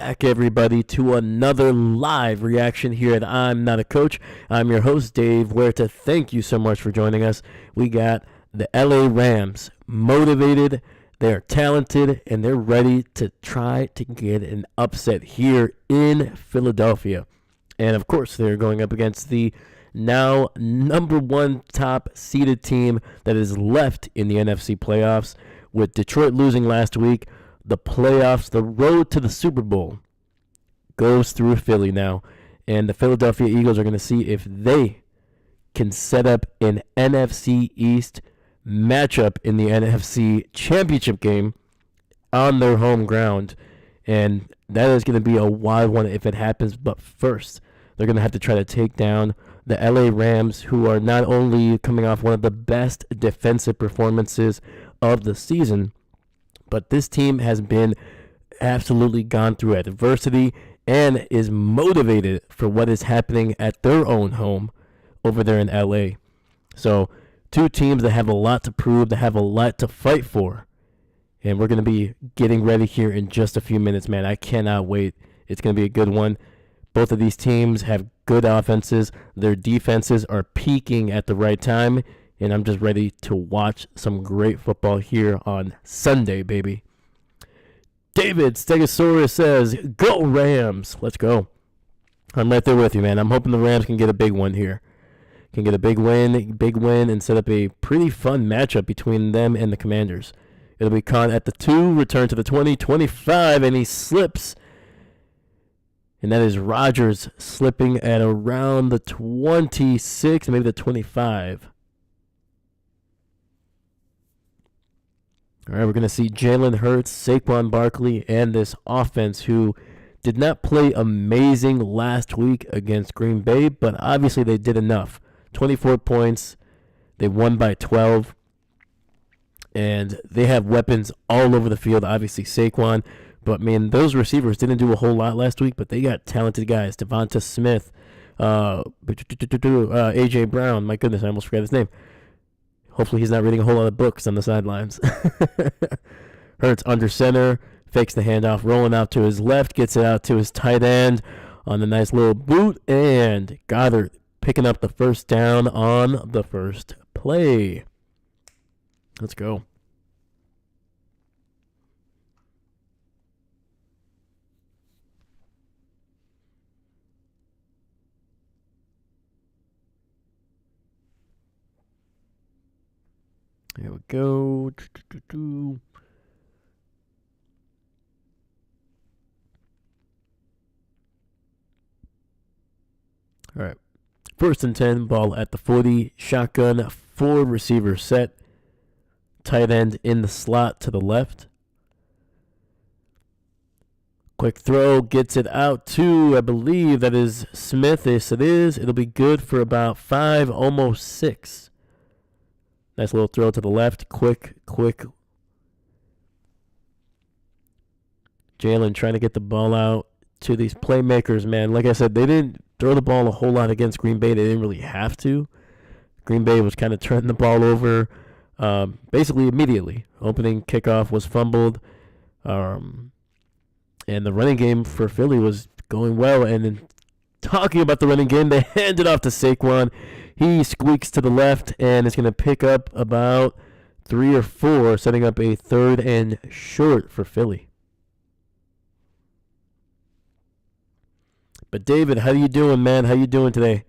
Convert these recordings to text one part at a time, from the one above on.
Back, everybody, to another live reaction here at I'm Not a Coach. I'm your host, Dave Huerta. Thank you so much for joining us. We got the LA Rams motivated, they're talented, and they're ready to try to get an upset here in Philadelphia. And, of course, they're going up against the now number one top seeded team that is left in the NFC playoffs. With Detroit losing last week, the playoffs, the road to the Super Bowl goes through Philly now. And the Philadelphia Eagles are going to see if they can set up an NFC East matchup in the NFC Championship game on their home ground. And that is going to be a wild one if it happens. But first, they're going to have to try to take down the LA Rams, who are not only coming off one of the best defensive performances of the season, but this team has been absolutely gone through adversity and is motivated for what is happening at their own home over there in LA. So, two teams that have a lot to prove, that have a lot to fight for. And we're going to be getting ready here in just a few minutes, man. I cannot wait. It's going to be a good one. Both of these teams have good offenses. Their defenses are peaking at the right time. And I'm just ready to watch some great football here on Sunday, baby. David Stegosaurus says, "Go Rams." Let's go. I'm right there with you, man. I'm hoping the Rams can get a big one here. Can get a big win, and set up a pretty fun matchup between them and the Commanders. It'll be caught at the 2, return to the 20, 25, and he slips. And that is Rodgers slipping at around the 26, maybe the 25. All right, we're going to see Jalen Hurts, Saquon Barkley, and this offense who did not play amazing last week against Green Bay, but obviously they did enough. 24 points. They won by 12. And they have weapons all over the field, obviously Saquon. But, man, those receivers didn't do a whole lot last week, but they got talented guys. Devonta Smith, A.J. Brown. My goodness, I almost forgot his name. Hopefully he's not reading a whole lot of books on the sidelines. Hurts under center, fakes the handoff, rolling out to his left, gets it out to his tight end on the nice little boot, and Goddard picking up the first down on the first play. Let's go. Here we go. All right. 1st and 10, ball at the 40. Shotgun, 4 receivers set. Tight end in the slot to the left. Quick throw, gets it out to, I believe that is Smith. Yes, it is. It'll be good for about 5, almost 6. Nice little throw to the left. Quick. Jalen trying to get the ball out to these playmakers, man. Like I said, they didn't throw the ball a whole lot against Green Bay. They didn't really have to. Green Bay was kind of turning the ball over basically immediately. Opening kickoff was fumbled. And the running game for Philly was going well. And then talking about the running game, they hand it off to Saquon. He squeaks to the left, and it's going to pick up about 3 or 4, setting up a 3rd and short for Philly. But David, how you doing, man? How you doing today?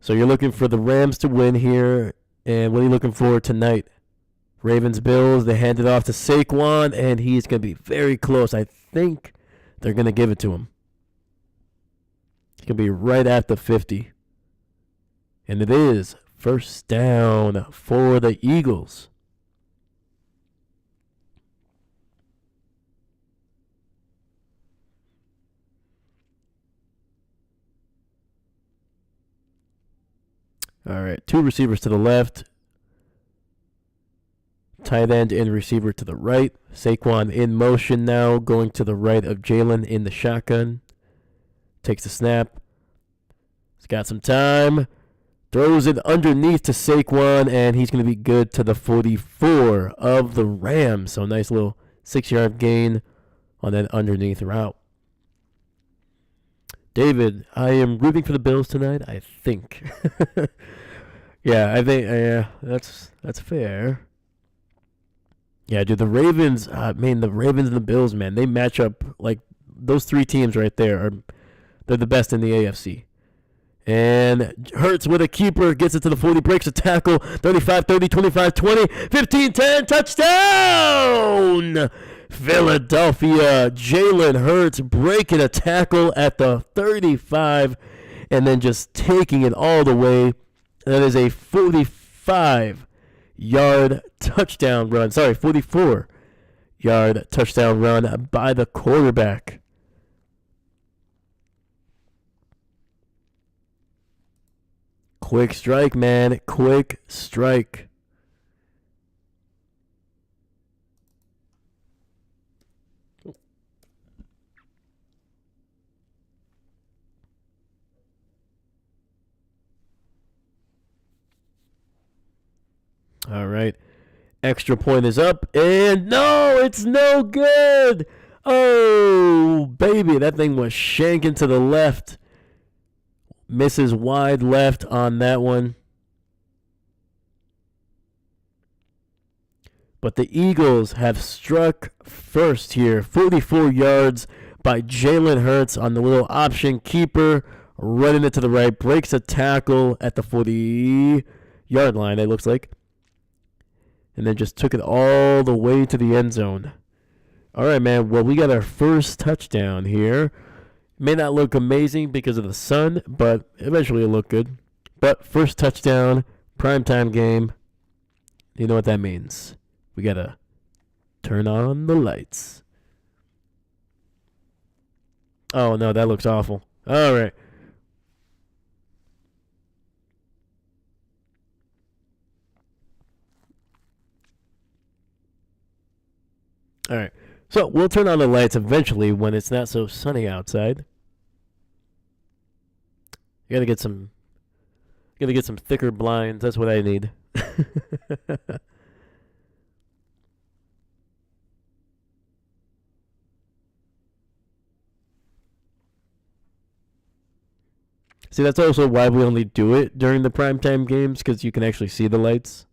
So you're looking for the Rams to win here, and what are you looking for tonight? Ravens, Bills, they hand it off to Saquon, and he's going to be very close. I think they're going to give it to him. It's going to be right at the 50. And it is first down for the Eagles. All right, 2 receivers to the left. Tight end and receiver to the right. Saquon in motion now, going to the right of Jalen in the shotgun. Takes the snap. He's got some time. Throws it underneath to Saquon, and he's going to be good to the 44 of the Rams. So nice little 6-yard gain on that underneath route. David, I am rooting for the Bills tonight, I think. Yeah, I think that's fair. Yeah, dude, the Ravens, the Ravens and the Bills, man, they match up like those three teams right there they're the best in the AFC. And Hurts with a keeper, gets it to the 40, breaks a tackle, 35, 30, 25, 20, 15, 10, touchdown! Philadelphia, Jalen Hurts breaking a tackle at the 35 and then just taking it all the way. That is a 45-yard touchdown run. 44-yard touchdown run by the quarterback. Quick strike, man. Quick strike. All right. Extra point is up. And no, it's no good. Oh, baby. That thing was shanking to the left. Misses wide left on that one. But the Eagles have struck first here. 44 yards by Jalen Hurts on the little option keeper. Running it to the right. Breaks a tackle at the 40-yard line, it looks like. And then just took it all the way to the end zone. All right, man. Well, we got our first touchdown here. May not look amazing because of the sun, but eventually it'll look good. But first touchdown, primetime game. You know what that means. We got to turn on the lights. Oh, no, that looks awful. All right. All right. So we'll turn on the lights eventually when it's not so sunny outside. You gotta get some thicker blinds. That's what I need. See, that's also why we only do it during the primetime games, because you can actually see the lights.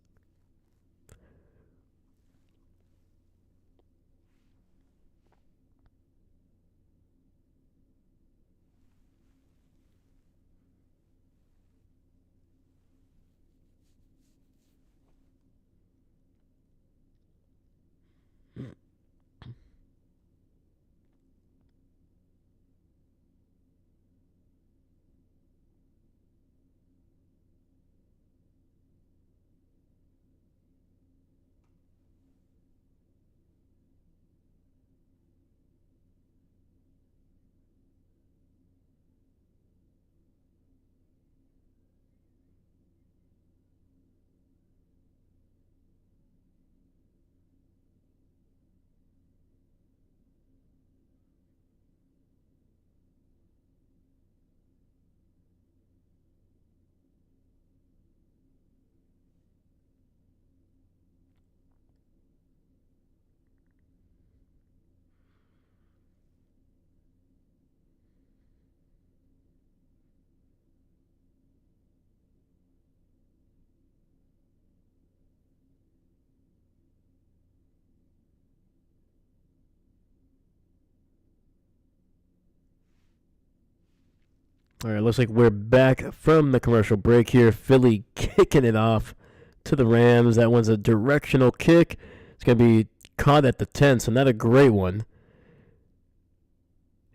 All right, looks like we're back from the commercial break here. Philly kicking it off to the Rams. That one's a directional kick. It's going to be caught at the 10, so not a great one.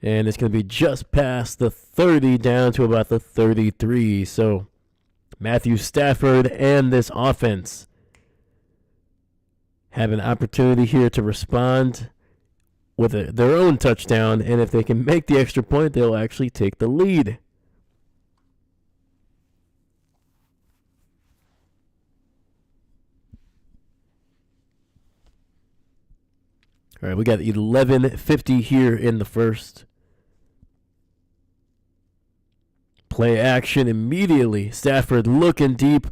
And it's going to be just past the 30 down to about the 33. So Matthew Stafford and this offense have an opportunity here to respond with their own touchdown. And if they can make the extra point, they'll actually take the lead. All right, we got 11:50 here in the first. Play action immediately. Stafford looking deep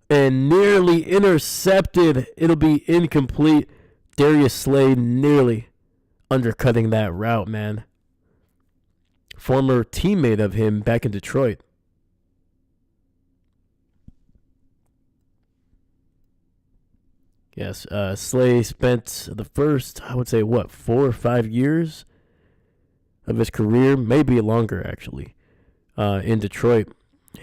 and nearly intercepted. It'll be incomplete. Darius Slay nearly undercutting that route, man. Former teammate of him back in Detroit. Yes, Slay spent the first, I would say, 4 or 5 years of his career, maybe longer actually, in Detroit.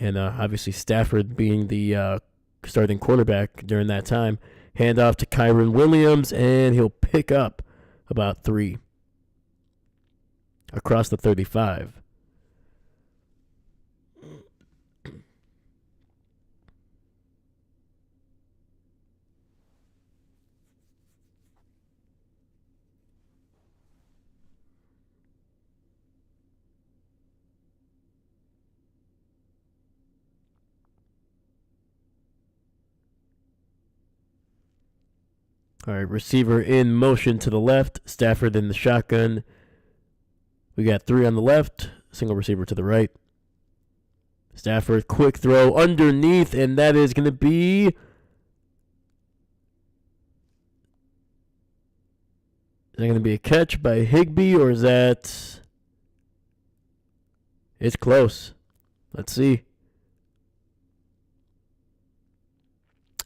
And obviously Stafford being the starting quarterback during that time. Hand off to Kyron Williams, and he'll pick up about 3 across the 35. All right, receiver in motion to the left. Stafford in the shotgun. We got 3 on the left. Single receiver to the right. Stafford, quick throw underneath, and that is going to be... Is that going to be a catch by Higbee, or is that... It's close. Let's see.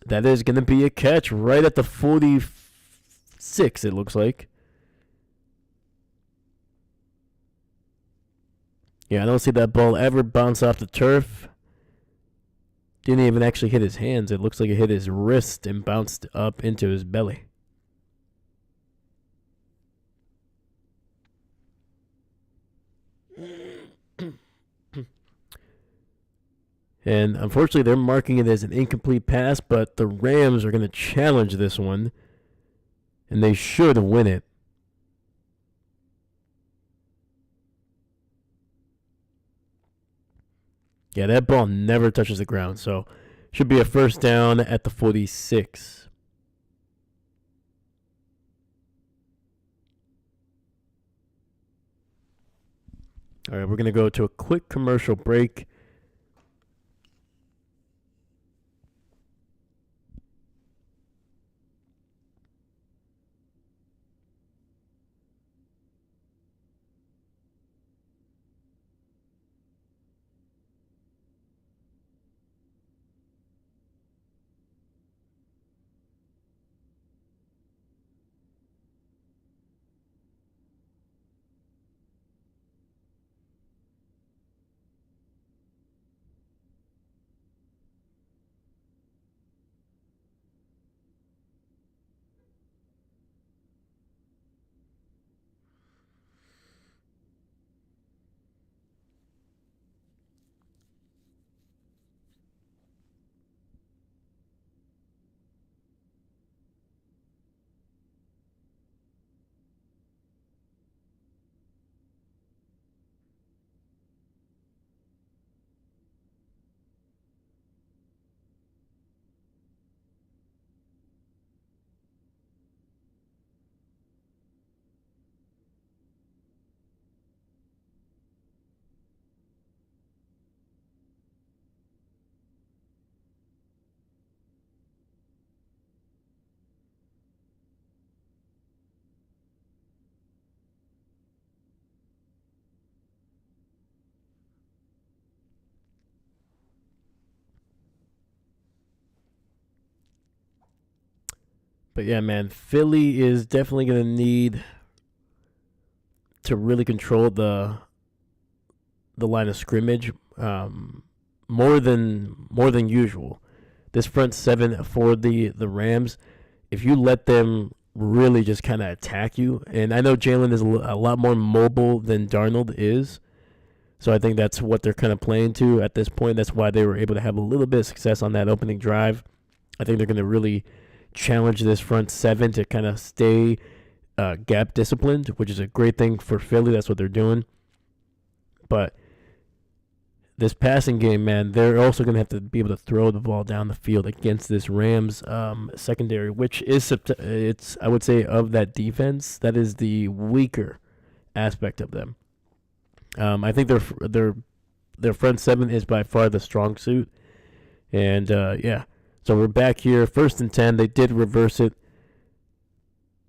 That is going to be a catch right at the 46, it looks like. Yeah, I don't see that ball ever bounce off the turf. Didn't even actually hit his hands. It looks like it hit his wrist and bounced up into his belly. And unfortunately, they're marking it as an incomplete pass, but the Rams are going to challenge this one, and they should win it. Yeah, that ball never touches the ground, so should be a first down at the 46. All right, we're going to go to a quick commercial break. But yeah, man, Philly is definitely going to need to really control the line of scrimmage more than usual. This front 7 for the Rams, if you let them really just kind of attack you, and I know Jalen is a lot more mobile than Darnold is, so I think that's what they're kind of playing to at this point. That's why they were able to have a little bit of success on that opening drive. I think they're going to really challenge this front 7 to kind of stay gap disciplined, which is a great thing for Philly. That's what they're doing. But this passing game, man, they're also going to have to be able to throw the ball down the field against this Rams secondary, which is, it's, I would say, of that defense, that is the weaker aspect of them. I think their front seven is by far the strong suit. And, yeah. So we're back here. 1st and 10. They did reverse it.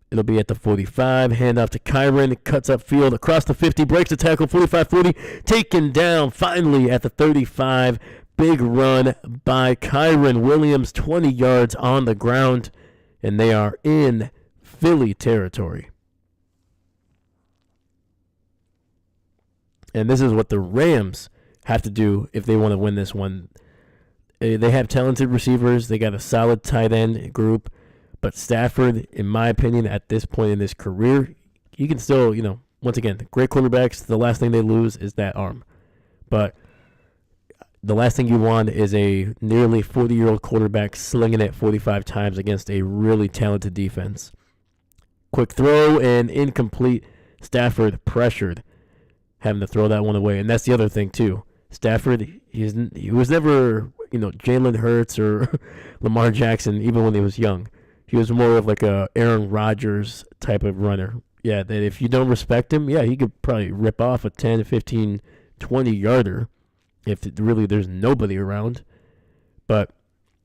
It'll be at the 45. Handoff to Kyren. Cuts upfield across the 50. Breaks the tackle. 45-40. Taken down finally at the 35. Big run by Kyren Williams. 20 yards on the ground. And they are in Philly territory. And this is what the Rams have to do if they want to win this one. They have talented receivers. They got a solid tight end group. But Stafford, in my opinion, at this point in his career, he can still, once again, great quarterbacks, the last thing they lose is that arm. But the last thing you want is a nearly 40-year-old quarterback slinging it 45 times against a really talented defense. Quick throw and incomplete. Stafford pressured, having to throw that one away. And that's the other thing, too. Stafford, he was never, Jalen Hurts or Lamar Jackson, even when he was young. He was more of like a Aaron Rodgers type of runner. Yeah, that if you don't respect him, yeah, he could probably rip off a 10, 15, 20-yarder if really there's nobody around. But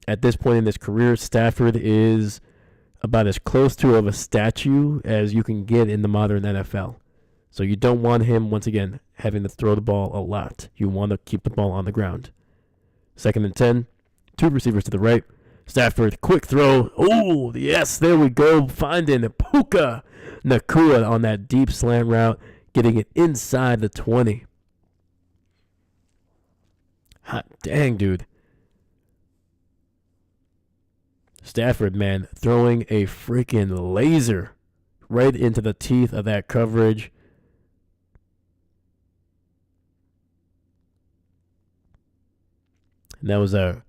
at this point in his career, Stafford is about as close to of a statue as you can get in the modern NFL. So you don't want him, once again, having to throw the ball a lot. You want to keep the ball on the ground. 2nd and 10. 2 receivers to the right. Stafford, quick throw. Oh, yes, there we go. Finding Puka Nacua on that deep slant route, getting it inside the 20. Hot dang, dude. Stafford, man, throwing a freaking laser right into the teeth of that coverage. And that was a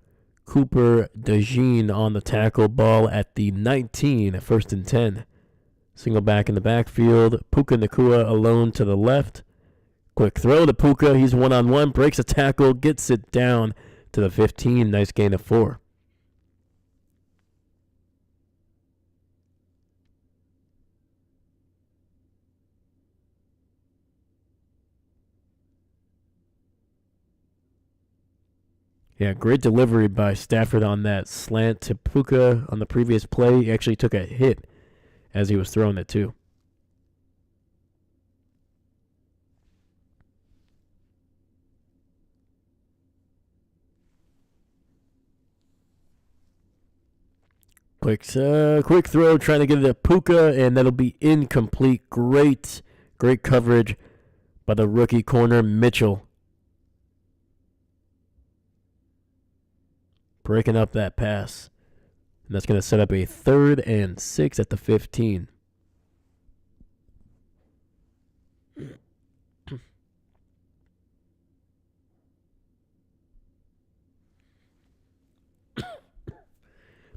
Cooper DeJean on the tackle. Ball at the 19, 1st and 10. Single back in the backfield. Puka Nacua alone to the left. Quick throw to Puka. He's one-on-one. Breaks a tackle. Gets it down to the 15. Nice gain of 4. Yeah, great delivery by Stafford on that slant to Puka on the previous play. He actually took a hit as he was throwing it, too. Quick throw, trying to get it to Puka, and that'll be incomplete. Great coverage by the rookie corner, Mitchell. Breaking up that pass. And that's going to set up a 3rd and 6 at the 15.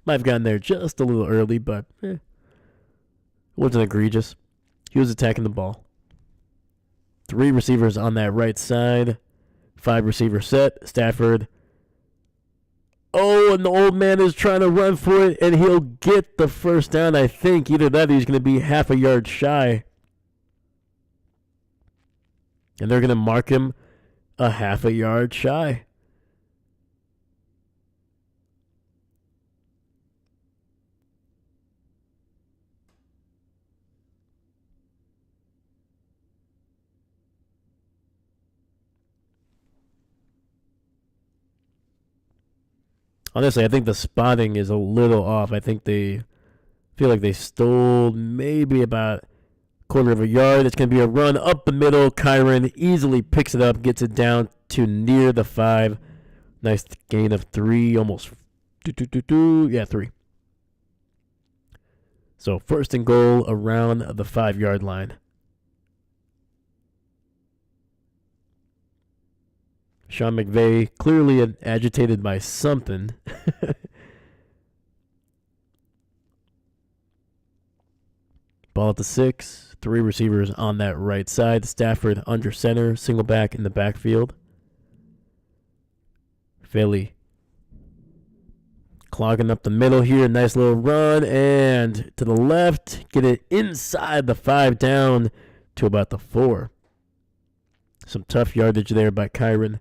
Might have gotten there just a little early, but it wasn't egregious. He was attacking the ball. 3 receivers on that right side. 5 receiver set. Stafford. Oh, and the old man is trying to run for it, and he'll get the first down, I think. Either that or he's going to be half a yard shy. And they're going to mark him a half a yard shy. Honestly, I think the spotting is a little off. I think they feel like they stole maybe about a quarter of a yard. It's going to be a run up the middle. Kyren easily picks it up, gets it down to near the 5. Nice gain of 3, almost 3. So 1st and goal around the 5-yard line. Sean McVay clearly agitated by something. Ball at the 6. 3 receivers on that right side. Stafford under center. Single back in the backfield. Philly clogging up the middle here. Nice little run. And to the left. Get it inside the 5 down to about the 4. Some tough yardage there by Kyren.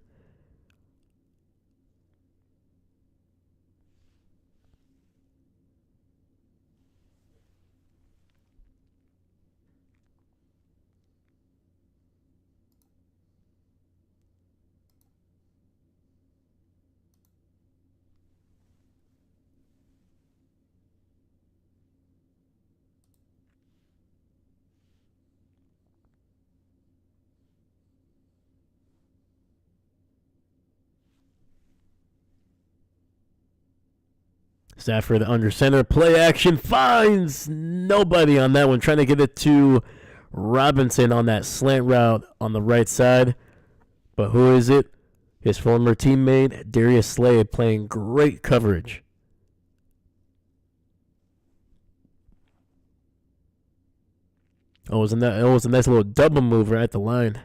Stafford under center. Play action. Finds nobody on that one. Trying to get it to Robinson on that slant route on the right side. But who is it? His former teammate, Darius Slade, playing great coverage. It was a nice little double move right at the line.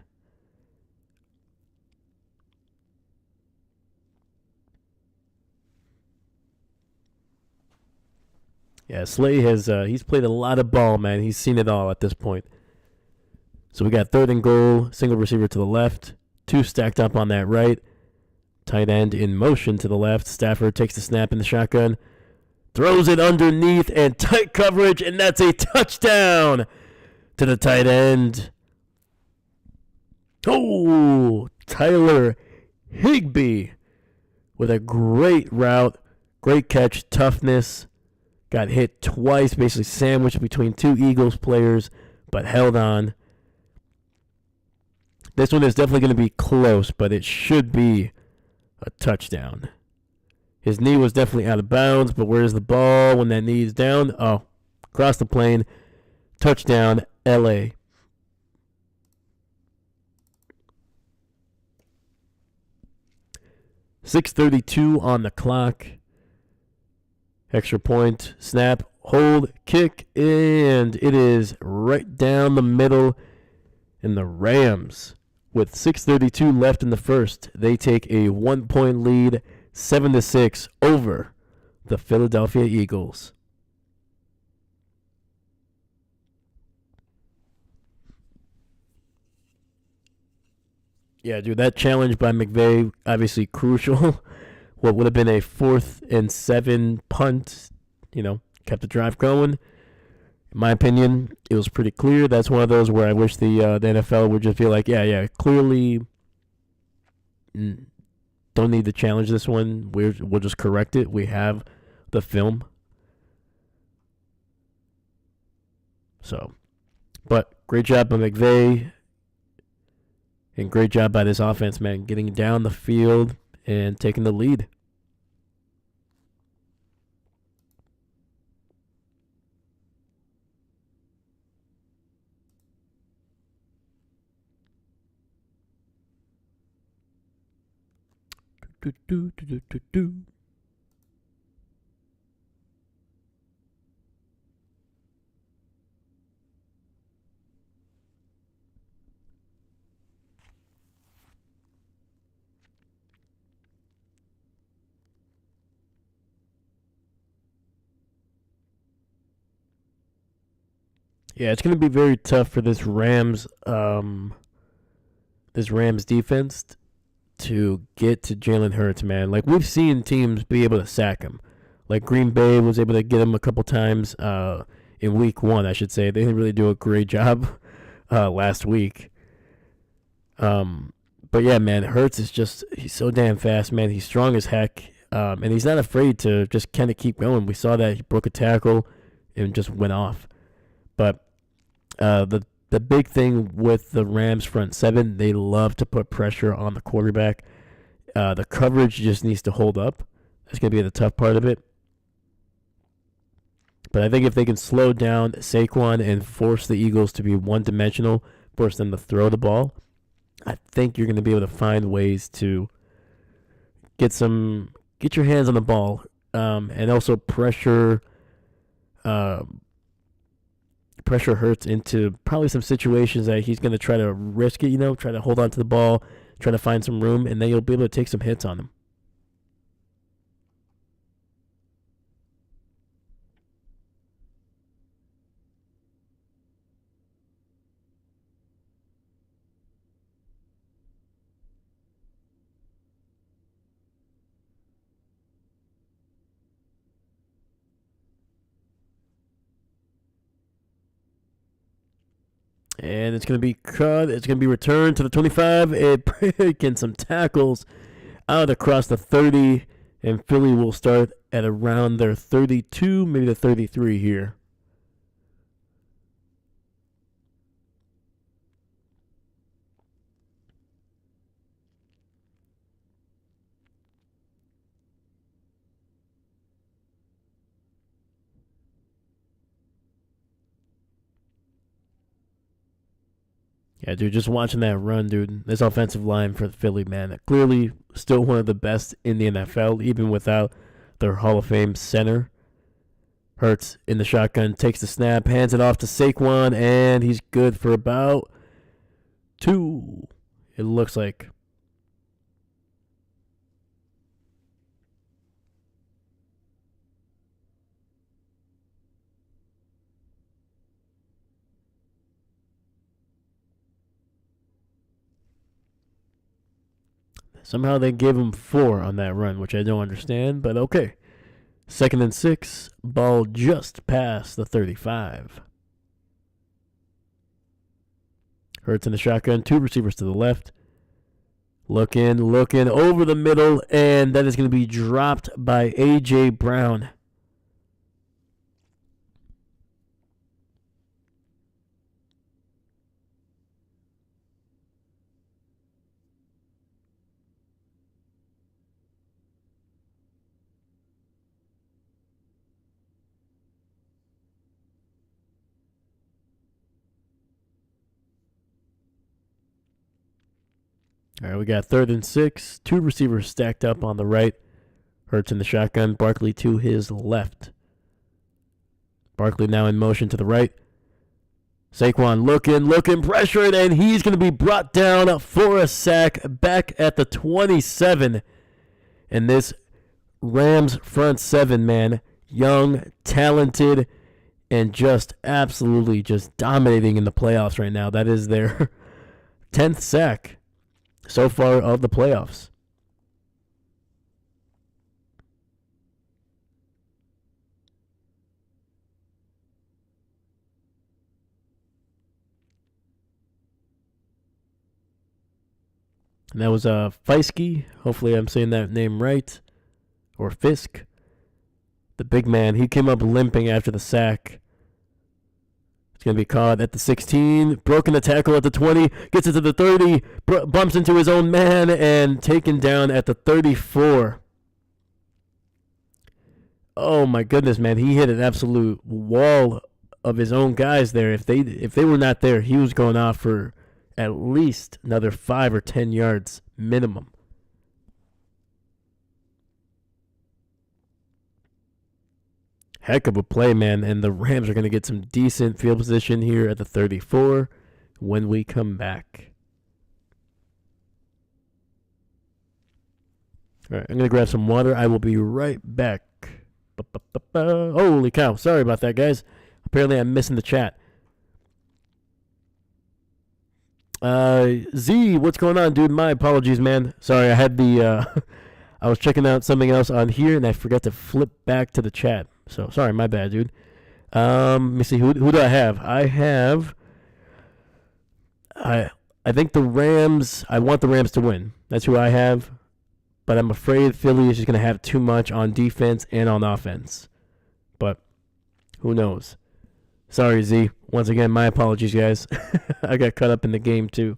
Yeah, Slade he's played a lot of ball, man. He's seen it all at this point. So we got 3rd and goal, single receiver to the left, 2 stacked up on that right. Tight end in motion to the left. Stafford takes the snap in the shotgun, throws it underneath and tight coverage, and that's a touchdown to the tight end. Oh, Tyler Higbee with a great route, great catch, toughness. Got hit twice, basically sandwiched between 2 Eagles players, but held on. This one is definitely going to be close, but it should be a touchdown. His knee was definitely out of bounds, but where's the ball when that knee is down? Oh, across the plane. Touchdown, LA. .6:32 on the clock. Extra point, snap, hold, kick, and it is right down the middle. And the Rams, with 6:32 left in the first, they take a 1-point lead, 7-6 over the Philadelphia Eagles. Yeah, dude, that challenge by McVay, obviously crucial. What would have been a 4th and 7 punt, kept the drive going. In my opinion, it was pretty clear. That's one of those where I wish the NFL would just be like, yeah, clearly don't need to challenge this one. We'll just correct it. We have the film. So, but great job by McVay. And great job by this offense, man, getting down the field and taking the lead. Yeah, it's going to be very tough for this Rams defense to get to Jalen Hurts, man. Like, we've seen teams be able to sack him. Like, Green Bay was able to get him a couple times in week 1, I should say. They didn't really do a great job last week. But, yeah, man, Hurts is he's so damn fast, man. He's strong as heck, and he's not afraid to just kind of keep going. We saw that he broke a tackle and just went off. But the big thing with the Rams front 7, they love to put pressure on the quarterback. The coverage just needs to hold up. That's going to be the tough part of it. But I think if they can slow down Saquon and force the Eagles to be one-dimensional, force them to throw the ball, I think you're going to be able to find ways to get your hands on the ball, and also pressure Hurts into probably some situations that he's going to try to risk it, try to hold on to the ball, try to find some room, and then you'll be able to take some hits on him. And it's going to be cut. It's going to be returned to the 25. And breaking some tackles out across the 30. And Philly will start at around their 32, maybe the 33 here. Yeah, dude, just watching that run, dude. This offensive line for Philly, man, clearly still one of the best in the NFL, even without their Hall of Fame center. Hurts in the shotgun, takes the snap, hands it off to Saquon, and he's good for about 2. It looks like. Somehow they gave him 4 on that run, which I don't understand, but okay. 2nd and 6, ball just past the 35. Hurts in the shotgun, 2 receivers to the left. Looking over the middle, and that is going to be dropped by A.J. Brown. All right, we got 3rd and 6. 2 receivers stacked up on the right. Hurts in the shotgun. Barkley to his left. Barkley now in motion to the right. Saquon looking, pressured, and he's going to be brought down for a sack back at the 27. And this Rams front 7, man, young, talented, and just absolutely just dominating in the playoffs right now. That is their 10th sack so far of the playoffs. And that was Fiske. Hopefully I'm saying that name right. Or Fisk. The big man. He came up limping after the sack. It's going to be caught at the 16. Broken the tackle at the 20. Gets it to the 30. Bumps into his own man. And taken down at the 34. Oh my goodness, man. He hit an absolute wall of his own guys there. If they were not there, he was going off for at least another 5 or 10 yards minimum. Heck of a play, man. And the Rams are going to get some decent field position here at the 34 when we come back. All right, I'm going to grab some water. I will be right back. Holy cow. Sorry about that, guys. Apparently I'm missing the chat. Z, what's going on, dude? My apologies, man. Sorry, I had the I was checking out something else on here and I forgot to flip back to the chat. So sorry, my bad, dude. Let me see, who do I have? I think the Rams. I want the Rams to win. That's who I have. But I'm afraid Philly is just gonna have too much on defense and on offense. But who knows? Sorry, Z. Once again, my apologies, guys. I got caught up in the game, too.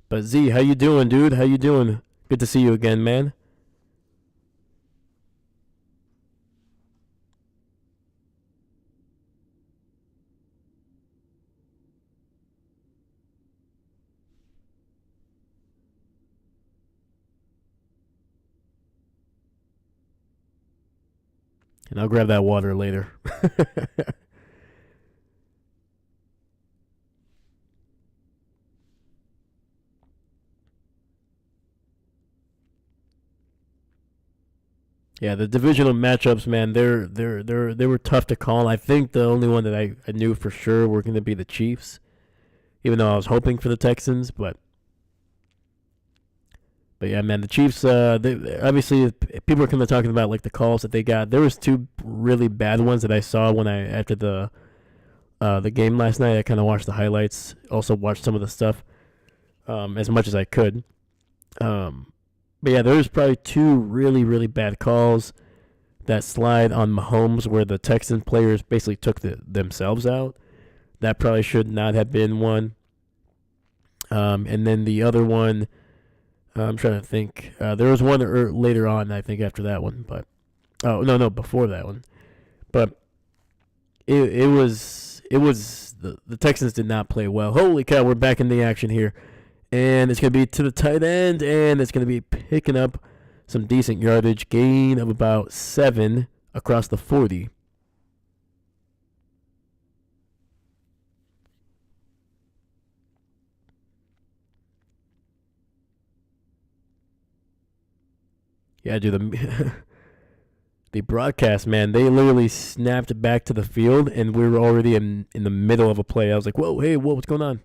But Z, how you doing, dude? How you doing? Good to see you again, man. And I'll grab that water later. Yeah, the divisional matchups, man, they were tough to call. I think the only one that I knew for sure were going to be the Chiefs, even though I was hoping for the Texans. But yeah, man, the Chiefs. They, obviously, people are kind of talking about like the calls that they got. There was 2 really bad ones that I saw when after the game last night. I kind of watched the highlights. Also watched some of the stuff as much as I could. But yeah, there's probably 2 really, really bad calls. That slide on Mahomes where the Texan players basically took themselves out. That probably should not have been one. And then the other one, I'm trying to think. There was one later on, I think, after that one, but no, before that one. But it was the Texans did not play well. Holy cow, we're back in the action here, and it's gonna be to the tight end, and it's gonna be picking up some decent yardage, gain of about 7 across the 40. Yeah, dude, the broadcast, man, they literally snapped back to the field, and we were already in the middle of a play. I was like, whoa, hey, what's going on?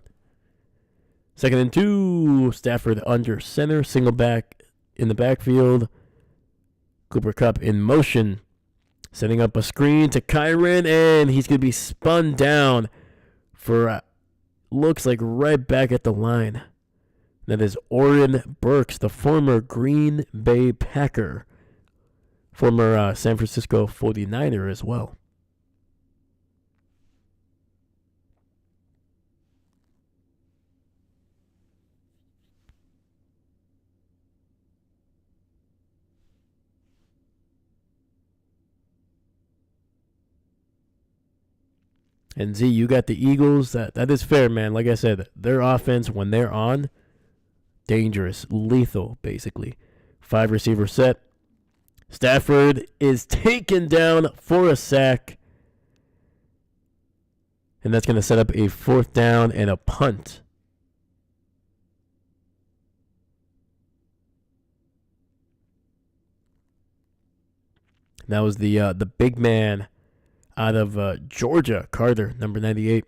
2nd and 2, Stafford under center, single back in the backfield. Cooper Kupp in motion, setting up a screen to Kyren, and he's going to be spun down for, looks like right back at the line. That is Oren Burks, the former Green Bay Packer, former San Francisco 49er as well. And Z, you got the Eagles. That is fair, man. Like I said, their offense, when they're on, dangerous, lethal, basically. 5 receiver set. Stafford is taken down for a sack. And that's going to set up a 4th down and a punt. That was the big man out of Georgia, Carter, number 98.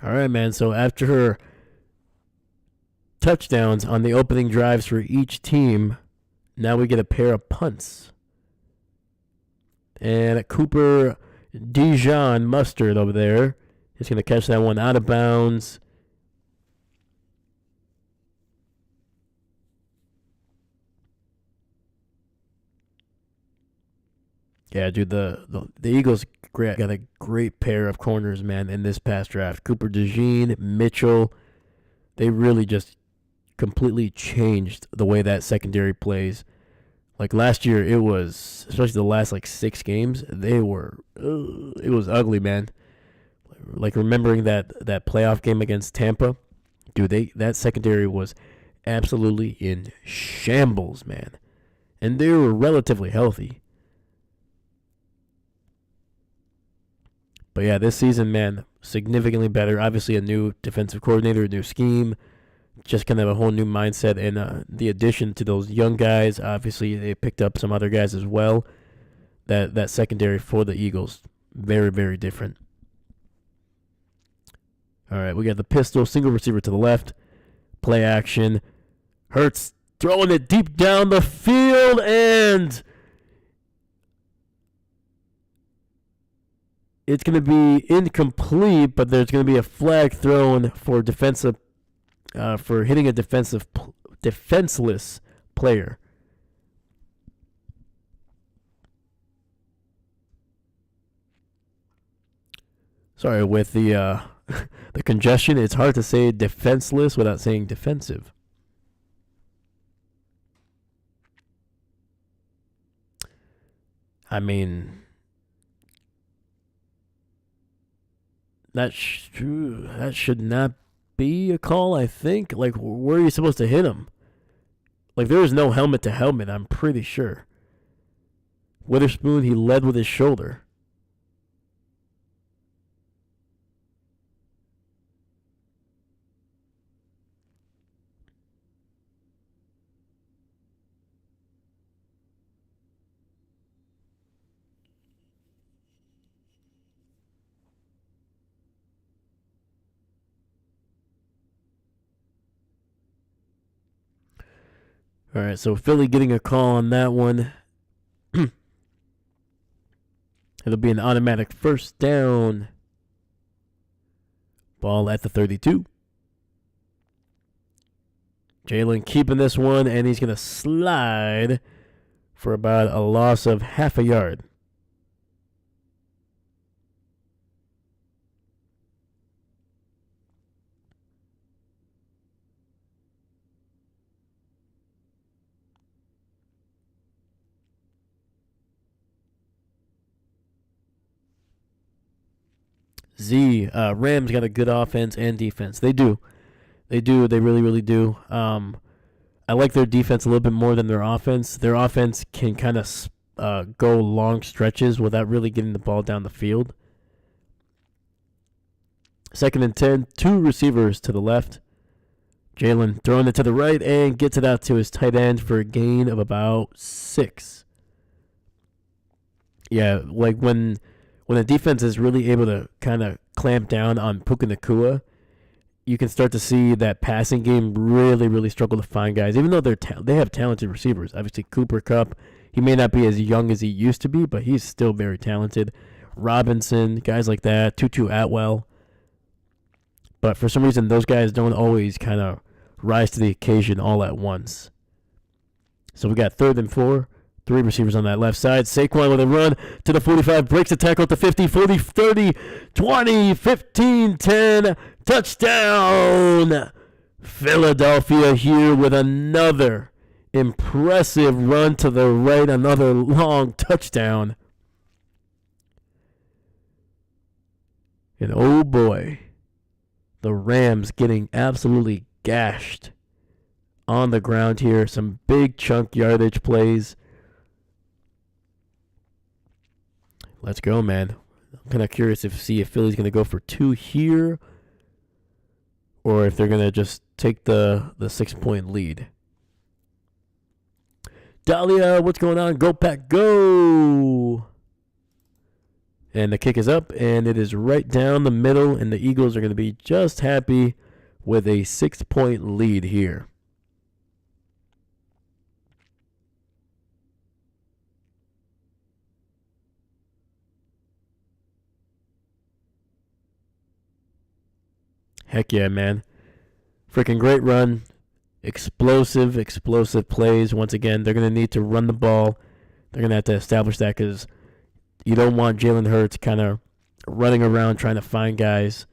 All right, man. So after her touchdowns on the opening drives for each team, now we get a pair of punts. And Cooper Dijon Mustard over there is going to catch that one out of bounds. Yeah, dude, the Eagles got a great pair of corners, man, in this past draft. Cooper DeJean, Mitchell, they really just completely changed the way that secondary plays. Like last year, it was, especially the last 6 games, it was ugly, man. Like remembering that playoff game against Tampa, dude, that secondary was absolutely in shambles, man. And they were relatively healthy. But yeah, this season, man, significantly better. Obviously, a new defensive coordinator, a new scheme, just kind of a whole new mindset. And the addition to those young guys, obviously, they picked up some other guys as well. That secondary for the Eagles, very, very different. All right, we got the pistol, single receiver to the left, play action. Hurts throwing it deep down the field, and it's going to be incomplete, but there's going to be a flag thrown for defensive, for hitting a defenseless player. Sorry, with the the congestion, it's hard to say defenseless without saying defensive. I mean, that should not be a call, I think. Like, where are you supposed to hit him? Like, there was no helmet to helmet, I'm pretty sure. Witherspoon, he led with his shoulder. All right, so Philly getting a call on that one. It'll be an automatic first down. Ball at the 32. Jalen keeping this one, and he's going to slide for about a loss of half a yard. Rams got a good offense and defense. They do. They do. They really, really do. I like their defense a little bit more than their offense. Their offense can kind of go long stretches without really getting the ball down the field. 2nd and 10, 2 receivers to the left. Jalen throwing it to the right and gets it out to his tight end for a gain of about 6. Yeah, like when the defense is really able to kind of clamp down on Puka Nacua, you can start to see that passing game really, really struggle to find guys. Even though they have talented receivers. Obviously, Cooper Kupp, he may not be as young as he used to be, but he's still very talented. Robinson, guys like that, Tutu Atwell. But for some reason, those guys don't always kind of rise to the occasion all at once. So we got 3rd and 4. 3 receivers on that left side. Saquon with a run to the 45, breaks the tackle at the 50, 40, 30, 20, 15, 10. Touchdown! Philadelphia here with another impressive run to the right, another long touchdown. And oh boy, the Rams getting absolutely gashed on the ground here. Some big chunk yardage plays. Let's go, man. I'm kind of curious to see if Philly's going to go for 2 here or if they're going to just take the 6-point lead. Dahlia, what's going on? Go Pack, go! And the kick is up, and it is right down the middle, and the Eagles are going to be just happy with a 6-point lead here. Heck yeah, man. Freaking great run. Explosive plays. Once again, they're going to need to run the ball. They're going to have to establish that because you don't want Jalen Hurts kind of running around trying to find guys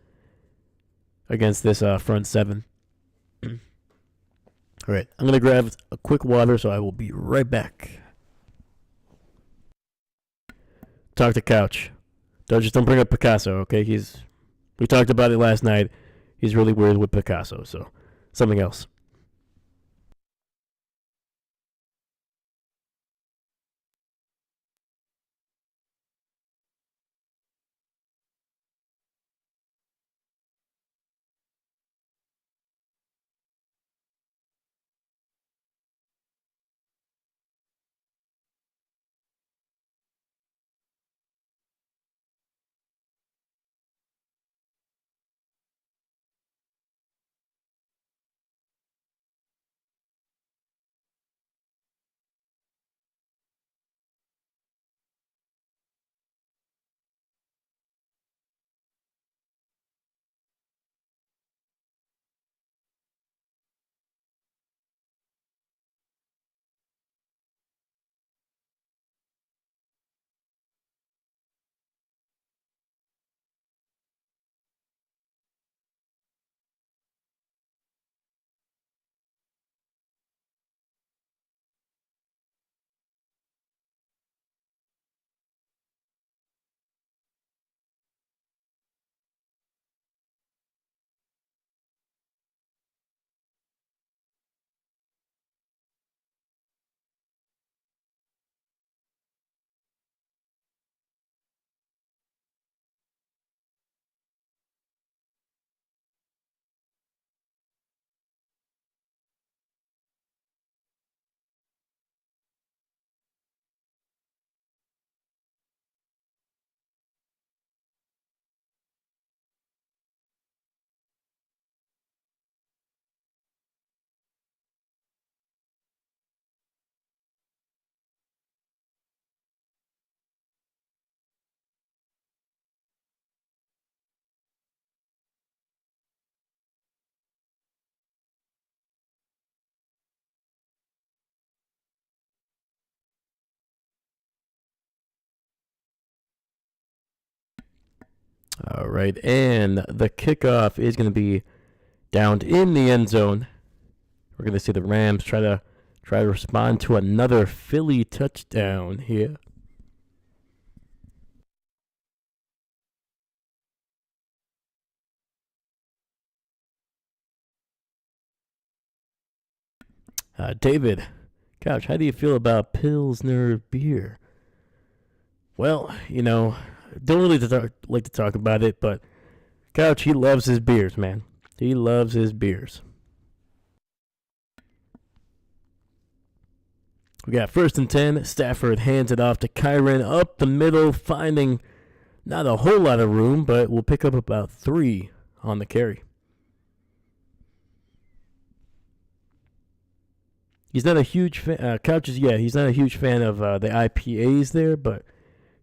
against this front 7. All right, I'm going to grab a quick water, so I will be right back. Talk to Couch. Don't bring up Picasso, okay? We talked about it last night. He's really weird with Picasso, so something else. All right, and the kickoff is going to be down in the end zone. We're going to see the Rams try to respond to another Philly touchdown here. David, Couch, how do you feel about Pilsner beer? Well, don't really like to talk about it, but Couch, he loves his beers, man. He loves his beers. We got 1st and 10. Stafford hands it off to Kyren up the middle, finding not a whole lot of room, but we'll pick up about 3 on the carry. He's not a huge fan. He's not a huge fan of the IPAs there, but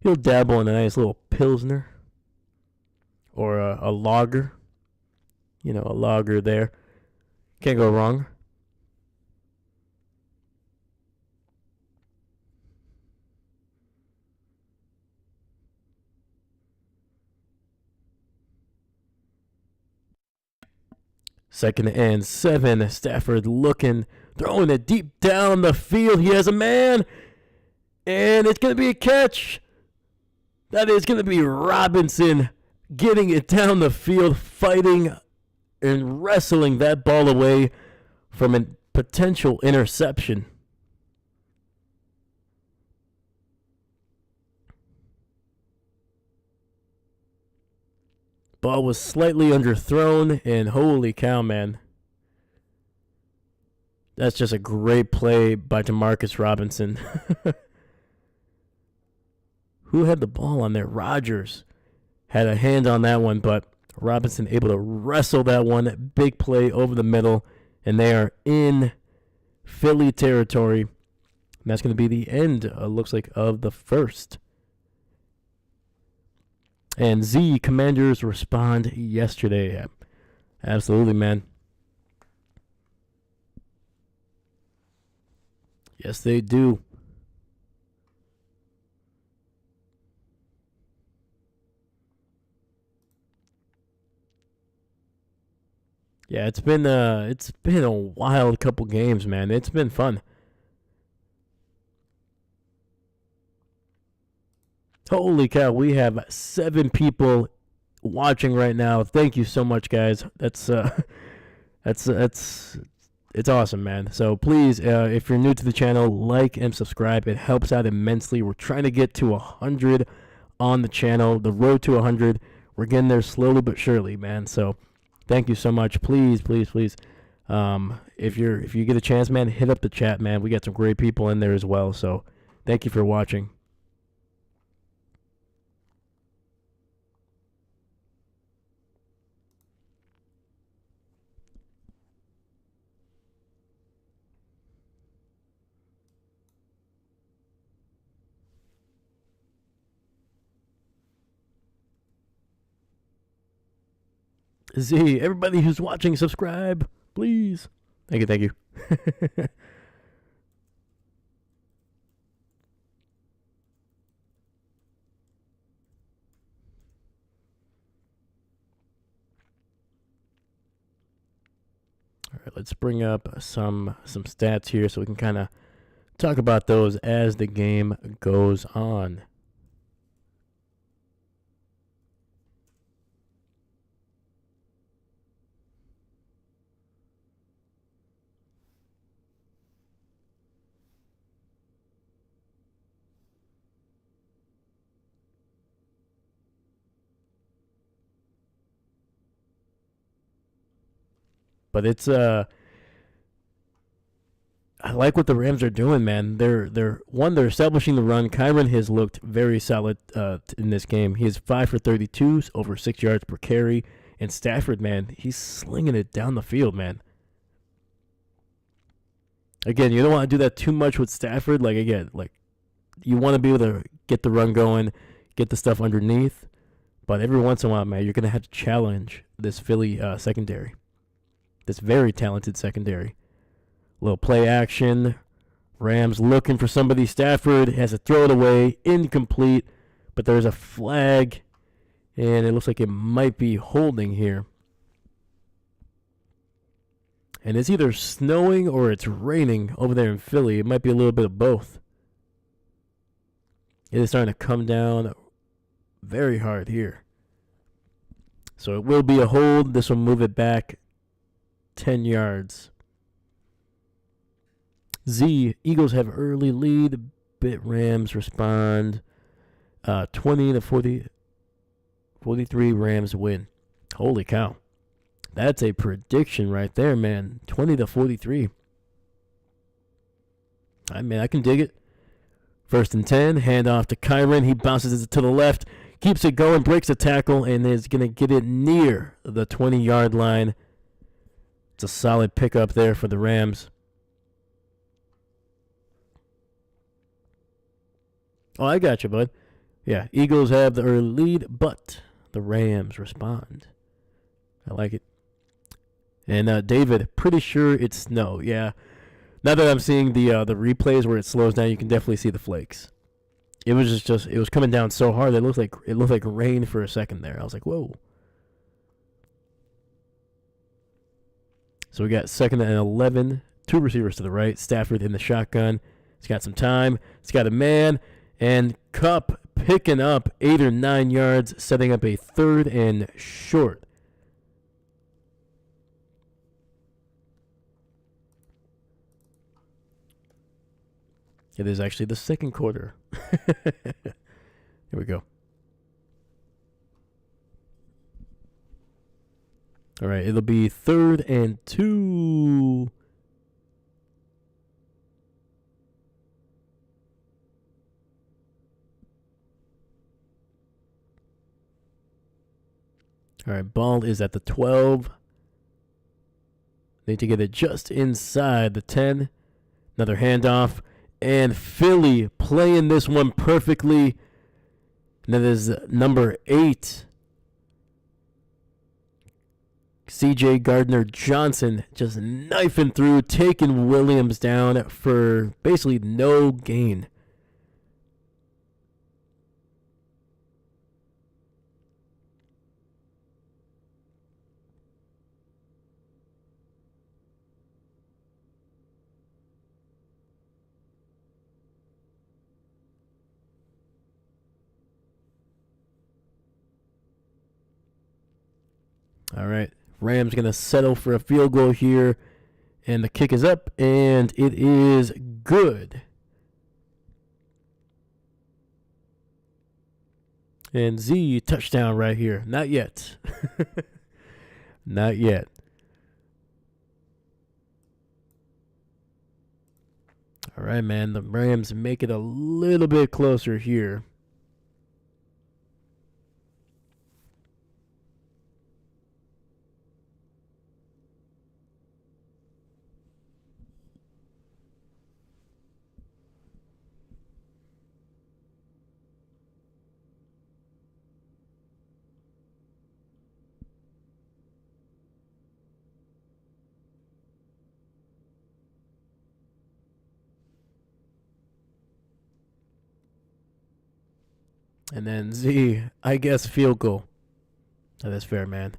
he'll dabble in a nice little Pilsner or a lager. A lager there. Can't go wrong. Second and 7. Stafford looking, throwing it deep down the field. He has a man, and it's going to be a catch. That is going to be Robinson getting it down the field, fighting and wrestling that ball away from a potential interception. Ball was slightly underthrown, and holy cow, man. That's just a great play by Demarcus Robinson. Who had the ball on there? Rodgers had a hand on that one, but Robinson able to wrestle that one. Big play over the middle, and they are in Philly territory. And that's going to be the end, looks like, of the first. And Z, Commanders respond yesterday. Absolutely, man. Yes, they do. Yeah, it's been a wild couple games, man. It's been fun. Holy cow, we have 7 people watching right now. Thank you so much, guys. That's it's awesome, man. So please, if you're new to the channel, like and subscribe. It helps out immensely. We're trying to get to 100 on the channel. The road to 100. We're getting there slowly but surely, man. So thank you so much. Please, please, please. If you get a chance, man, hit up the chat, man. We got some great people in there as well. So thank you for watching. Z, everybody who's watching, subscribe, please. Thank you, thank you. All right, let's bring up some stats here so we can kind of talk about those as the game goes on. But it's I like what the Rams are doing, man. They're establishing the run. Kyren has looked very solid in this game. He is 5 for 32, over 6 yards per carry. And Stafford, man, he's slinging it down the field, man. Again, you don't want to do that too much with Stafford. You want to be able to get the run going, get the stuff underneath. But every once in a while, man, you're going to have to challenge this Philly secondary. This very talented secondary. Little play action. Rams looking for somebody. Stafford has to throw it away. Incomplete. But there's a flag. And it looks like it might be holding here. And it's either snowing or it's raining over there in Philly. It might be a little bit of both. It is starting to come down very hard here. So it will be a hold. This will move it back 10 yards. Z, Eagles have early lead. Bit Rams respond. 20 to 40, 43 Rams win. Holy cow. That's a prediction right there, man. 20 to 43. I mean, I can dig it. 1st and 10, hand off to Kyron. He bounces it to the left, keeps it going, breaks a tackle, and is going to get it near the 20-yard line. It's a solid pickup there for the Rams. Oh, I got you, bud. Yeah, Eagles have the early lead, but the Rams respond. I like it. And David, pretty sure it's snow. Yeah. Now that I'm seeing the replays where it slows down, you can definitely see the flakes. It was just it was coming down so hard that it looked like rain for a second there. I was like, whoa. So we got 2nd and 11, 2 receivers to the right. Stafford in the shotgun. He's got some time. He's got a man. And Kupp picking up 8 or 9 yards, setting up a 3rd and short. It is actually the 2nd quarter. Here we go. All right, it'll be 3rd and 2. All right, ball is at the 12. Need to get it just inside the 10. Another handoff. And Philly playing this one perfectly. And that is number 8. C.J. Gardner-Johnson just knifing through, taking Williams down for basically no gain. All right, Rams going to settle for a field goal here. And the kick is up, and it is good. And Z, touchdown right here. Not yet. Not yet. All right, man. The Rams make it a little bit closer here. And then Z, I guess field goal. That is fair, man.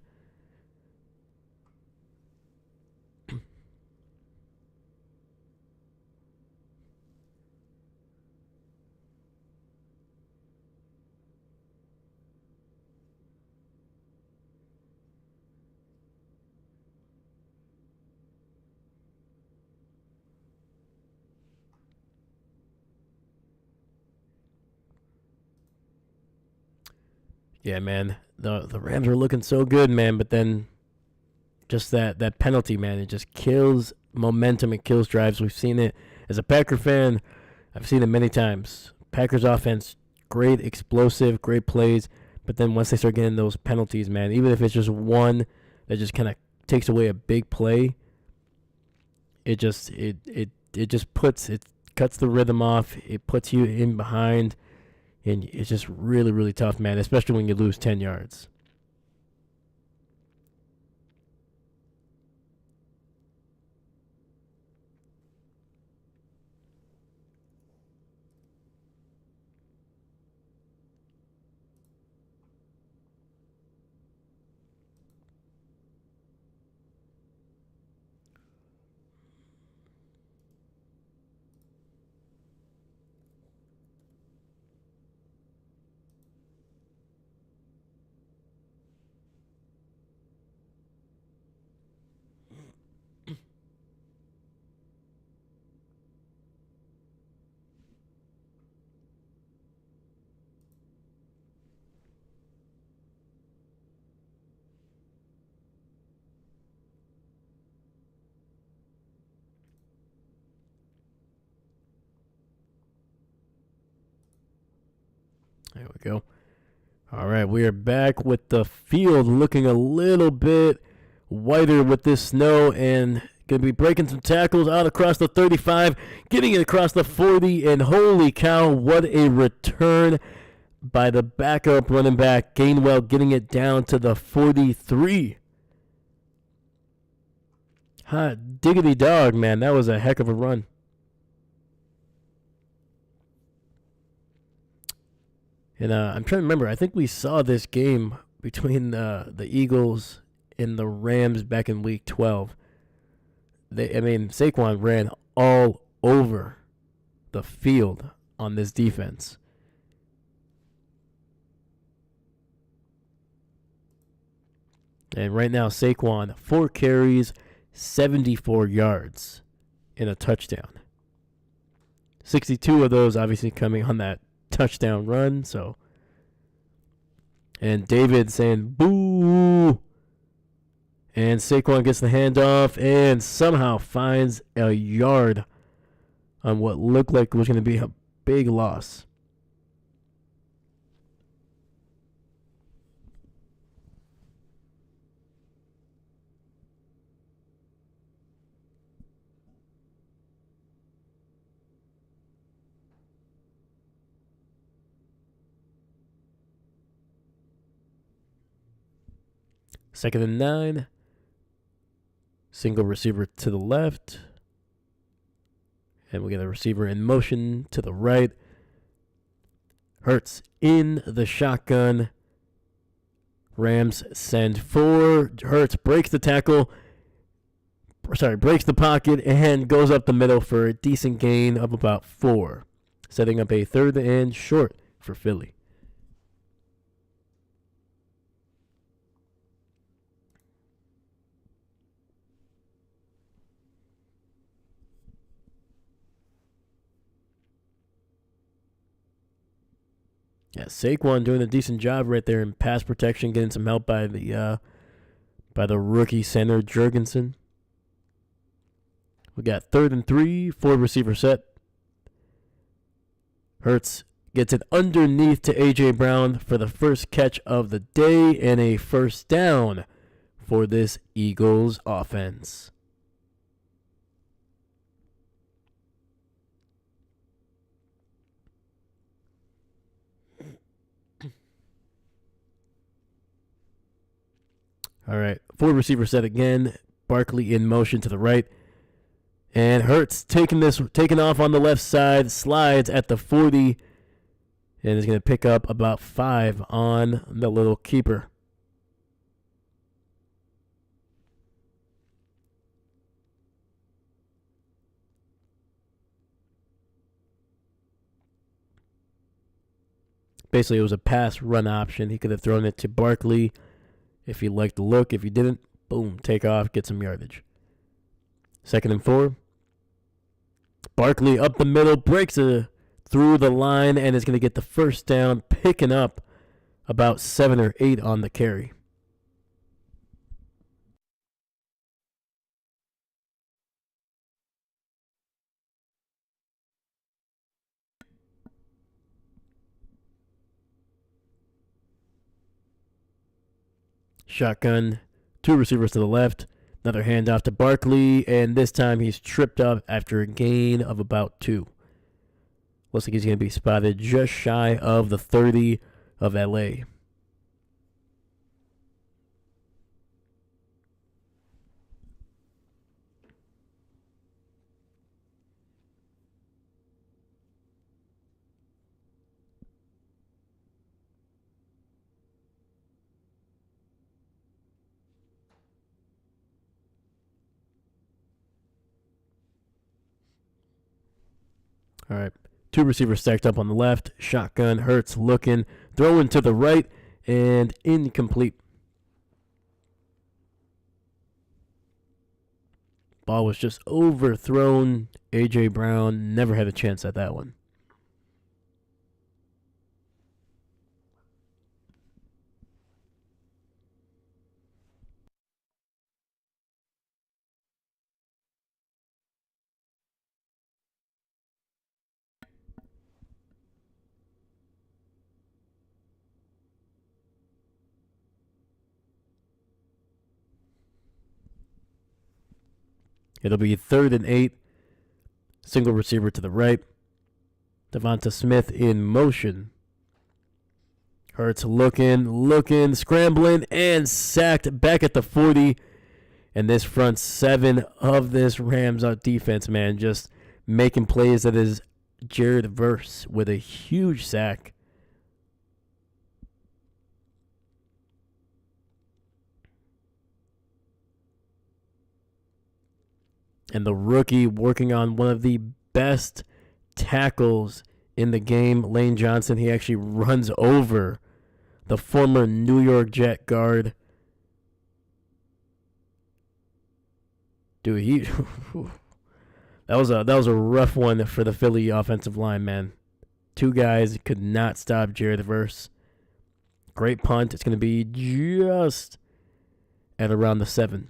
Yeah, man. The Rams are looking so good, man, but then just that penalty, man, it just kills momentum. It kills drives. We've seen it. As a Packer fan, I've seen it many times. Packers offense, great, explosive, great plays, but then once they start getting those penalties, man, even if it's just one that just kind of takes away a big play, it just cuts the rhythm off. It puts you in behind. And it's just really, really tough, man, especially when you lose 10 yards. There we go. All right, we are back with the field looking a little bit whiter with this snow, and going to be breaking some tackles out across the 35, getting it across the 40, and holy cow, what a return by the backup running back, Gainwell, getting it down to the 43. Hot diggity dog, man. That was a heck of a run. And I'm trying to remember. I think we saw this game between the Eagles and the Rams back in Week 12. Saquon ran all over the field on this defense. And right now, Saquon, 4 carries, 74 yards, and a touchdown. 62 of those obviously coming on that touchdown run. So, and David saying boo, and Saquon gets the handoff and somehow finds a yard on what looked like was going to be a big loss. Second and 9. Single receiver to the left. And we get a receiver in motion to the right. Hurts in the shotgun. Rams send 4. Hurts breaks the tackle. Breaks the pocket and goes up the middle for a decent gain of about 4. Setting up a 3rd and short for Philly. Yeah, Saquon doing a decent job right there in pass protection, getting some help by the rookie center Jurgensen. We got 3rd and 3, 4 receiver set. Hurts gets it underneath to A.J. Brown for the first catch of the day and a first down for this Eagles offense. All right, 4 receiver set again. Barkley in motion to the right. And Hurts taking off on the left side, slides at the 40, and is going to pick up about 5 on the little keeper. Basically, it was a pass run option. He could have thrown it to Barkley if he liked the look. If he didn't, boom, take off, get some yardage. 2nd and 4. Barkley up the middle, breaks through the line, and is going to get the first down, picking up about 7 or 8 on the carry. Shotgun, 2 receivers to the left. Another handoff to Barkley, and this time he's tripped up after a gain of about 2. Looks like he's going to be spotted just shy of the 30 of LA. All right. 2 receivers stacked up on the left. Shotgun, Hurts looking, throwing to the right, and incomplete. Ball was just overthrown. A.J. Brown never had a chance at that one. It'll be 3rd and 8. Single receiver to the right. Devonta Smith in motion. Hurts looking, scrambling, and sacked back at the 40. And this front seven of this Rams defense, man, just making plays. That is Jared Verse with a huge sack. And the rookie working on one of the best tackles in the game, Lane Johnson. He actually runs over the former New York Jet guard. Dude, that was a rough one for the Philly offensive line, man. Two guys could not stop Jared Verse. Great punt. It's going to be just at around the 7.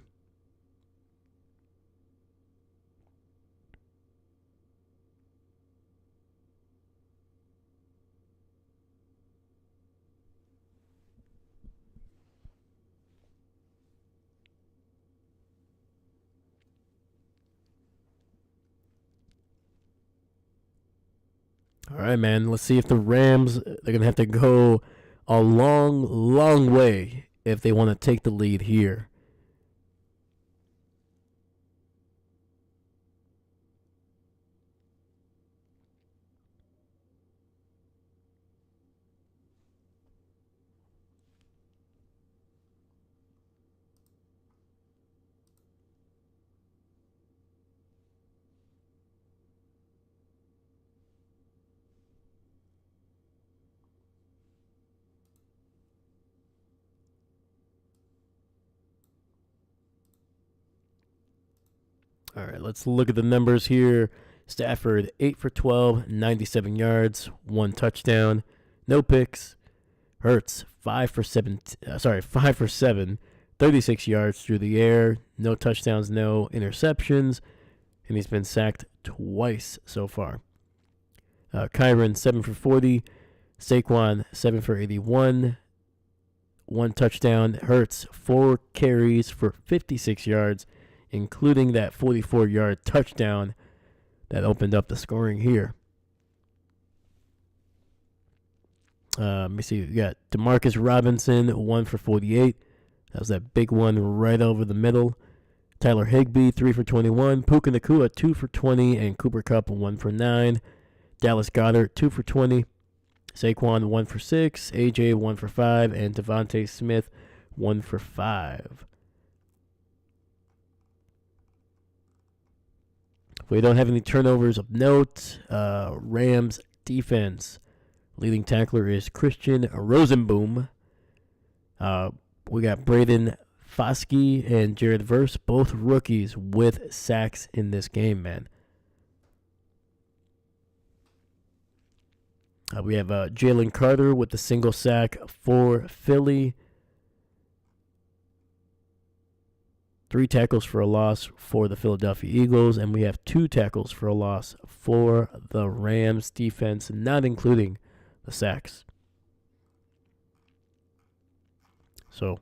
All right, man. Let's see if the Rams, they're going to have to go a long, long way if they want to take the lead here. All right, let's look at the numbers here. Stafford, 8 for 12, 97 yards, 1 touchdown, no picks. Hurts, 5 for 7, 36 yards through the air, no touchdowns, no interceptions, and he's been sacked twice so far. Kyron, 7 for 40, Saquon, 7 for 81, 1 touchdown. Hurts, 4 carries for 56 yards, including that 44-yard touchdown that opened up the scoring here. Let me see. We got Demarcus Robinson, 1 for 48. That was that big one right over the middle. Tyler Higbee, 3 for 21. Puka Nacua, 2 for 20. And Cooper Kupp, 1 for 9. Dallas Goedert, 2 for 20. Saquon, 1 for 6. AJ, 1 for 5. And Devontae Smith, 1 for 5. We don't have any turnovers of note. Rams defense. Leading tackler is Christian Rosenboom. We got Braden Foskey and Jared Verse, both rookies with sacks in this game, man. We have Jalen Carter with the single sack for Philly. 3 tackles for a loss for the Philadelphia Eagles, and we have 2 tackles for a loss for the Rams defense, not including the sacks. So,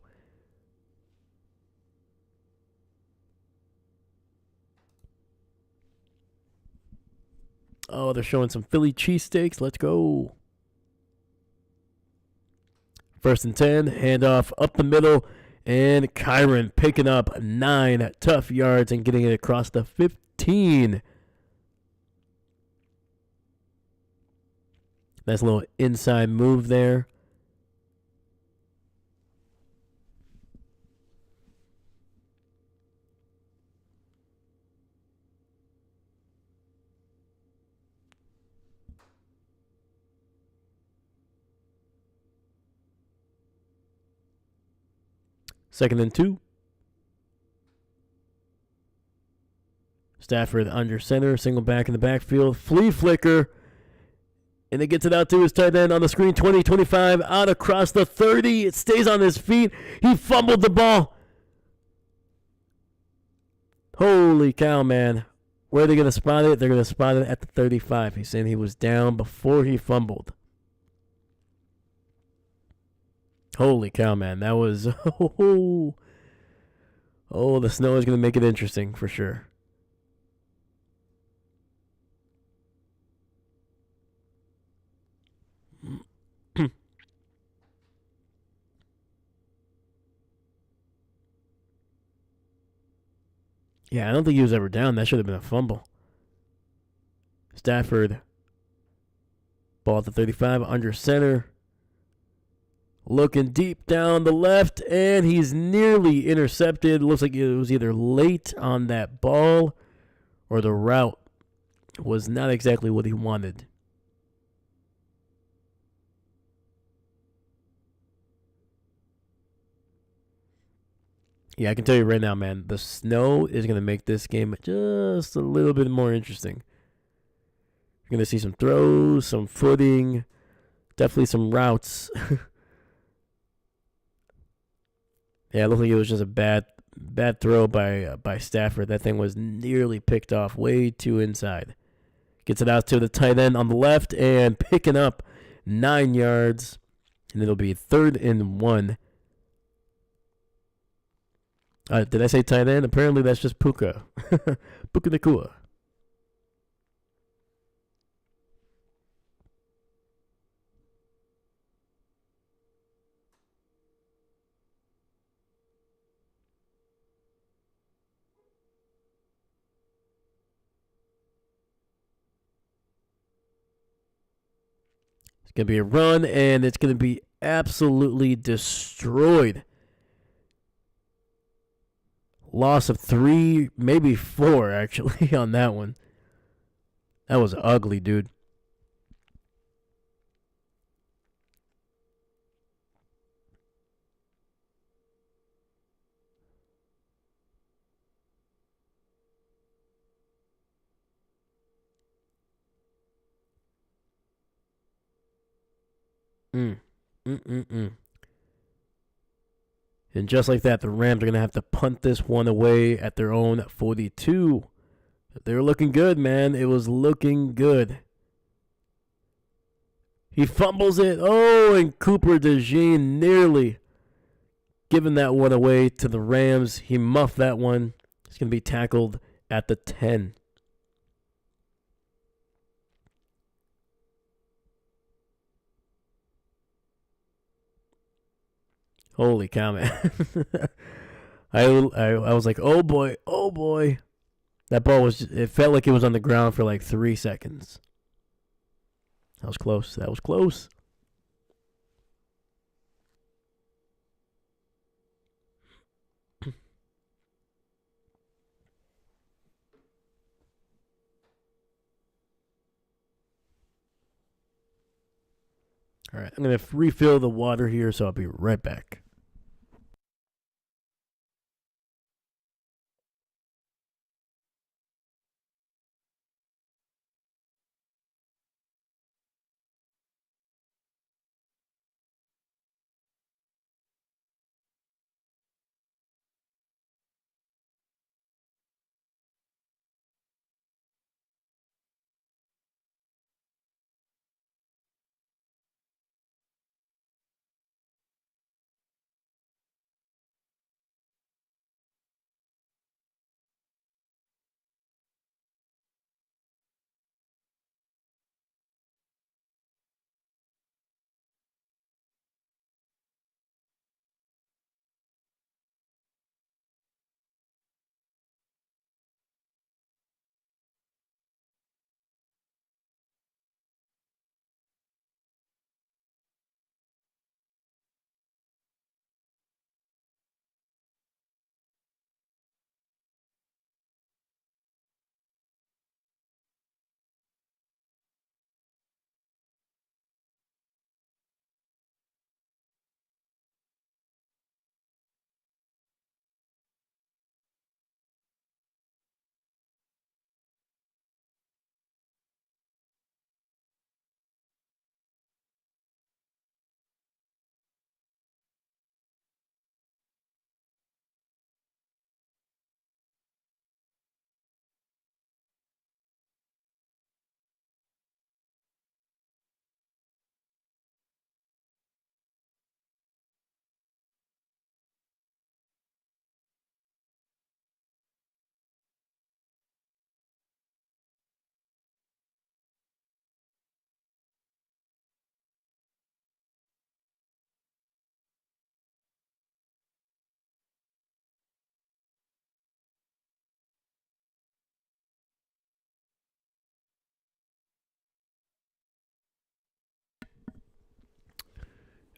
they're showing some Philly cheesesteaks. Let's go. 1st and 10, handoff up the middle. And Kyron picking up 9 tough yards and getting it across the 15. Nice little inside move there. Second and 2. Stafford under center, single back in the backfield, flea flicker, and it gets it out to his tight end on the screen, 20-25, out across the 30. It stays on his feet. He fumbled the ball. Holy cow, man. Where are they going to spot it? They're going to spot it at the 35. He's saying he was down before he fumbled. Holy cow, man. That was... Oh, the snow is going to make it interesting for sure. Yeah, I don't think he was ever down. That should have been a fumble. Stafford, ball at the 35, under center. Looking deep down the left, and he's nearly intercepted. Looks like it was either late on that ball or the route was not exactly what he wanted. Yeah, I can tell you right now, man, the snow is going to make this game just a little bit more interesting. You're going to see some throws, some footing, definitely some routes. Yeah, it looked like it was just a bad throw by Stafford. That thing was nearly picked off way too inside. Gets it out to the tight end on the left and picking up 9 yards. And it'll be 3rd and 1. Did I say tight end? Apparently that's just Puka. Puka Nakua. It's going to be a run, and it's going to be absolutely destroyed. Loss of 3, maybe 4, actually, on that one. That was ugly, dude. Mm. Mm-mm-mm. And just like that, the Rams are going to have to punt this one away at their own 42. They were looking good, man. It was looking good. He fumbles it. Oh, and Cooper DeJean nearly giving that one away to the Rams. He muffed that one. He's going to be tackled at the 10. Holy cow, man. I was like, oh boy, oh boy. That ball was, it felt like it was on the ground for like 3 seconds. That was close. That was close. All right, I'm going to refill the water here, so I'll be right back.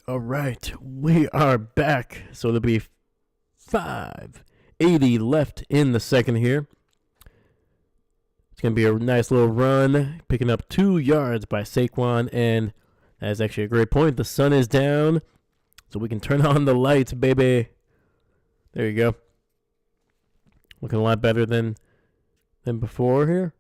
All right, we are back. So there'll be 5:80 left in the second here. It's going to be a nice little run, picking up 2 yards by Saquon, and that's actually a great point. The sun is down, so we can turn on the lights, baby. There you go. Looking a lot better than before here.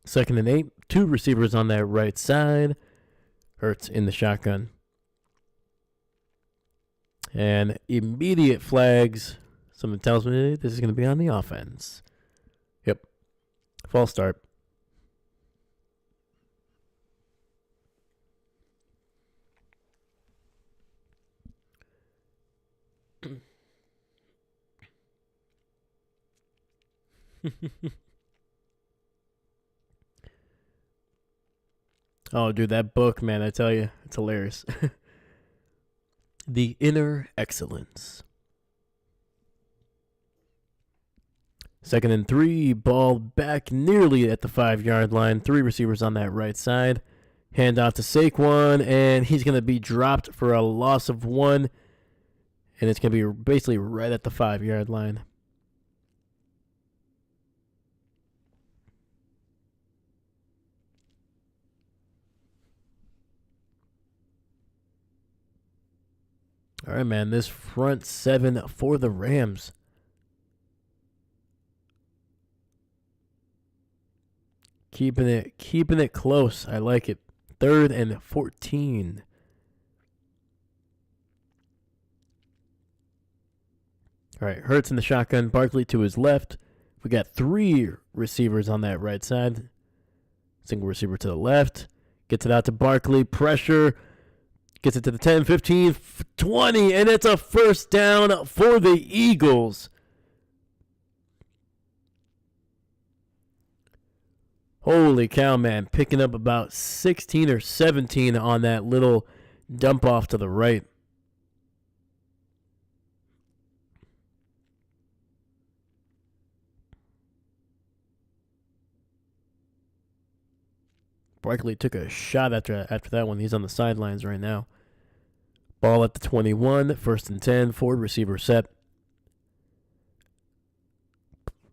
Second and 8, 2 receivers on that right side. Hurts in the shotgun. And immediate flags. Something tells me this is going to be on the offense. Yep. False start. Oh, dude, that book, man, I tell you, it's hilarious. The Inner Excellence. Second and 3, ball back nearly at the 5-yard line. 3 receivers on that right side. Hand off to Saquon, and he's going to be dropped for a loss of 1. And it's going to be basically right at the 5-yard line. All right, man, this front 7 for the Rams. Keeping it close. I like it. 3rd and 14. All right, Hurts in the shotgun. Barkley to his left. We got 3 receivers on that right side. Single receiver to the left. Gets it out to Barkley. Pressure. Gets it to the 10, 15, 20, and it's a first down for the Eagles. Holy cow, man. Picking up about 16 or 17 on that little dump off to the right. Barkley took a shot after that one. He's on the sidelines right now. Ball at the 21, 1st and 10, forward receiver set.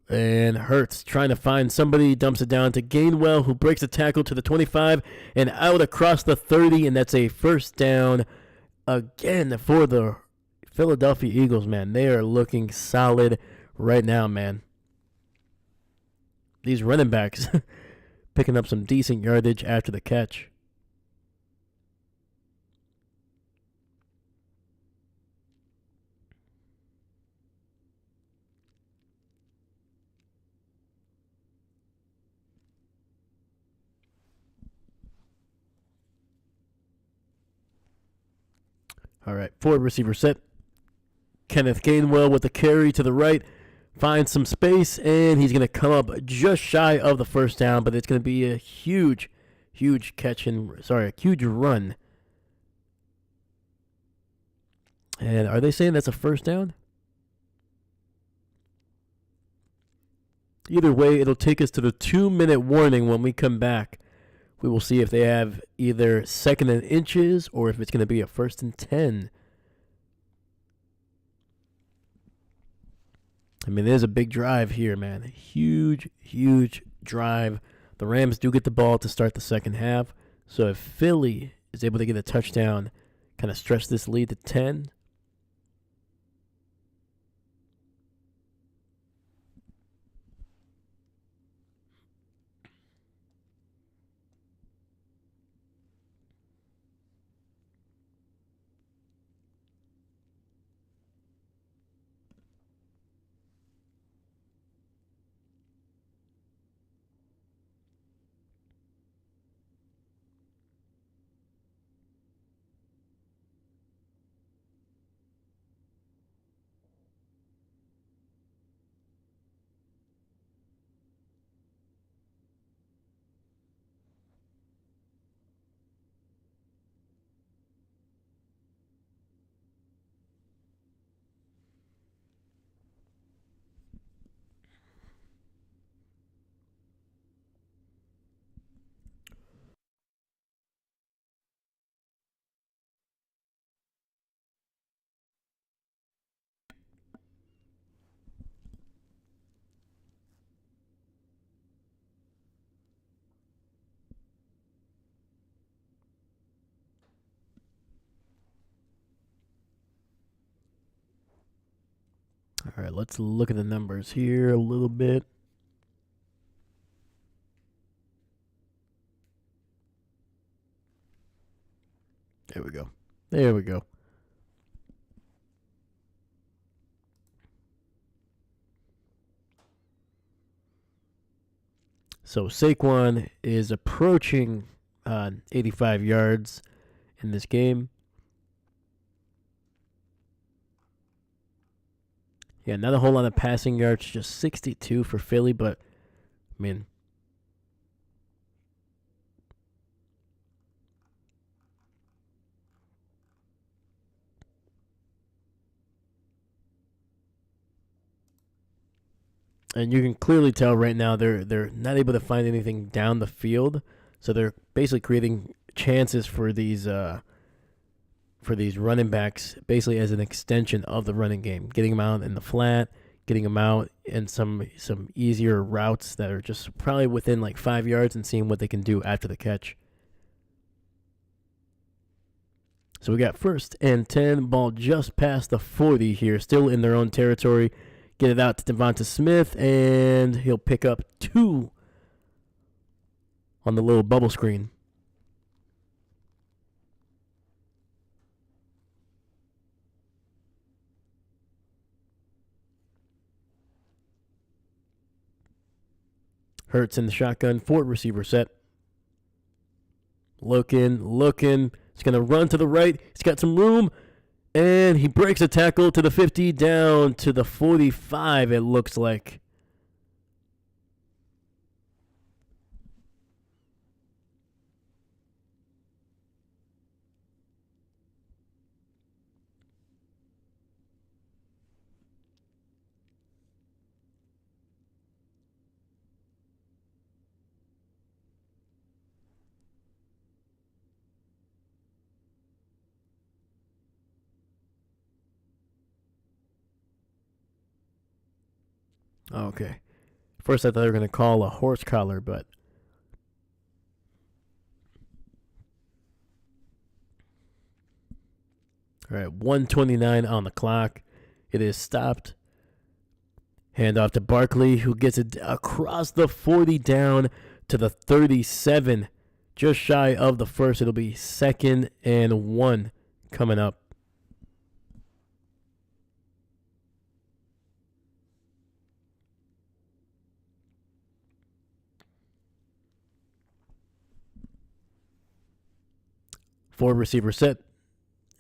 And Hurts trying to find somebody, dumps it down to Gainwell, who breaks a tackle to the 25 and out across the 30, and that's a first down again for the Philadelphia Eagles, man. They are looking solid right now, man. These running backs picking up some decent yardage after the catch. All right, forward receiver set. Kenneth Gainwell with the carry to the right. Finds some space, and he's going to come up just shy of the first down, but it's going to be a huge catch a huge run. And are they saying that's a first down? Either way, it'll take us to the 2-minute warning when we come back. We will see if they have either 2nd and inches or if it's going to be a 1st and 10. I mean, there's a big drive here, man. Huge drive. The Rams do get the ball to start the second half. So if Philly is able to get a touchdown, kind of stretch this lead to 10. All right, let's look at the numbers here a little bit. There we go. There we go. So Saquon is approaching 85 yards in this game. Yeah, not a whole lot of passing yards, just 62 for Philly, but, I mean, and you can clearly tell right now they're not able to find anything down the field, so they're basically creating chances for these running backs, basically as an extension of the running game, getting them out in the flat, getting them out in some easier routes that are just probably within like 5 yards and seeing what they can do after the catch. So we got 1st and 10, ball just past the 40 here, still in their own territory. Get it out to Devonta Smith, and he'll pick up 2 on the little bubble screen. Hurts in the shotgun, 4 receiver set. Looking. He's going to run to the right. He's got some room. And he breaks a tackle to the 50, down to the 45, it looks like. Okay. First I thought they were going to call a horse collar, but... All right, 1:29 on the clock. It is stopped. Hand off to Barkley, who gets it across the 40 down to the 37. Just shy of the first. It'll be 2nd and 1 coming up. Four receiver set.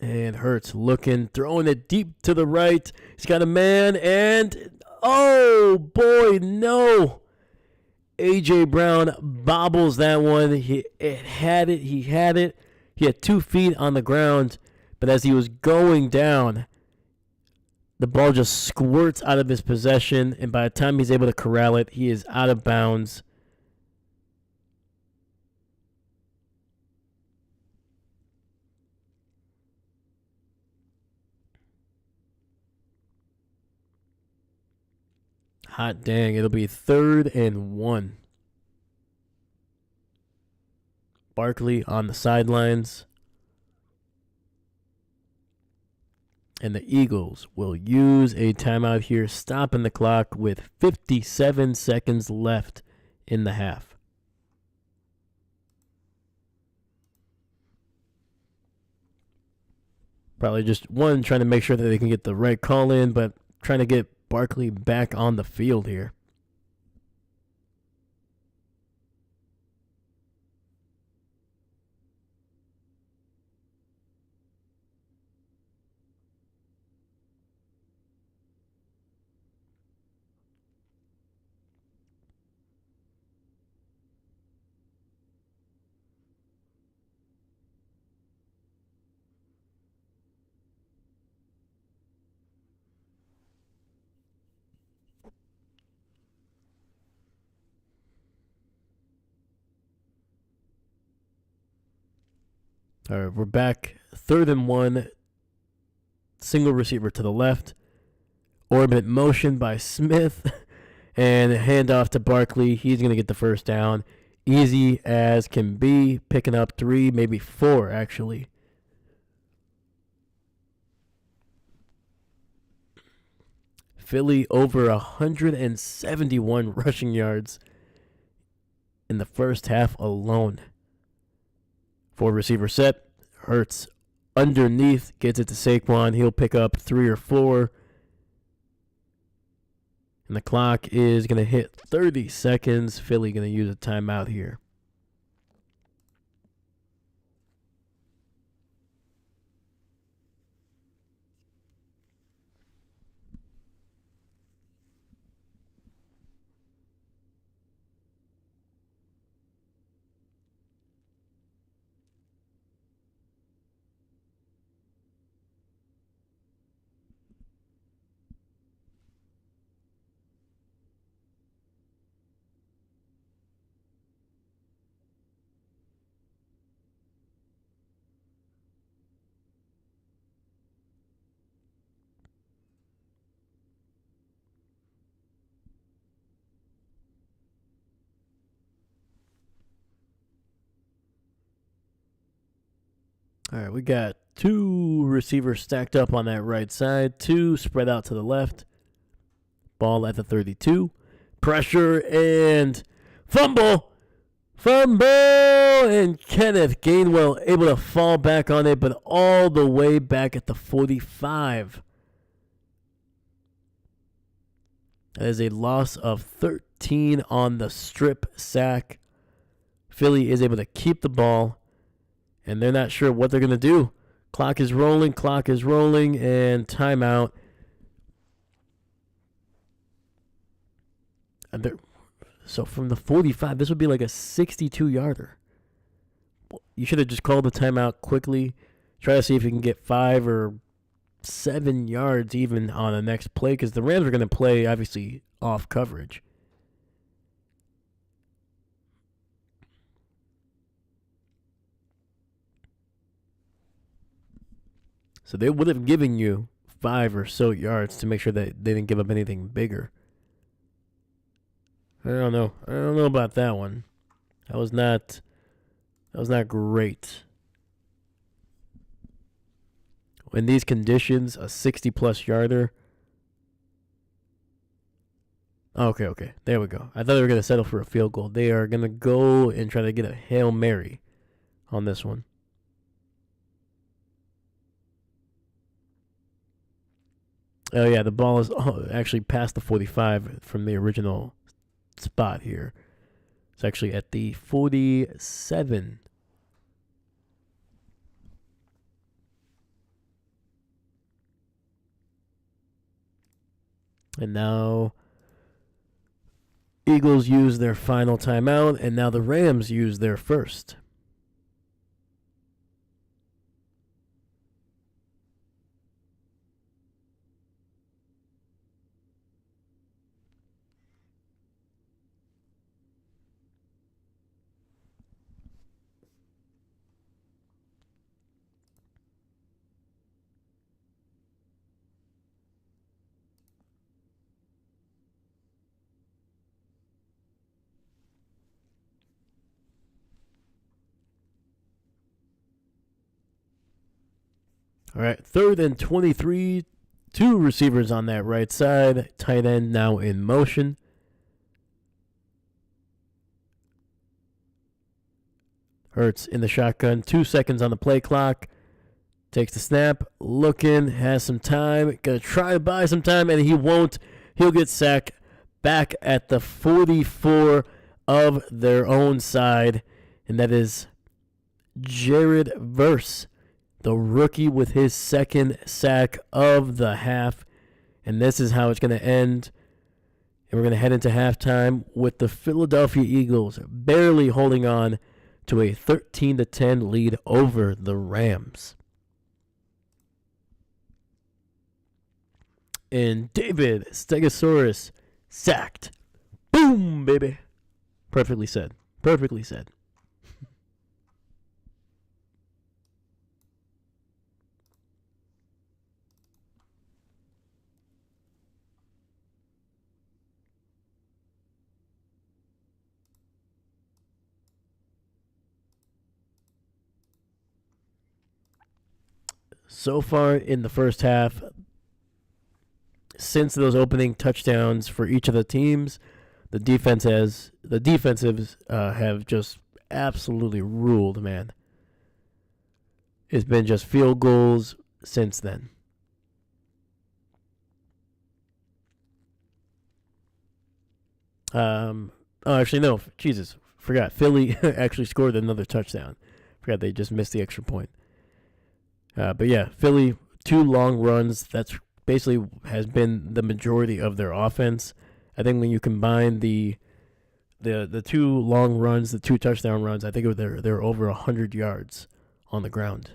And Hurts looking, throwing it deep to the right. He's got a man, and oh boy, no. A.J. Brown bobbles that one. He had it. He had 2 feet on the ground, but as he was going down, the ball just squirts out of his possession, and by the time he's able to corral it, he is out of bounds. Hot dang, it'll be 3rd and 1. Barkley on the sidelines. And the Eagles will use a timeout here, stopping the clock with 57 seconds left in the half. Probably just one, trying to make sure that they can get the right call in, but trying to get Barkley back on the field here. All right, we're back. 3rd and 1. Single receiver to the left. Orbit motion by Smith. And handoff to Barkley. He's going to get the first down. Easy as can be. Picking up 3, maybe 4, actually. Philly over 171 rushing yards in the first half alone. 4 receiver set. Hurts underneath, gets it to Saquon. He'll pick up 3 or 4. And the clock is going to hit 30 seconds. Philly going to use a timeout here. All right, we got 2 receivers stacked up on that right side, 2 spread out to the left. Ball at the 32. Pressure and fumble. And Kenneth Gainwell able to fall back on it, but all the way back at the 45. That is a loss of 13 on the strip sack. Philly is able to keep the ball, and they're not sure what they're going to do. Clock is rolling, and timeout. So from the 45, this would be like a 62-yarder. You should have just called the timeout quickly. Try to see if you can get 5 or 7 yards even on the next play, because the Rams are going to play, obviously, off coverage. So they would have given you 5 or so yards to make sure that they didn't give up anything bigger. I don't know about that one. That was not great. In these conditions, a 60-plus yarder. Okay. There we go. I thought they were going to settle for a field goal. They are going to go and try to get a Hail Mary on this one. Oh, yeah, the ball is actually past the 45 from the original spot here. It's actually at the 47. And now Eagles use their final timeout, and now the Rams use their first. All right, 3rd and 23. 2 receivers on that right side. Tight end now in motion. Hurts in the shotgun. 2 seconds on the play clock. Takes the snap. Looking. Has some time. Gonna try to buy some time, and he won't. He'll get sacked back at the 44 of their own side. And that is Jared Verse, the rookie, with his 2nd sack of the half. And this is how it's going to end. And we're going to head into halftime with the Philadelphia Eagles barely holding on to a 13-10 lead over the Rams. And David Stegosaurus sacked. Boom, baby. Perfectly said. So far in the first half, since those opening touchdowns for each of the teams, the defensives have just absolutely ruled, man. It's been just field goals since then. Actually, no. Jesus, forgot. Philly actually scored another touchdown. Forgot they just missed the extra point. But yeah, Philly, 2 long runs. That's basically has been the majority of their offense. I think when you combine the 2 long runs, the 2 touchdown runs, I think they're over 100 yards on the ground.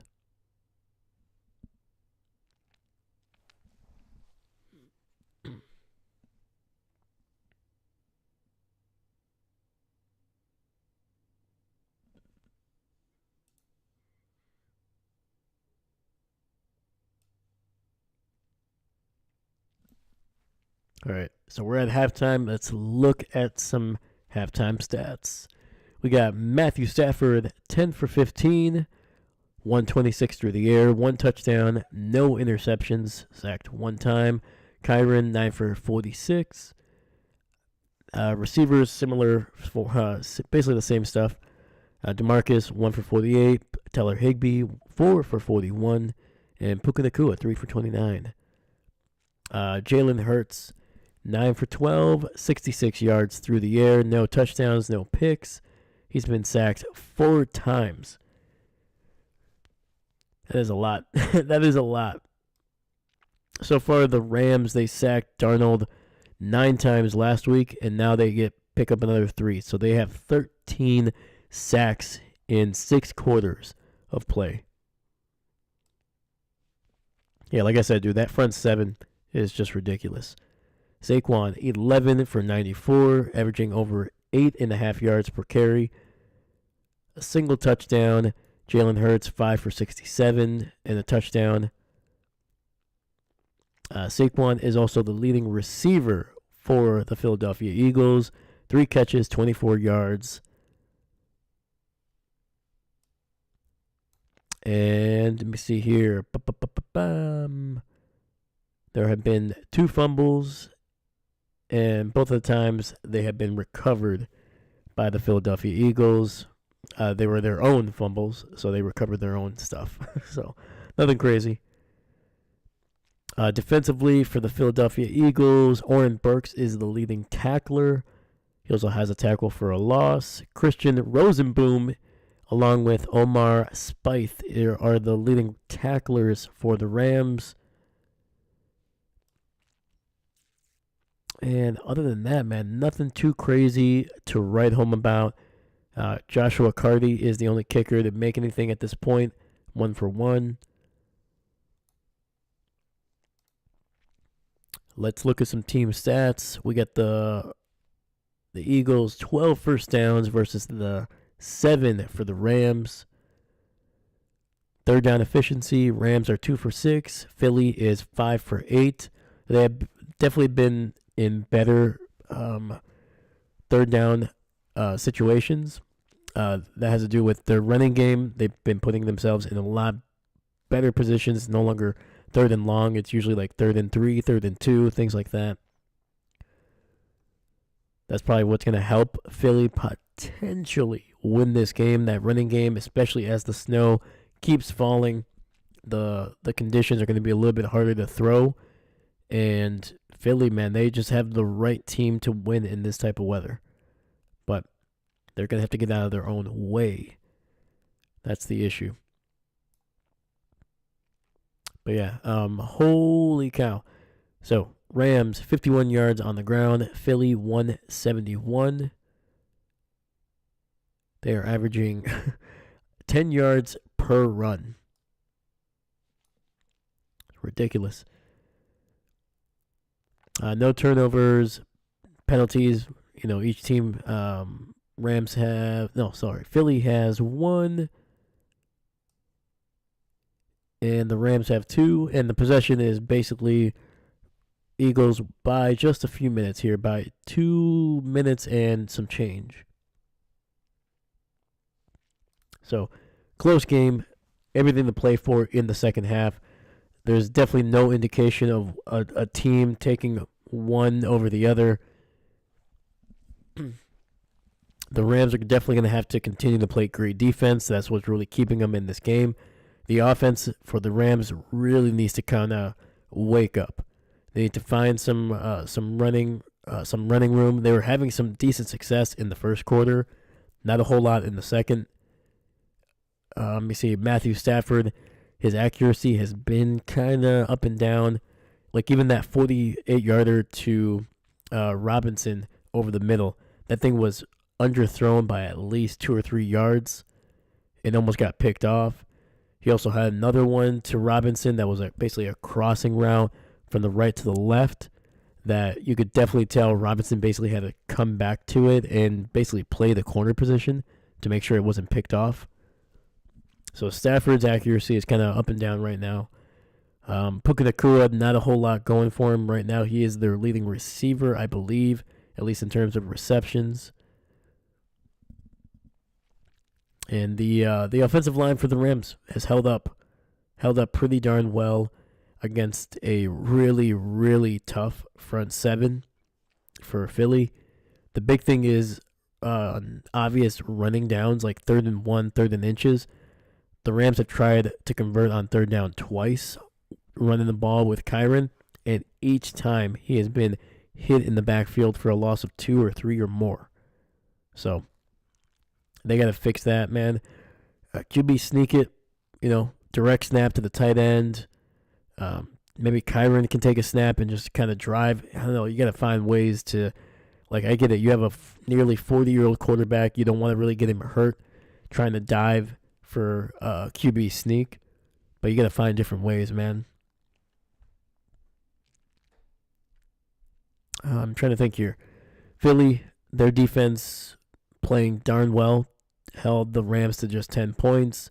All right, so we're at halftime. Let's look at some halftime stats. We got Matthew Stafford, 10 for 15, 126 through the air, 1 touchdown, no interceptions, sacked 1 time. Kyron, 9 for 46. Receivers, similar, basically the same stuff. DeMarcus, 1 for 48. Tyler Higbee, 4 for 41. And Puka Nacua, 3 for 29. Jalen Hurts, 9 for 12, 66 yards through the air, no touchdowns, no picks. He's been sacked 4 times. That is a lot. That is a lot. So far, the Rams, they sacked Darnold 9 times last week, and now they pick up another 3. So they have 13 sacks in 6 quarters of play. Yeah, like I said, dude, that front 7 is just ridiculous. Saquon, 11 for 94, averaging over 8.5 yards per carry. A single touchdown. Jalen Hurts, 5 for 67, and a touchdown. Saquon is also the leading receiver for the Philadelphia Eagles. 3 catches, 24 yards. And let me see here. There have been 2 fumbles, and both of the times they have been recovered by the Philadelphia Eagles. They were their own fumbles, so they recovered their own stuff. So nothing crazy. Defensively for the Philadelphia Eagles, Oren Burks is the leading tackler. He also has a tackle for a loss. Christian Rosenboom, along with Omar Speight, are the leading tacklers for the Rams. And other than that, man, nothing too crazy to write home about. Joshua Carty is the only kicker to make anything at this point, 1 for 1. Let's look at some team stats. We got the Eagles 12 first downs versus the 7 for the Rams. Third down efficiency, Rams are 2 for 6. Philly is 5 for 8. They have definitely been in better third down situations. That has to do with their running game. They've been putting themselves in a lot better positions. No longer 3rd and long. It's usually like 3rd and 3, 3rd and 2, things like that. That's probably what's going to help Philly potentially win this game, that running game, especially as the snow keeps falling. The conditions are going to be a little bit harder to throw. And Philly, man, they just have the right team to win in this type of weather. But they're going to have to get out of their own way. That's the issue. But yeah, holy cow. So, Rams, 51 yards on the ground. Philly, 171. They are averaging 10 yards per run. Ridiculous. No turnovers, penalties. You know, each team, Philly has 1. And the Rams have 2. And the possession is basically Eagles by just a few minutes here, by 2 minutes and some change. So, close game. Everything to play for in the second half. There's definitely no indication of a team taking one over the other. The Rams are definitely going to have to continue to play great defense. That's what's really keeping them in this game. The offense for the Rams really needs to kind of wake up. They need to find some running room. They were having some decent success in the first quarter, not a whole lot in the second. Let me see. Matthew Stafford, his accuracy has been kind of up and down. Like even that 48-yarder to Robinson over the middle, that thing was underthrown by at least 2 or 3 yards. It almost got picked off. He also had another one to Robinson that was basically a crossing route from the right to the left that you could definitely tell Robinson basically had to come back to it and basically play the corner position to make sure it wasn't picked off. So Stafford's accuracy is kind of up and down right now. Puka Nacua, not a whole lot going for him right now. He is their leading receiver, I believe, at least in terms of receptions. And the offensive line for the Rams has held up pretty darn well against a really, really tough front seven for Philly. The big thing is obvious running downs, like 3rd and 1, 3rd and inches. The Rams have tried to convert on 3rd down twice, running the ball with Kyren, and each time he has been hit in the backfield for a loss of 2 or 3 or more. So they got to fix that, man. QB sneak it, direct snap to the tight end. Maybe Kyren can take a snap and just kind of drive. I don't know. You got to find ways to, I get it. You have a nearly 40-year-old quarterback. You don't want to really get him hurt trying to dive for QB sneak, but you got to find different ways, man. I'm trying to think here. Philly, their defense playing darn well, held the Rams to just 10 points.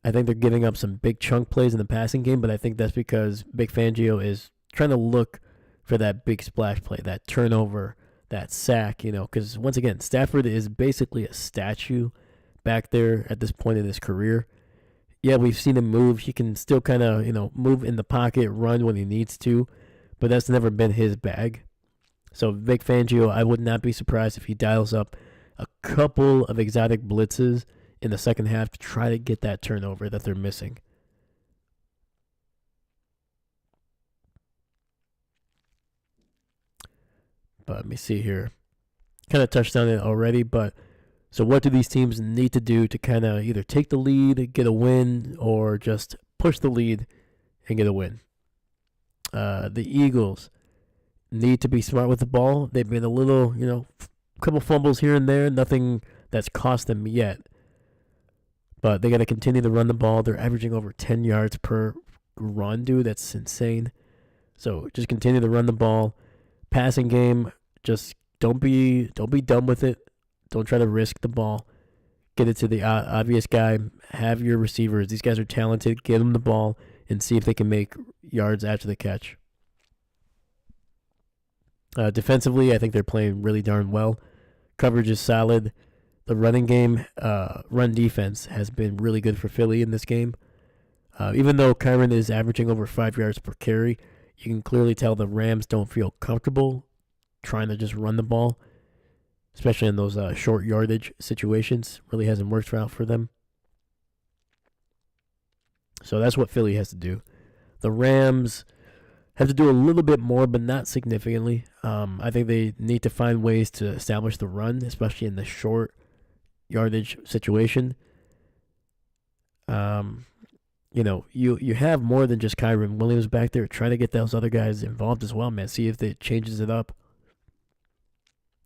I think they're giving up some big chunk plays in the passing game, but I think that's because Big Fangio is trying to look for that big splash play, that turnover, that sack, because once again, Stafford is basically a statue back there at this point in his career. Yeah, we've seen him move. He can still kind of, move in the pocket, run when he needs to, but that's never been his bag. So Vic Fangio, I would not be surprised if he dials up a couple of exotic blitzes in the second half to try to get that turnover that they're missing. But let me see here. Kind of touched on it already, but so what do these teams need to do to kind of either take the lead, get a win, or just push the lead and get a win? The Eagles need to be smart with the ball. They've been a little, couple fumbles here and there, nothing that's cost them yet. But they got to continue to run the ball. They're averaging over 10 yards per run, dude. That's insane. So just continue to run the ball. Passing game, just don't be dumb with it. Don't try to risk the ball. Get it to the obvious guy. Have your receivers. These guys are talented. Get them the ball and see if they can make yards after the catch. Defensively, I think they're playing really darn well. Coverage is solid. The running game, run defense has been really good for Philly in this game. Even though Kyren is averaging over 5 yards per carry, you can clearly tell the Rams don't feel comfortable trying to just run the ball, especially in those short yardage situations. Really hasn't worked out for them. So that's what Philly has to do. The Rams have to do a little bit more, but not significantly. I think they need to find ways to establish the run, especially in the short yardage situation. You have more than just Kyren Williams back there. Try to get those other guys involved as well, man. See if it changes it up.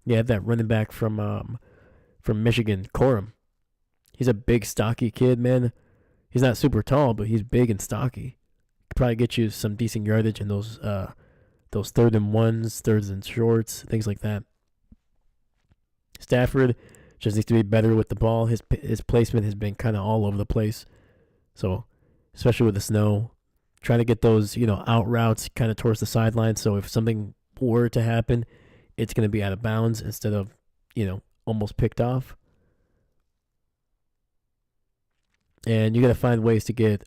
You have that running back from Michigan, Corum. He's a big, stocky kid, man. He's not super tall, but he's big and stocky. Could probably get you some decent yardage in those 3rd and 1s, 3rds and shorts, things like that. Stafford just needs to be better with the ball. His placement has been kind of all over the place. So, especially with the snow, trying to get those, out routes kind of towards the sideline. So if something were to happen, it's going to be out of bounds instead of, almost picked off. And you got to find ways to get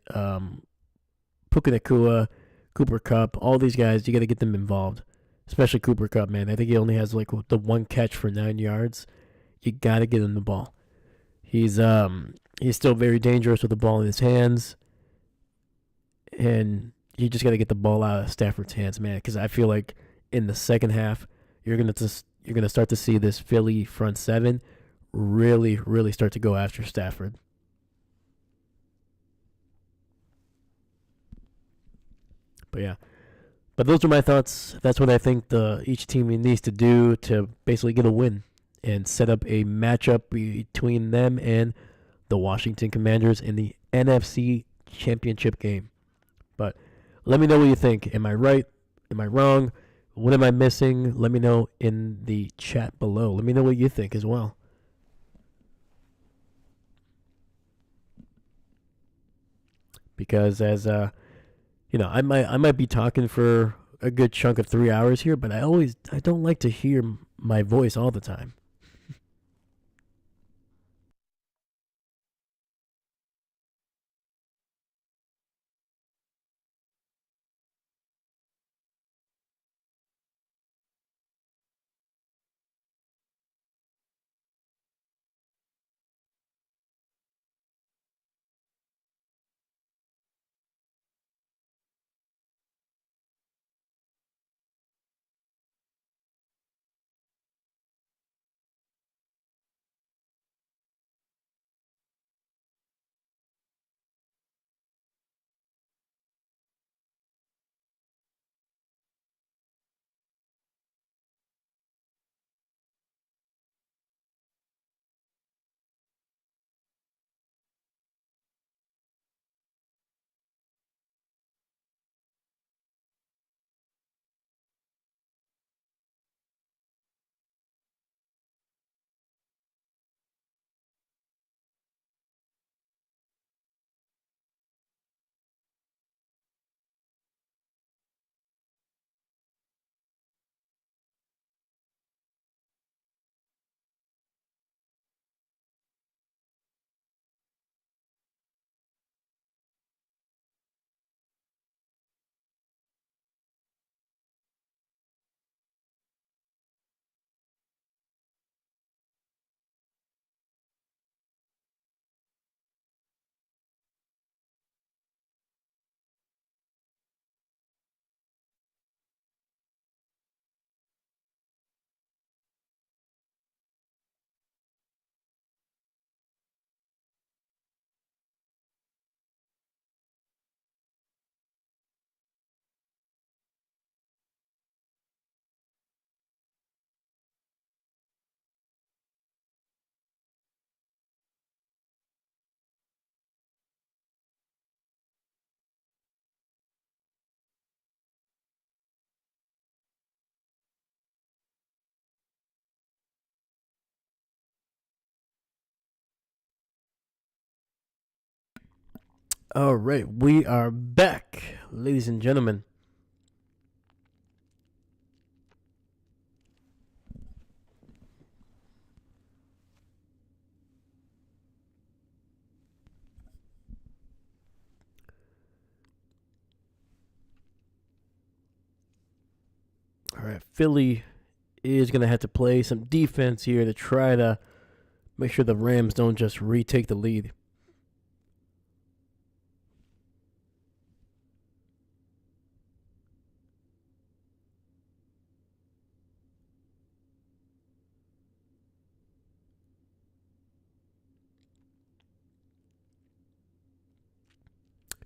Puka Nakua, Cooper Kupp, all these guys, you got to get them involved. Especially Cooper Kupp, man. I think he only has like the one catch for 9 yards. You got to get him the ball. He's still very dangerous with the ball in his hands, and you just got to get the ball out of Stafford's hands, man. Because I feel like in the second half, you're gonna start to see this Philly front seven really, really start to go after Stafford. But yeah, but those are my thoughts. That's what I think each team needs to do to basically get a win and set up a matchup between them and the Washington Commanders in the NFC Championship game. But let me know what you think. Am I right? Am I wrong? What am I missing? Let me know in the chat below. Let me know what you think as well. Because as I might be talking for a good chunk of 3 hours here, but I don't like to hear my voice all the time. All right, we are back, ladies and gentlemen. All right, Philly is going to have to play some defense here to try to make sure the Rams don't just retake the lead.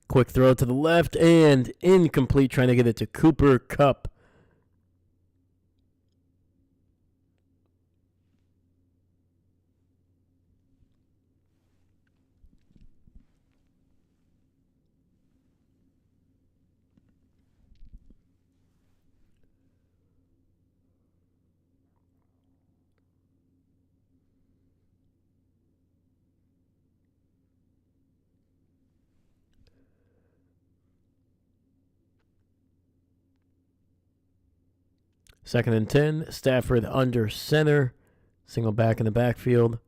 Quick throw to the left and incomplete, trying to get it to Cooper Kupp. Second and 10. Stafford under center. Single back in the backfield.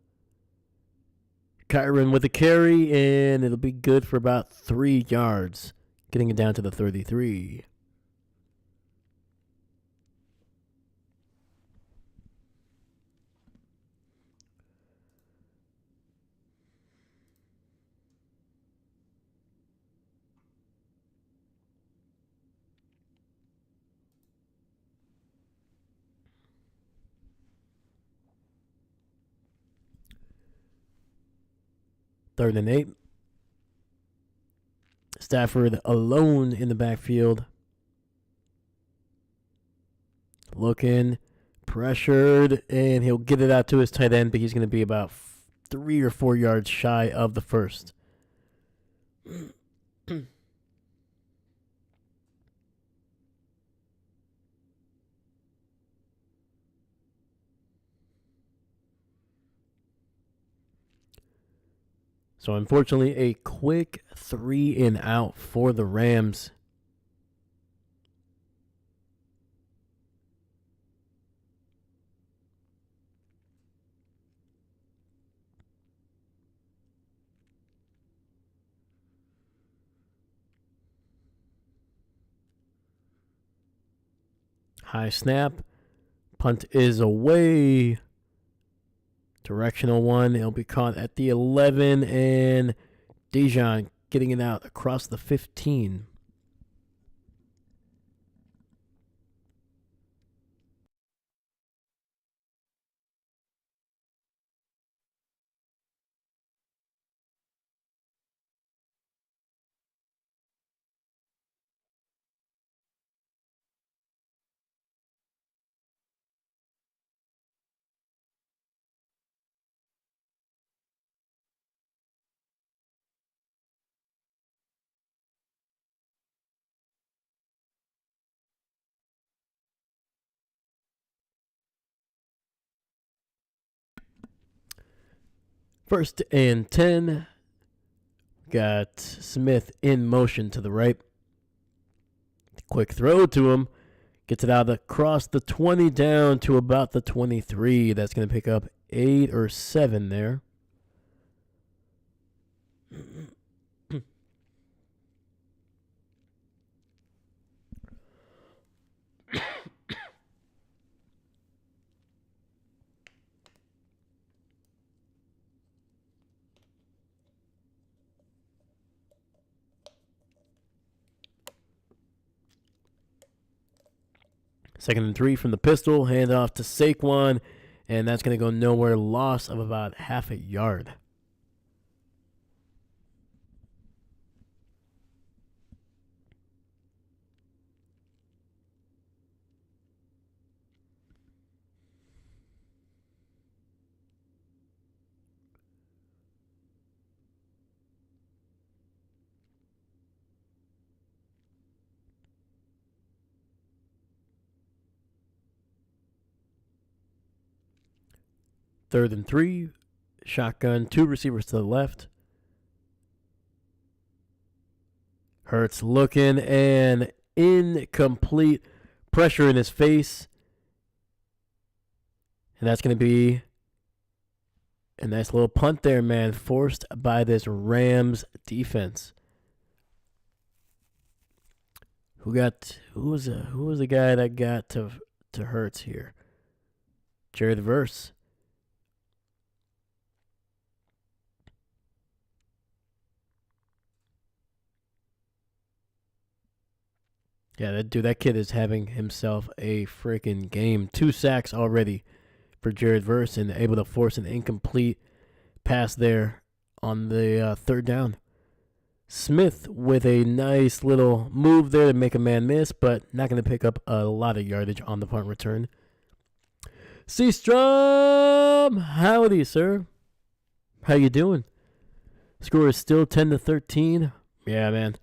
Kyron with a carry, and it'll be good for about 3 yards. getting it down to the 33. Third and 8. Stafford alone in the backfield. Looking, pressured, and he'll get it out to his tight end, but he's going to be about 3 or 4 yards shy of the first. So unfortunately, a quick 3 and out for the Rams. High snap. Punt is away. Directional one. It'll be caught at the 11, and Dejan getting it out across the 15. First and 10. Got Smith in motion to the right. Quick throw to him. Gets it out across the 20 down to about the 23. That's going to pick up 8 or 7 there. Second and 3 from the pistol. Hand off to Saquon. And that's going to go nowhere. Loss of about half a yard. Third and 3. Shotgun. 2 receivers to the left. Hurts looking and incomplete. Pressure in his face. And that's going to be a nice little punt there, man. Forced by this Rams defense. Who was the guy that got to Hurts here? Jared Verse. Yeah, that kid is having himself a freaking game. 2 sacks already for Jared Verse and able to force an incomplete pass there on the third down. Smith with a nice little move there to make a man miss, but not going to pick up a lot of yardage on the punt return. Seastrom, howdy, sir. How you doing? Score is still 10-13. Yeah, man.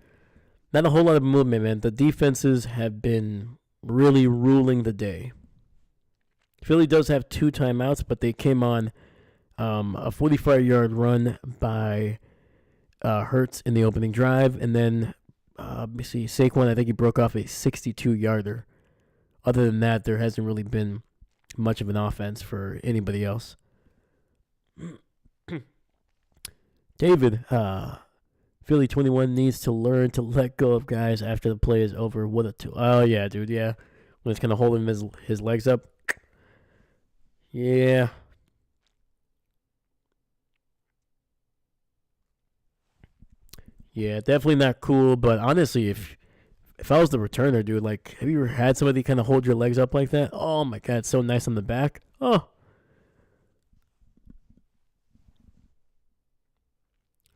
Not a whole lot of movement, man. The defenses have been really ruling the day. Philly does have 2 timeouts, but they came on a 45-yard run by Hurts in the opening drive. And then, let me see, Saquon, I think he broke off a 62-yarder. Other than that, there hasn't really been much of an offense for anybody else. David, Philly 21 needs to learn to let go of guys after the play is over. What a tool. Oh, yeah, dude, yeah. When it's kind of holding his legs up. Yeah. Yeah, definitely not cool. But honestly, if I was the returner, dude, like, have you ever had somebody kind of hold your legs up like that? Oh, my God, it's so nice on the back. Oh.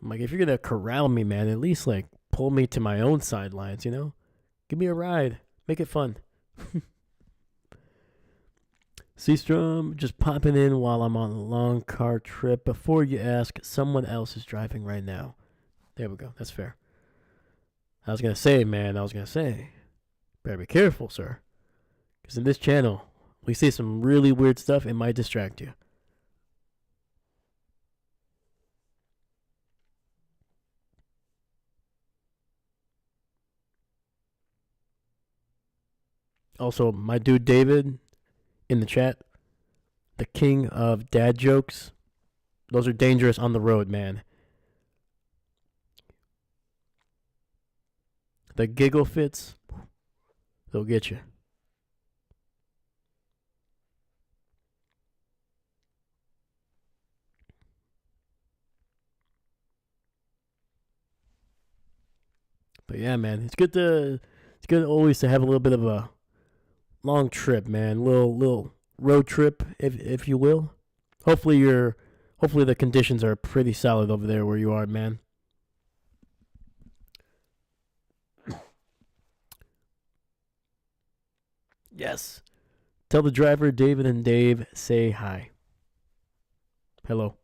I'm like, if you're going to corral me, man, at least, like, pull me to my own sidelines, you know? Give me a ride. Make it fun. Seastrom, just popping in while I'm on a long car trip. Before you ask, someone else is driving right now. There we go. That's fair. I was going to say, better be careful, sir. Because in this channel, we say some really weird stuff. It might distract you. Also, my dude David in the chat, the king of dad jokes. Those are dangerous on the road, man. The giggle fits, they'll get you. But yeah, man, it's good always to have a little bit of a long trip, man. Little road trip, if you will. Hopefully the conditions are pretty solid over there where you are, man. Yes. Tell the driver David and Dave say hi. Hello.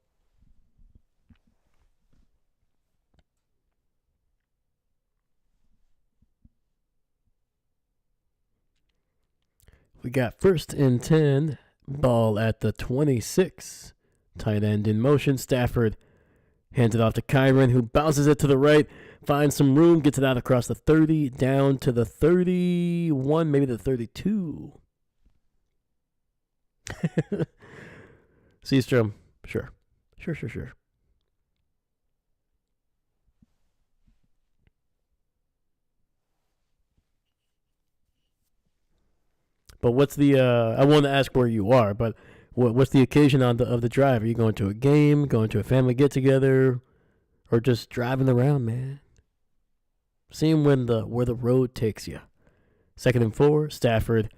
We got 1st and 10. Ball at the 26. Tight end in motion. Stafford hands it off to Kyron, who bounces it to the right, finds some room, gets it out across the 30, down to the 31, maybe the 32. Seastrom, sure. But what's the? I won't ask where you are, but what's the occasion of the drive? Are you going to a game, going to a family get together, or just driving around, man? Seeing where the road takes you. 2nd and 4. Stafford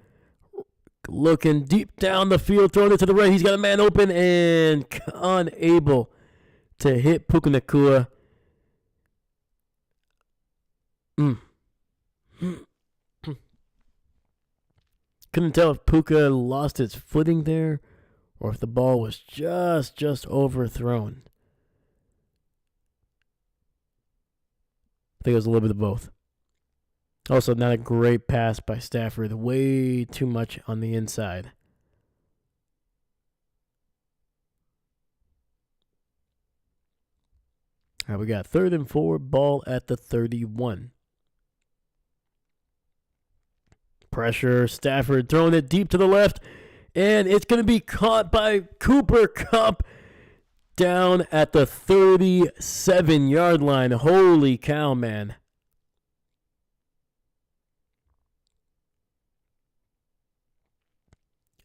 looking deep down the field, throwing it to the right. He's got a man open and unable to hit Puka Nacua. Couldn't tell if Puka lost his footing there or if the ball was just overthrown. I think it was a little bit of both. Also, not a great pass by Stafford. Way too much on the inside. All right, we got 3rd and 4. Ball at the 31. Pressure. Stafford throwing it deep to the left. And it's going to be caught by Cooper Kupp down at the 37-yard line. Holy cow, man.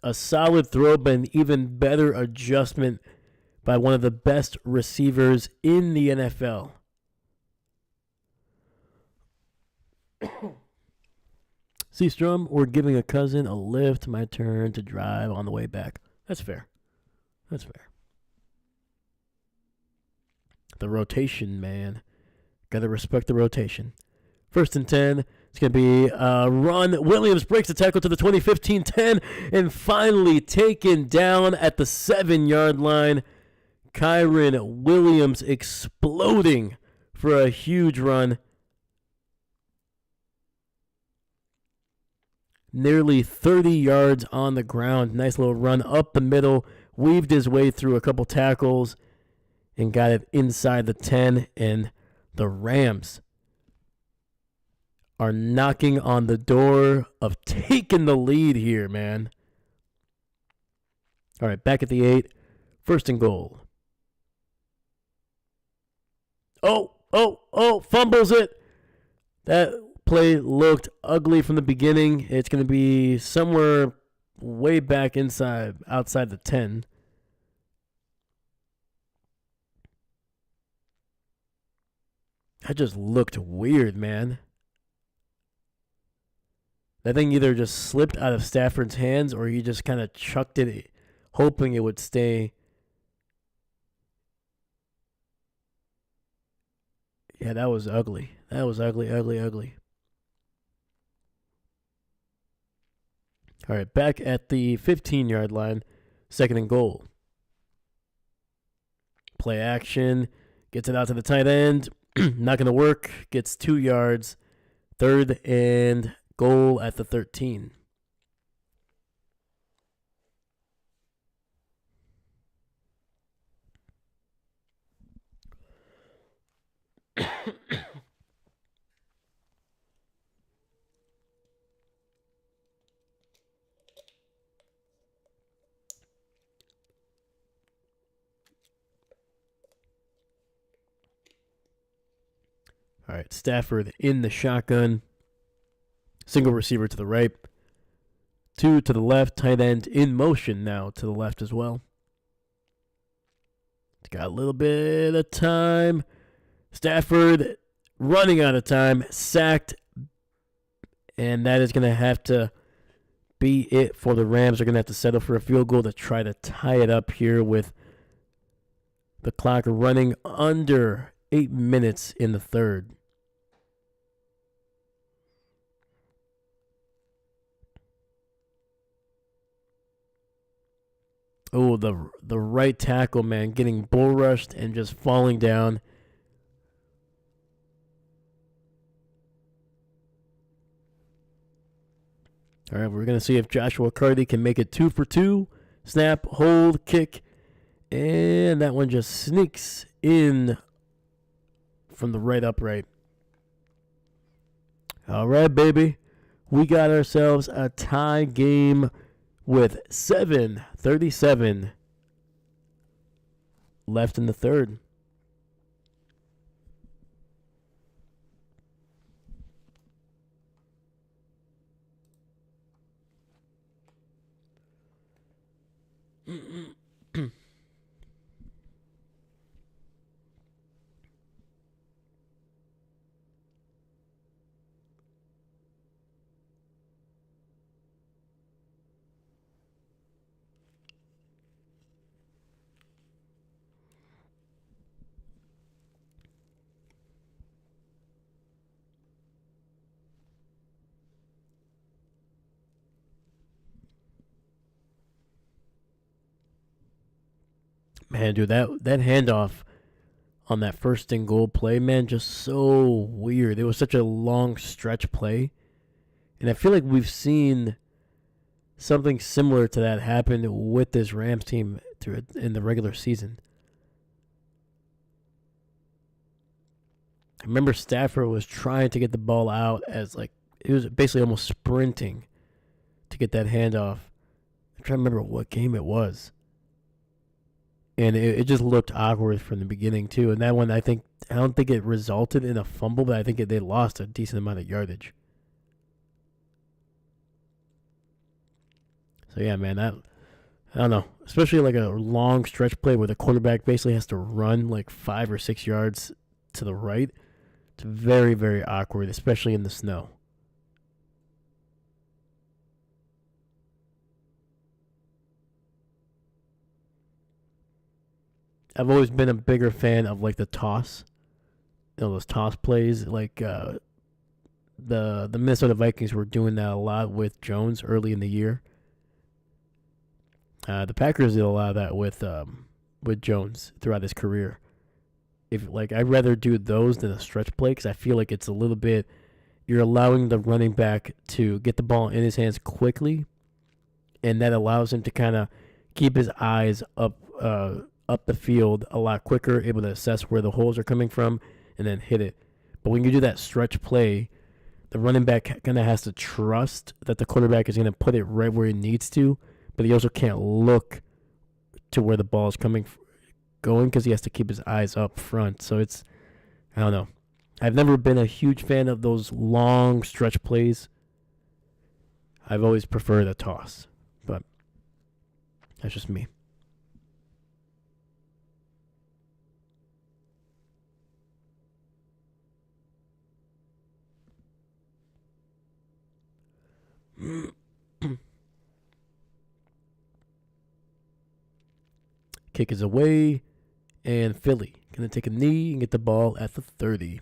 A solid throw, but an even better adjustment by one of the best receivers in the NFL. Seastrom, we're giving a cousin a lift. My turn to drive on the way back. That's fair. The rotation, man. Gotta respect the rotation. 1st and 10. It's going to be a run. Williams breaks the tackle to the 20-15-10 and finally taken down at the 7-yard line. Kyron Williams exploding for a huge run. Nearly 30 yards on the ground. Nice little run up the middle. Weaved his way through a couple tackles and got it inside the 10. And the Rams are knocking on the door of taking the lead here, man. All right, back at the 8. 1st and goal. Fumbles it. That play looked ugly from the beginning. It's going to be somewhere way back outside the 10. That just looked weird, man. That thing either just slipped out of Stafford's hands or he just kind of chucked it, hoping it would stay. Yeah, that was ugly. That was ugly. All right, back at the 15-yard line, 2nd and goal. Play action, gets it out to the tight end. Not going to work. Gets 2 yards. 3rd and goal at the 13. All right, Stafford in the shotgun. Single receiver to the right. 2 to the left. Tight end in motion now to the left as well. It's got a little bit of time. Stafford running out of time. Sacked. And that is going to have to be it for the Rams. They're going to have to settle for a field goal to try to tie it up here with the clock running under 8 minutes in the 3rd. Oh, the right tackle, man, getting bull rushed and just falling down. All right, we're going to see if Joshua Carty can make it 2 for 2. Snap, hold, kick, and that one just sneaks in from the right upright. All right, baby. We got ourselves a tie game with 7:37 left in the 3rd. Man, dude, that handoff on that 1st and goal play, man, just so weird. It was such a long stretch play. And I feel like we've seen something similar to that happen with this Rams team in the regular season. I remember Stafford was trying to get the ball out as it was basically almost sprinting to get that handoff. I'm trying to remember what game it was. And it just looked awkward from the beginning, too. And that one, I don't think it resulted in a fumble, but I think they lost a decent amount of yardage. So, yeah, man, I don't know. Especially like a long stretch play where the quarterback basically has to run 5 or 6 yards to the right. It's very, very awkward, especially in the snow. I've always been a bigger fan of the toss. Those toss plays. The Minnesota Vikings were doing that a lot with Jones early in the year. The Packers did a lot of that with Jones throughout his career. I'd rather do those than a stretch play because I feel like it's a little bit. You're allowing the running back to get the ball in his hands quickly, and that allows him to kind of keep his eyes up the field a lot quicker, able to assess where the holes are coming from, and then hit it. But when you do that stretch play, the running back kind of has to trust that the quarterback is going to put it right where he needs to, but he also can't look to where the ball is going because he has to keep his eyes up front. So I don't know. I've never been a huge fan of those long stretch plays. I've always preferred a toss, but that's just me. Kick is away, and Philly going to take a knee and get the ball at the 30.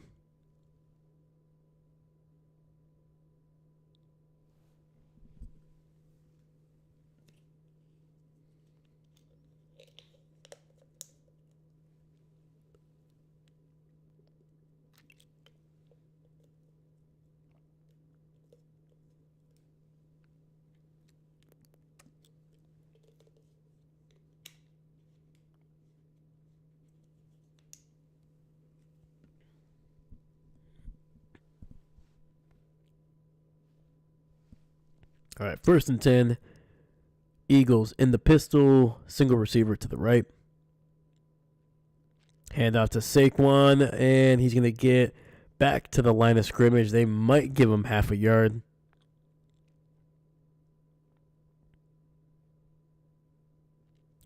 All right, 1st and 10. Eagles in the pistol, single receiver to the right. Hand off to Saquon, and he's going to get back to the line of scrimmage. They might give him half a yard.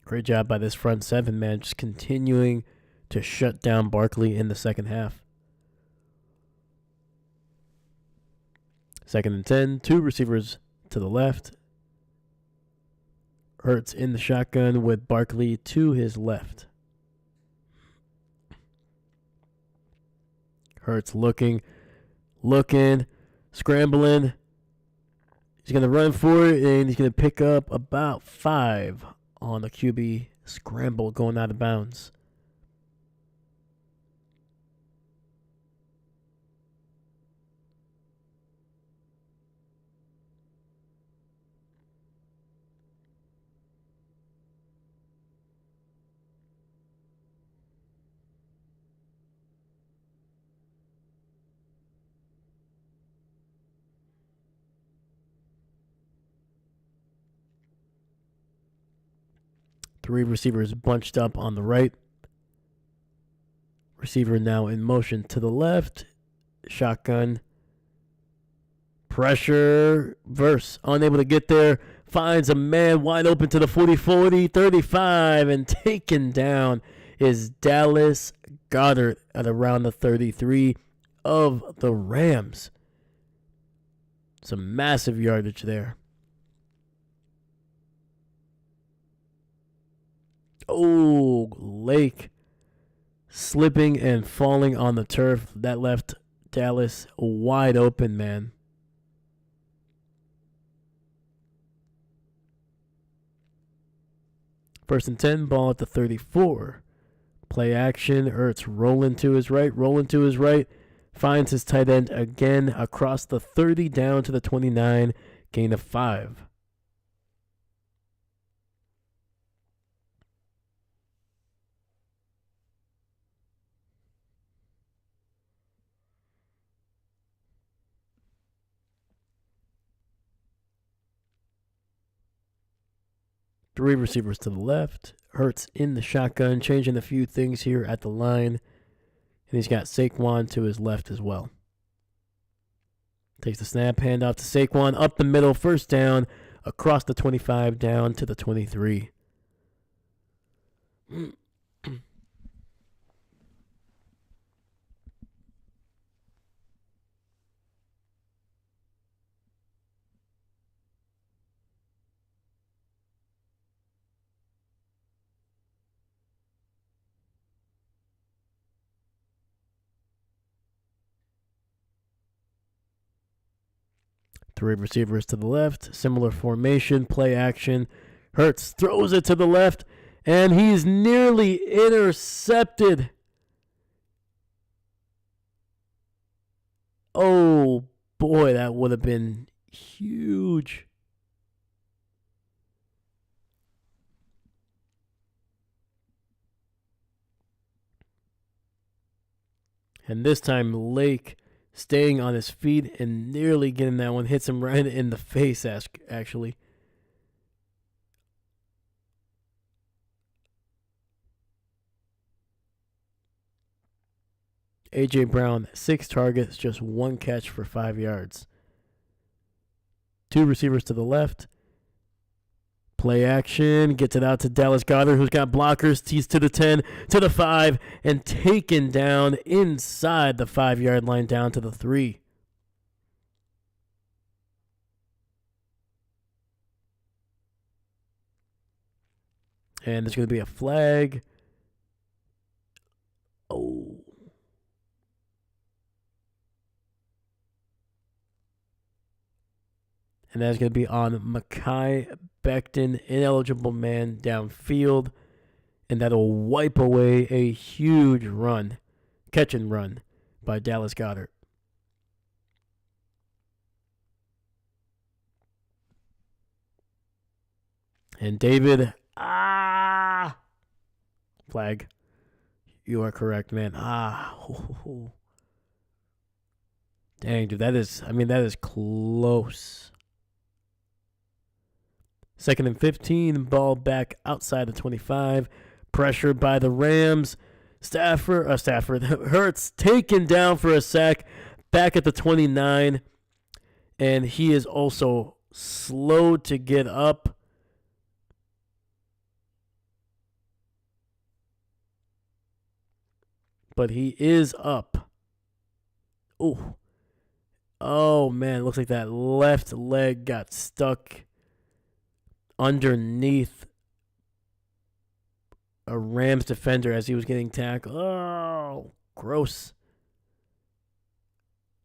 Great job by this front seven, man, just continuing to shut down Barkley in the second half. 2nd and 10, 2 receivers to the left. Hurts in the shotgun with Barkley to his left. Hurts looking, scrambling. He's going to run for it, and he's going to pick up about 5 on the QB scramble going out of bounds. Three receivers bunched up on the right. Receiver now in motion to the left. Shotgun. Pressure. Verse. Unable to get there. Finds a man wide open to the 40-40, 35, and taken down is Dallas Goedert at around the 33 of the Rams. Some massive yardage there. Oh, Lake slipping and falling on the turf. That left Dallas wide open, man. First and 10, ball at the 34. Play action. Ertz rolling to his right. Finds his tight end again across the 30 down to the 29. Gain of 5. Three receivers to the left. Hurts in the shotgun, changing a few things here at the line. And he's got Saquon to his left as well. Takes the snap, handoff to Saquon, up the middle, first down, across the 25, down to the 23. Three receivers to the left, similar formation, play action. Hurts throws it to the left, and he's nearly intercepted. Oh, boy, that would have been huge. And this time, Lake staying on his feet and nearly getting that one. Hits him right in the face, actually. A.J. Brown, 6 targets, just 1 catch for 5 yards. 2 receivers to the left. Play action, gets it out to Dallas Goedert, who's got blockers, tees to the 10, to the 5, and taken down inside the 5-yard line down to the 3. And there's going to be a flag. Oh. And that's going to be on Mekhi Becton, ineligible man downfield. And that'll wipe away a huge run, catch and run by Dallas Goedert. And David, flag. You are correct, man. Dang, dude, that is close. 2nd and 15, ball back outside the 25. Pressured by the Rams. Hurts taken down for a sack back at the 29. And he is also slow to get up. But he is up. Oh, man. Looks like that left leg got stuck underneath a Rams defender as he was getting tackled. Oh, gross.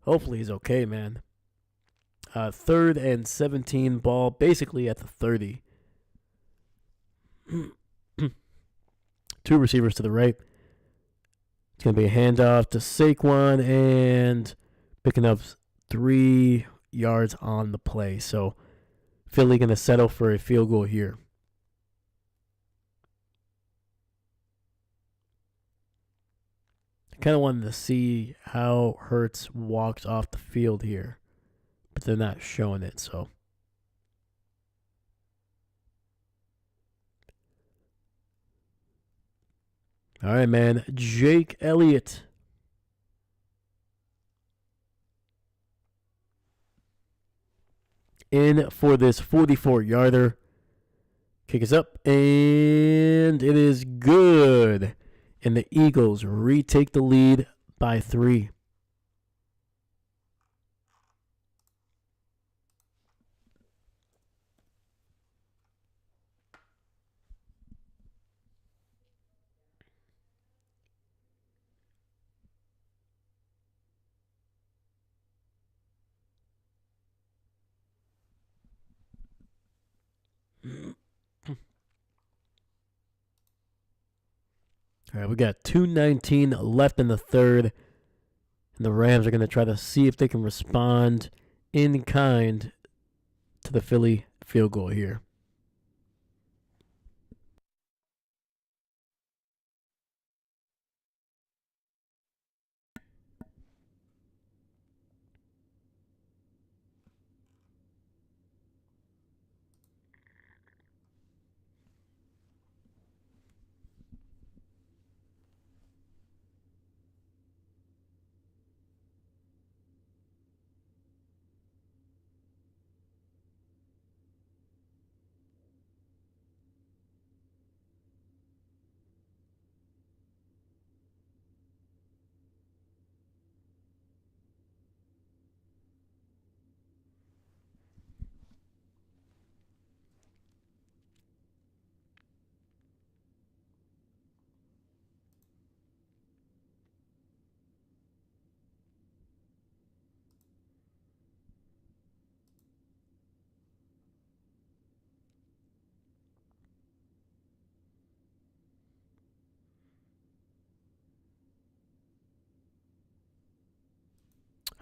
Hopefully he's okay, man. 3rd and 17, ball basically at the 30. 2 receivers to the right. It's going to be a handoff to Saquon and picking up 3 yards on the play. So Philly going to settle for a field goal here. I kind of wanted to see how Hurts walked off the field here, but they're not showing it, so. All right, man. Jake Elliott. In for this 44-yarder. Kick is up, and it is good. And the Eagles retake the lead by 3. All right, we got 2:19 left in the 3rd. And the Rams are going to try to see if they can respond in kind to the Philly field goal here.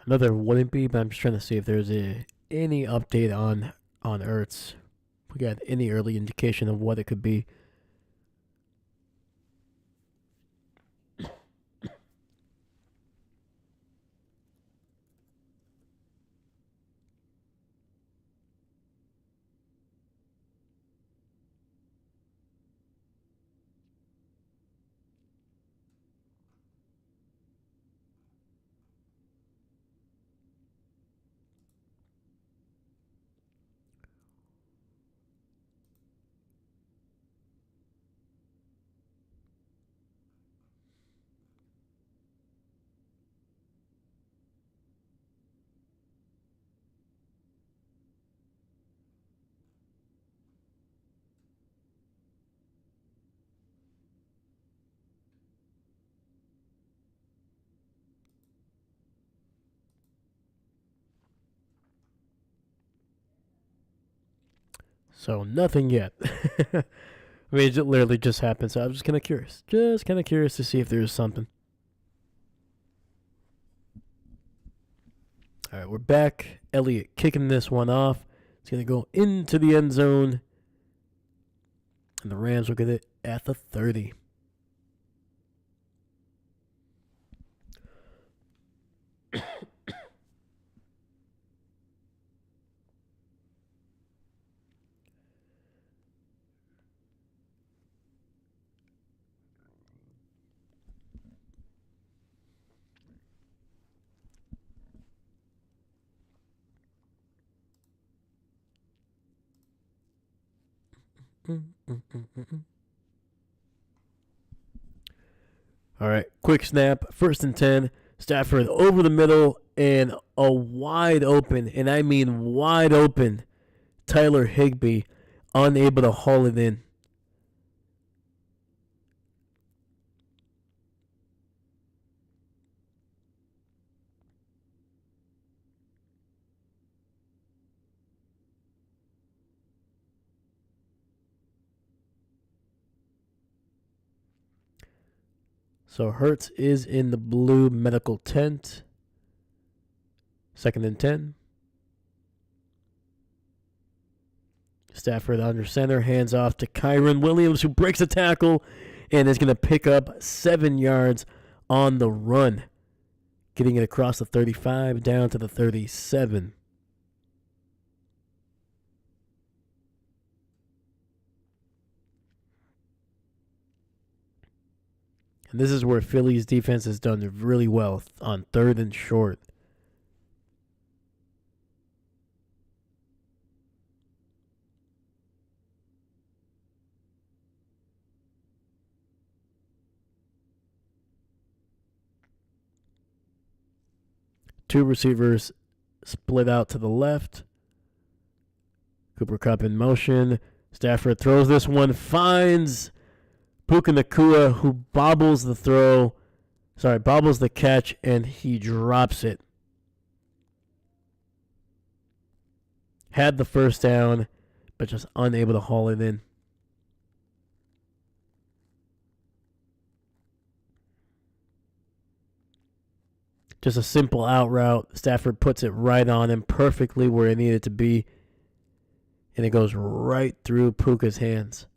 Another wouldn't be, but I'm just trying to see if there's any update on Ertz. We got any early indication of what it could be. So nothing yet. I mean, it literally just happened, so I was just kind of curious. Just kind of curious to see if there's something. All right, we're back. Elliott kicking this one off. It's going to go into the end zone. And the Rams will get it at the 30. All right, quick snap, 1st and 10. Stafford over the middle and a wide open, and I mean wide open, Tyler Higbee unable to haul it in. So Hurts is in the blue medical tent. 2nd and 10. Stafford under center, hands off to Kyron Williams, who breaks a tackle and is going to pick up 7 yards on the run, getting it across the 35 down to the 37. And this is where Philly's defense has done really well on 3rd and short. Two receivers split out to the left. Cooper Kupp in motion. Stafford throws this one, finds Puka Nacua, who bobbles the catch, and he drops it. Had the first down, but just unable to haul it in. Just a simple out route. Stafford puts it right on him, perfectly where it needed to be. And it goes right through Puka's hands.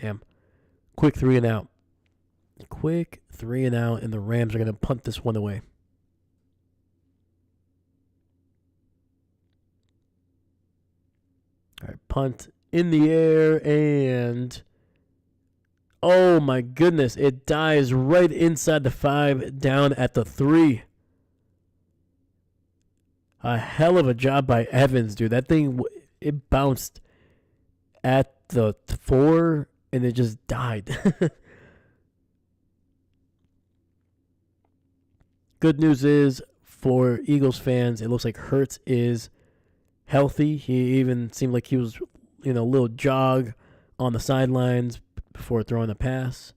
Damn. Quick 3 and out. And the Rams are going to punt this one away. All right, punt in the air, and oh my goodness, it dies right inside the 5, down at the 3. A hell of a job by Evans, dude. That thing, it bounced at the 4, and it just died. Good news is, for Eagles fans, it looks like Hurts is healthy. He even seemed like he was, a little jog on the sidelines before throwing the pass.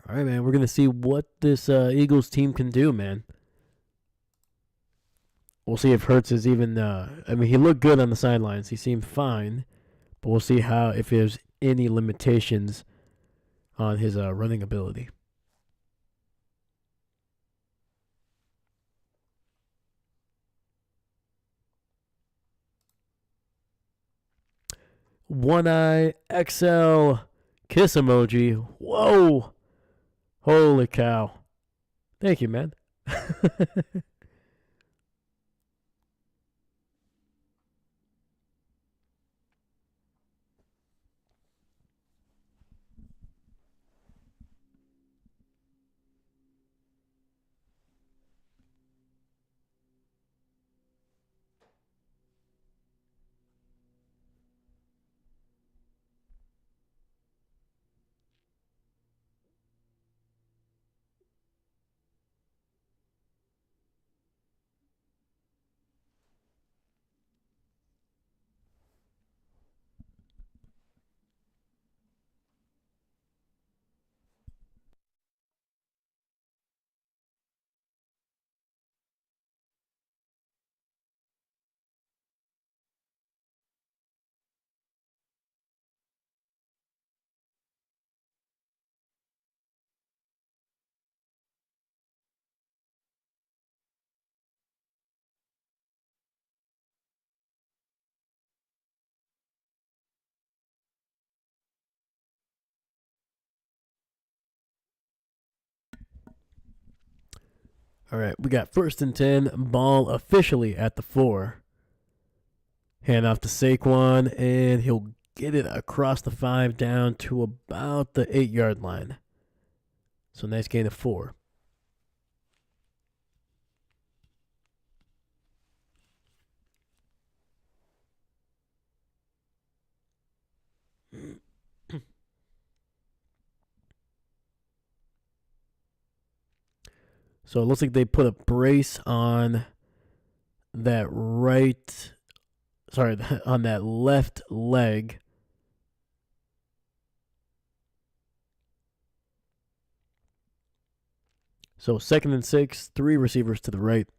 All right, man. We're going to see what this Eagles team can do, man. We'll see if Hurts is even... he looked good on the sidelines. He seemed fine. But we'll see if there's any limitations on his running ability. One eye, XL, kiss emoji. Whoa. Holy cow. Thank you, man. All right, we got 1st and 10, ball officially at the 4. Hand off to Saquon, and he'll get it across the 5 down to about the 8-yard line. So nice gain of 4. So it looks like they put a brace on that on that left leg. So 2nd and 6, 3 receivers to the right.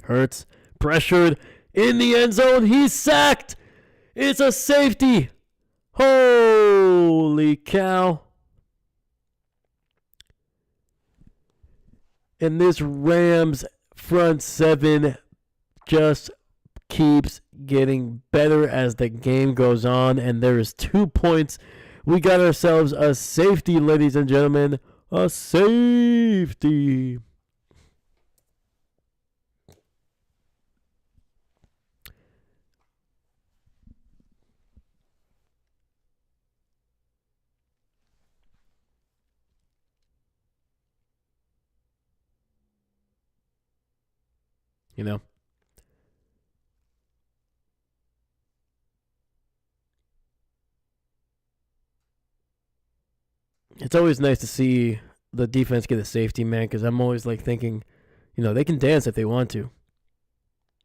Hurts pressured in the end zone. He's sacked. It's a safety. Holy cow. And this Rams front 7 just keeps getting better as the game goes on. And there is 2 points. We got ourselves a safety, ladies and gentlemen. A safety. You know, it's always nice to see the defense get a safety, man, because I'm always like thinking, they can dance if they want to.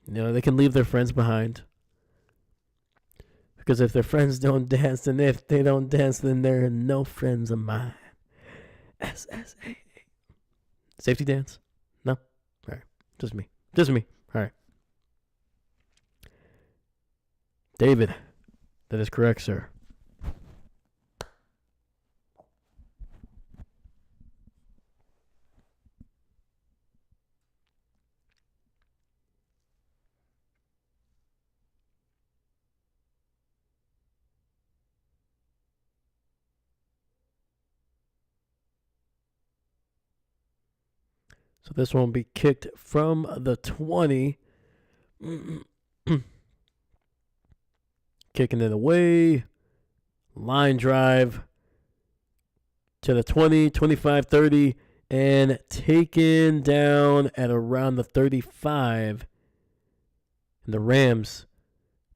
They can leave their friends behind. Because if their friends don't dance, and if they don't dance, then they're no friends of mine. SSA. Safety dance? No? All right. Just me. All right. David. That is correct, sir. So this one will be kicked from the 20. Kicking it away. Line drive to the 20, 25, 30, and taken down at around the 35. And the Rams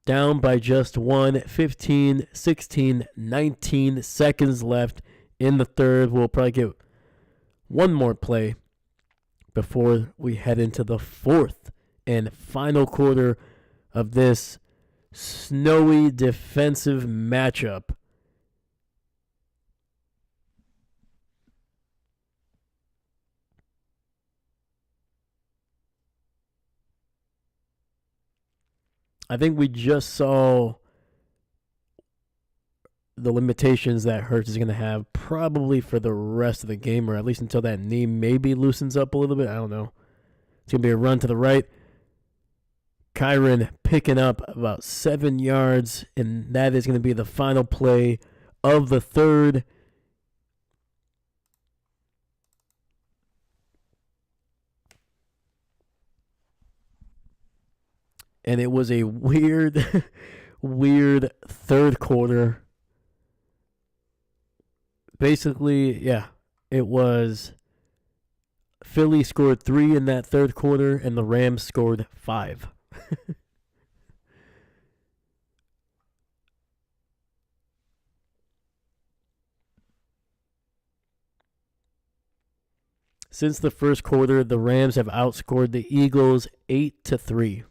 down by just 1, 15, 16, 19 seconds left in the third. We'll probably get one more play before we head into the 4th and final quarter of this snowy defensive matchup. I think we just saw the limitations that Hurts is going to have probably for the rest of the game, or at least until that knee maybe loosens up a little bit. I don't know. It's going to be a run to the right. Kyron picking up about 7 yards, and that is going to be the final play of the third. And it was a weird, weird third quarter. Basically, yeah, it was Philly scored 3 in that third quarter, and the Rams scored 5. Since the first quarter, the Rams have outscored the Eagles 8-3.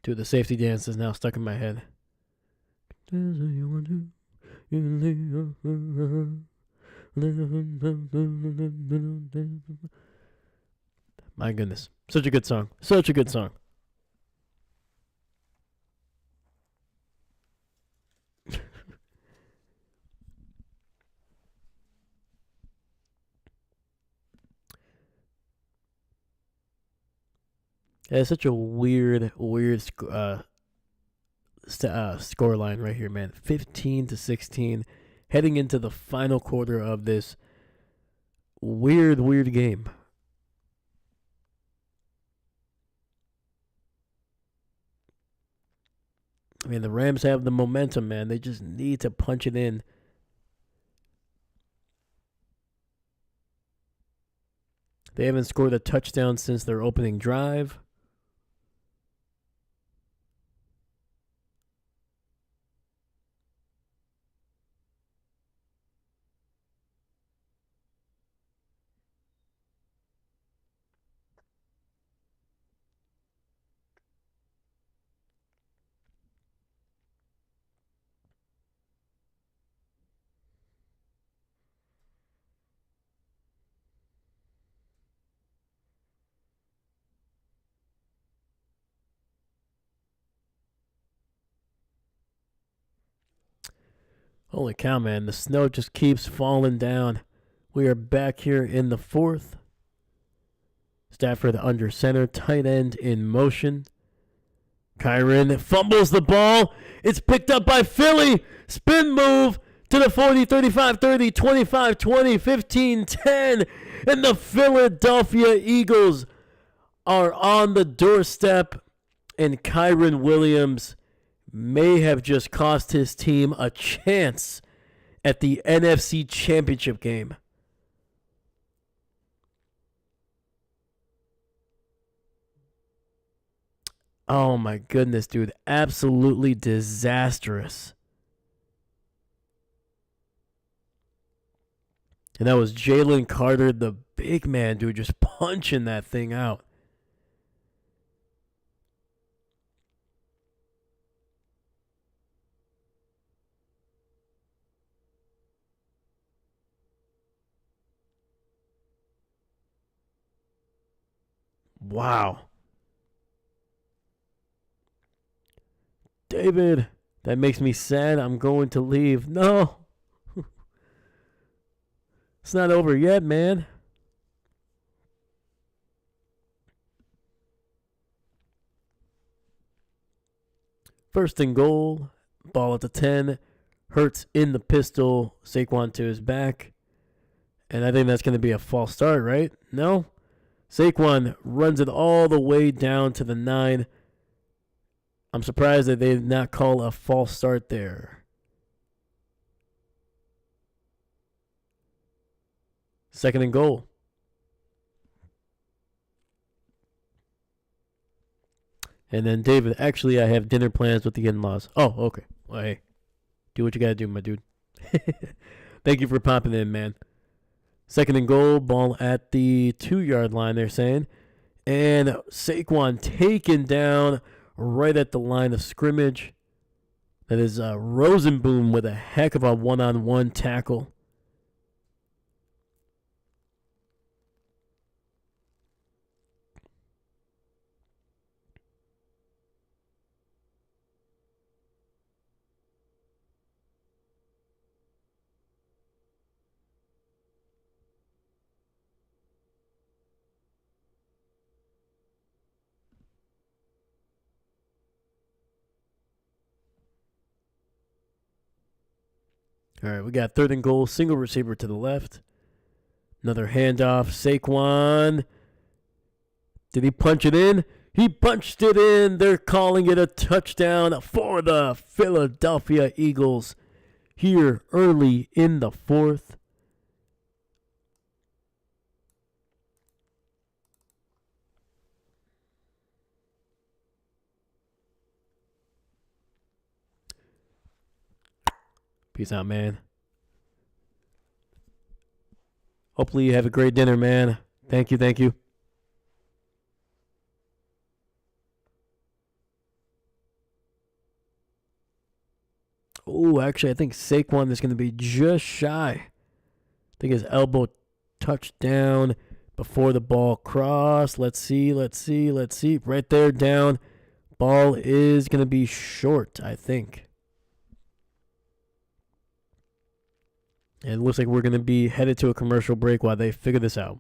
Dude, the safety dance is now stuck in my head. My goodness. Such a good song. Such a good song. Yeah, it's such a weird score line right here, man. 15-16, heading into the final quarter of this weird game. I mean, the Rams have the momentum, man. They just need to punch it in. They haven't scored a touchdown since their opening drive. Holy cow, man. The snow just keeps falling down. We are back here in the fourth. Stafford under center, tight end in motion. Kyren fumbles the ball. It's picked up by Philly. Spin move to the 40, 35, 30, 25, 20, 15, 10. And the Philadelphia Eagles are on the doorstep. And Kyren Williams may have just cost his team a chance at the NFC Championship game. Oh my goodness, dude. Absolutely disastrous. And that was Jalen Carter, the big man, dude, just punching that thing out. Wow. David, that makes me sad. I'm going to leave. No. It's not over yet, man. First and goal. Ball at the 10. Hurts in the pistol. Saquon to his back. And I think that's going to be a false start, right? No? Saquon runs it all the way down to the 9. I'm surprised that they did not call a false start there. Second and goal. And then, David, actually, I have dinner plans with the in-laws. Oh, okay. Well, hey, do what you got to do, my dude. Thank you for popping in, man. Second and goal, ball at the 2-yard line, they're saying. And Saquon taken down right at the line of scrimmage. That is Rosenboom with a heck of a one-on-one tackle. All right, we got third and goal, single receiver to the left. Another handoff, Saquon. Did he punch it in? He punched it in. They're calling it a touchdown for the Philadelphia Eagles here early in the fourth. Peace out, man. Hopefully you have a great dinner, man. Thank you, thank you. Ooh, actually, I think Saquon is going to be just shy. I think his elbow touched down before the ball crossed. Let's see. Right there, down. Ball is going to be short, I think. And it looks like we're going to be headed to a commercial break while they figure this out.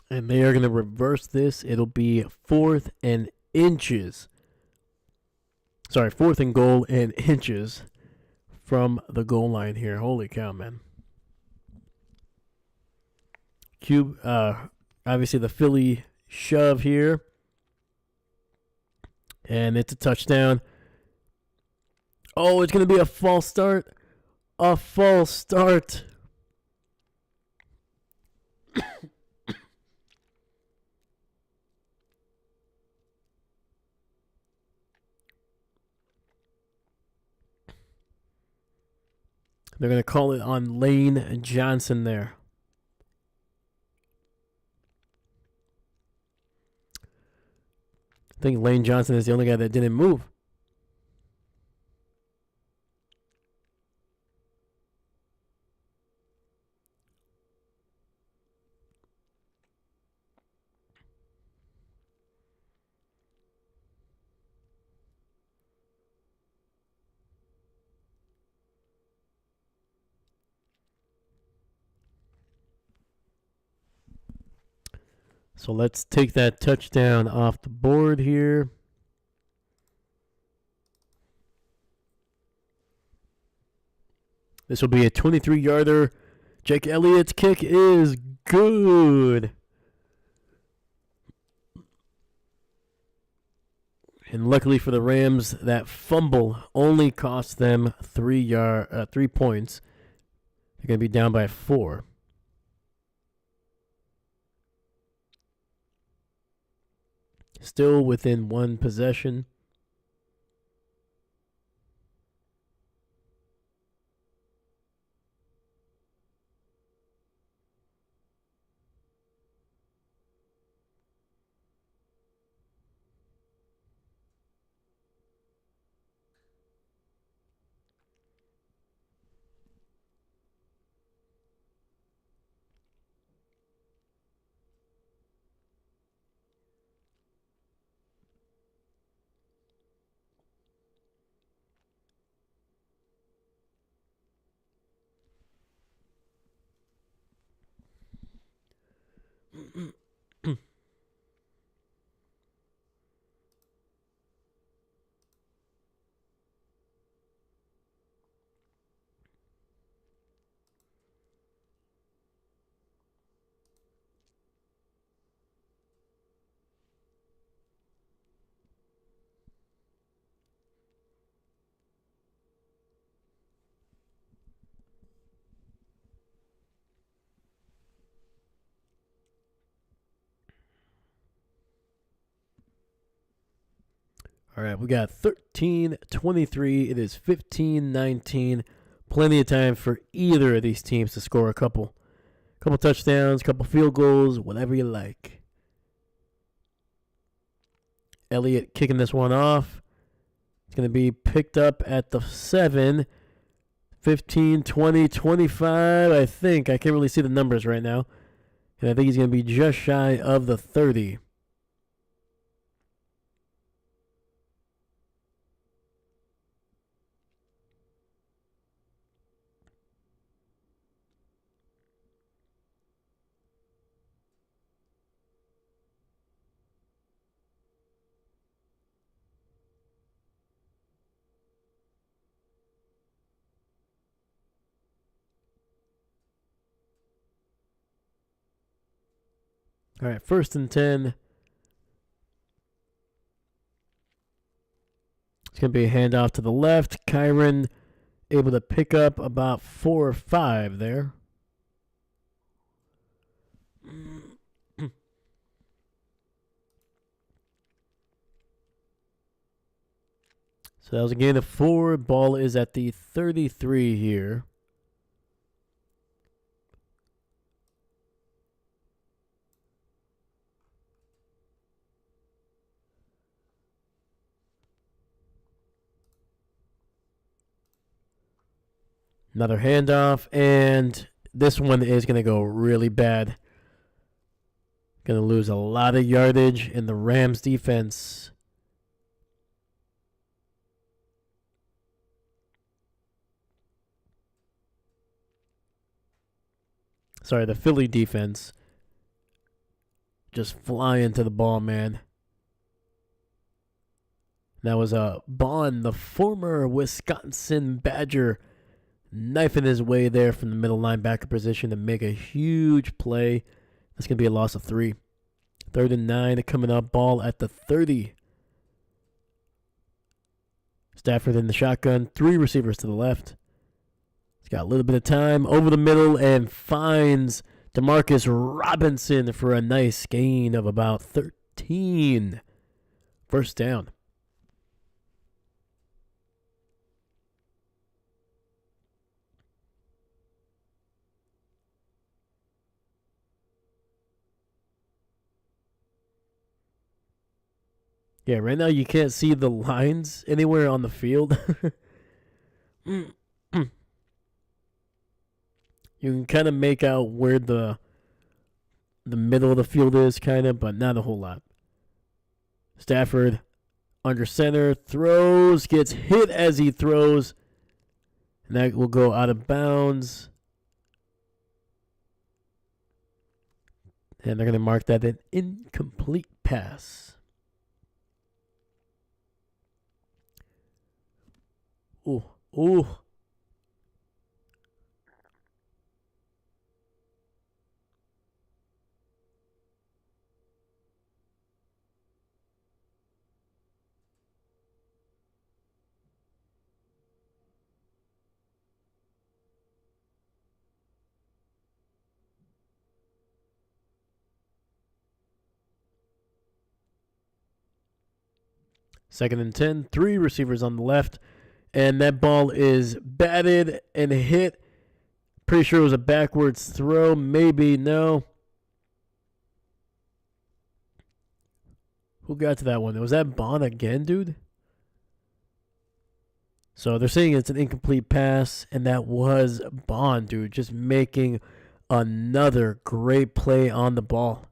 And they are going to reverse this. It'll be 4th and inches. Sorry, 4th and goal and inches from the goal line here. Holy cow, man. Cube, obviously the Philly shove here. And it's a touchdown. Oh, it's going to be a false start. A false start. They're going to call it on Lane Johnson there. I think Lane Johnson is the only guy that didn't move. So let's take that touchdown off the board here. This will be a 23-yarder. Jake Elliott's kick is good. And luckily for the Rams, that fumble only cost them 3 points. They're going to be down by 4. Still within 1 possession. All right, we got 13-23. It is 15-19. Plenty of time for either of these teams to score a couple touchdowns, couple field goals, whatever you like. Elliott kicking this one off. It's going to be picked up at the 7. 15, 20, 25, I think. I can't really see the numbers right now. And I think he's going to be just shy of the 30. All right, 1st and 10. It's going to be a handoff to the left. Kyron able to pick up about 4 or 5 there. So that was a gain of 4. Ball is at the 33 here. Another handoff, and this one is going to go really bad. Going to lose a lot of yardage in the Rams defense. Sorry, the Philly defense. Just flying to the ball, man. That was Bond, the former Wisconsin Badger, knifing his way there from the middle linebacker position to make a huge play. That's going to be a loss of 3. 3rd and 9 coming up. Ball at the 30. Stafford in the shotgun. 3 receivers to the left. He's got a little bit of time over the middle and finds Demarcus Robinson for a nice gain of about 13. 1st down. Yeah, right now you can't see the lines anywhere on the field. You can kind of make out where the middle of the field is, kind of, but not a whole lot. Stafford under center, throws, gets hit as he throws, and that will go out of bounds. And they're going to mark that an incomplete pass. Ooh. Second and 10, 3 receivers on the left. And that ball is batted and hit. Pretty sure it was a backwards throw. Maybe, no. Who got to that one? Was that Bond again, dude? So they're saying it's an incomplete pass, and that was Bond, dude. Just making another great play on the ball.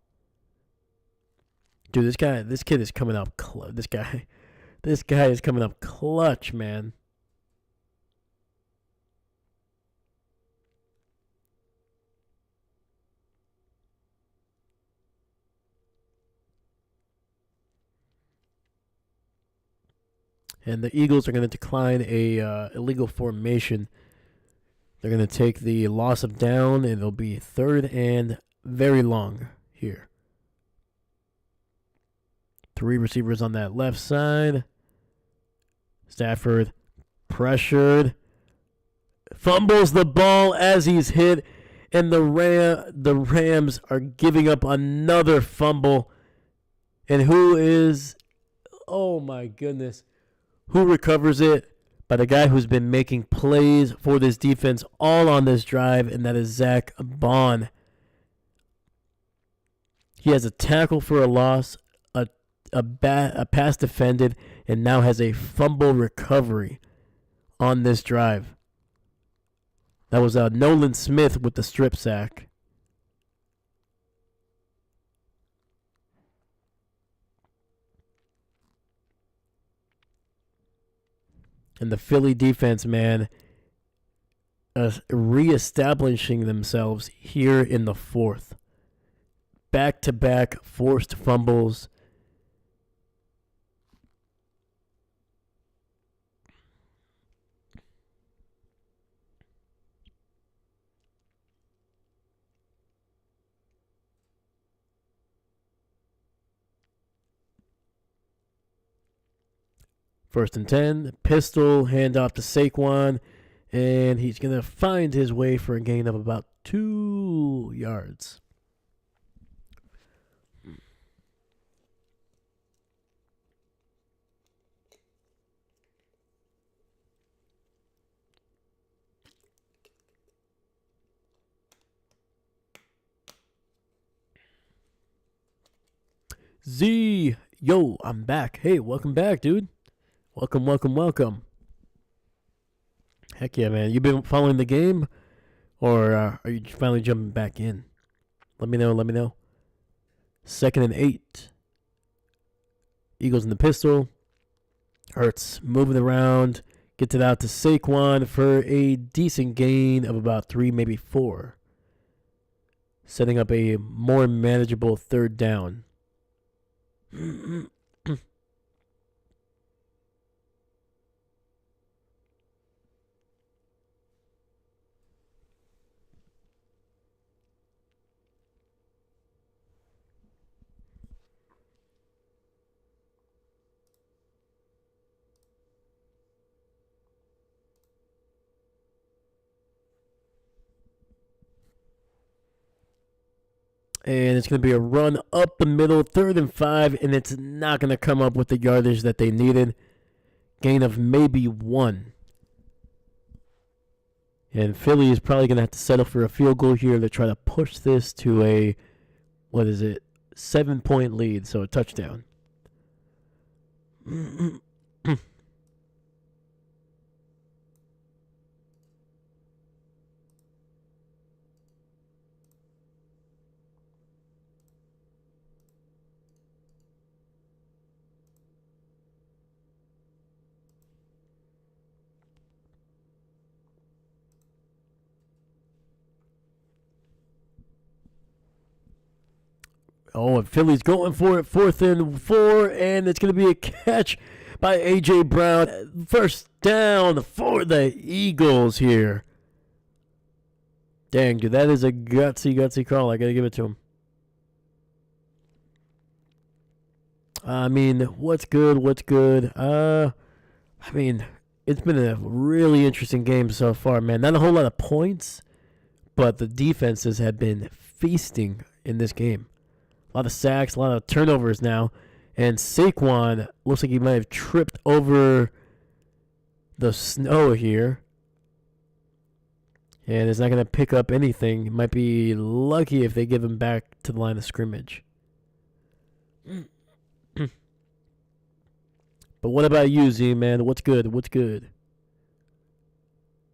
Dude, this kid is coming up. This guy is coming up clutch, man. And the Eagles are going to decline a illegal formation. They're going to take the loss of down, and it'll be 3rd and very long here. 3 receivers on that left side. Stafford pressured. Fumbles the ball as he's hit, and the Rams are giving up another fumble. And who is Oh, my goodness. Who recovers it? By the guy who's been making plays for this defense all on this drive, and that is Zach Bond. He has a tackle for a loss, a pass defended, and now has a fumble recovery on this drive. That was Nolan Smith with the strip sack. And the Philly defense, man, reestablishing themselves here in the fourth. Back-to-back forced fumbles. First and 10, pistol, handoff to Saquon, and he's going to find his way for a gain of about 2 yards. Z, yo, I'm back. Hey, welcome back, dude. Welcome. Heck yeah, man. You been following the game? Or are you finally jumping back in? Let me know. 2nd and 8. Eagles in the pistol. Hurts moving around. Gets it out to Saquon for a decent gain of about 3, maybe 4. Setting up a more manageable 3rd down. And it's going to be a run up the middle, 3rd and 5, and it's not going to come up with the yardage that they needed. Gain of maybe 1. And Philly is probably going to have to settle for a field goal here to try to push this to a, 7-point lead, so a touchdown. Oh, and Philly's going for it. 4th and 4, and it's going to be a catch by A.J. Brown. First down for the Eagles here. Dang, dude, that is a gutsy call. I got to give it to him. I mean, what's good? I mean, it's been a really interesting game so far, man. Not a whole lot of points, but the defenses have been feasting in this game. A lot of sacks, a lot of turnovers now. And Saquon looks like he might have tripped over the snow here. And is not going to pick up anything. He might be lucky if they give him back to the line of scrimmage. But what about you, Z, man? What's good?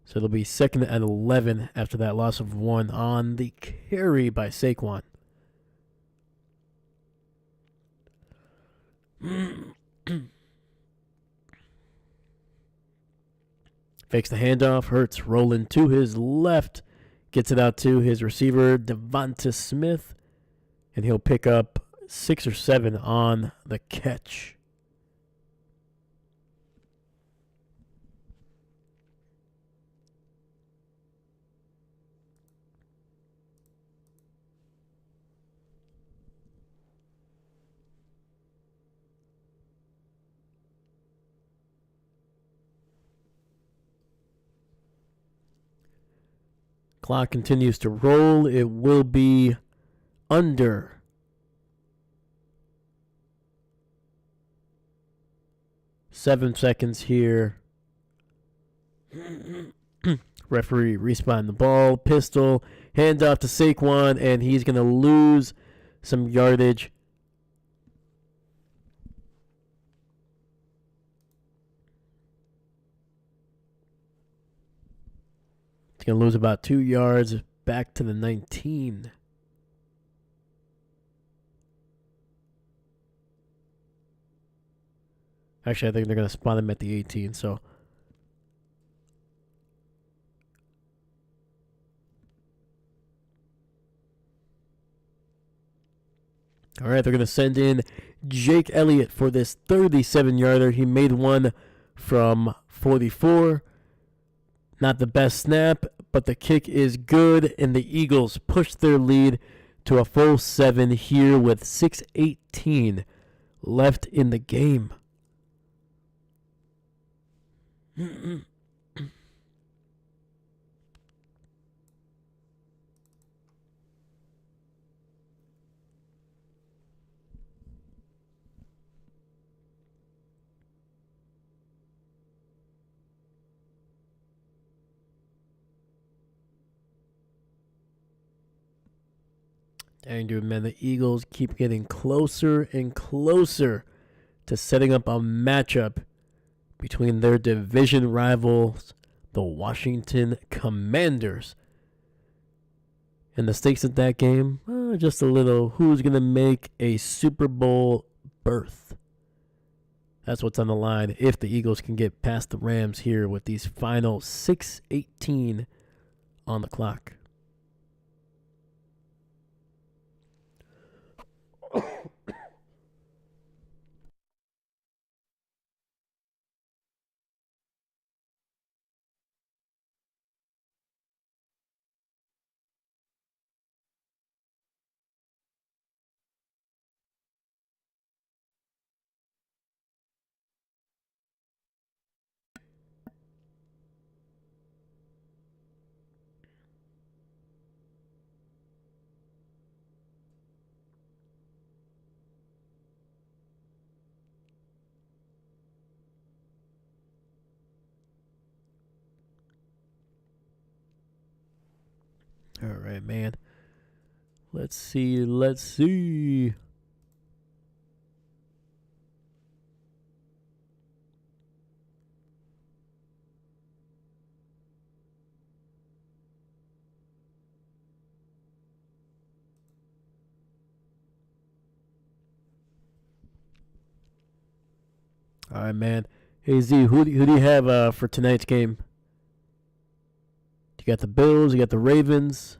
So it'll be 2nd and 11 after that loss of 1 on the carry by Saquon. Fakes the handoff. Hurts rolling to his left. Gets it out to his receiver, Devonta Smith. And he'll pick up 6 or 7 on the catch. Clock continues to roll. It will be under 7 seconds here. Referee respawn the ball. Pistol. Hand off to Saquon, and he's going to lose some yardage. He's going to lose about 2 yards back to the 19. Actually, I think they're going to spot him at the 18, so. All right, they're going to send in Jake Elliott for this 37-yarder. He made one from 44. Not the best snap, but the kick is good, and the Eagles push their lead to a full 7 here with 6:18 left in the game. Dang, dude, man, the Eagles keep getting closer and closer to setting up a matchup between their division rivals, the Washington Commanders. And the stakes of that game, just a little, who's going to make a Super Bowl berth? That's what's on the line if the Eagles can get past the Rams here with these final 6:18 on the clock. All right, man. Let's see. All right, man. Hey, Z, who do you have for tonight's game? You got the Bills, you got the Ravens.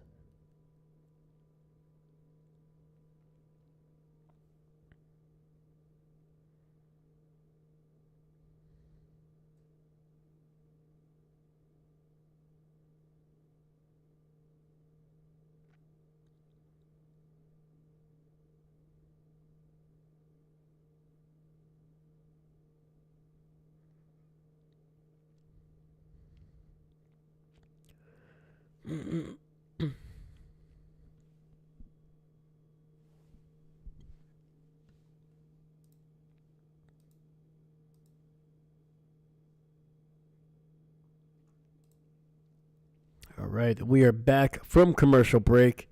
All right, we are back from commercial break.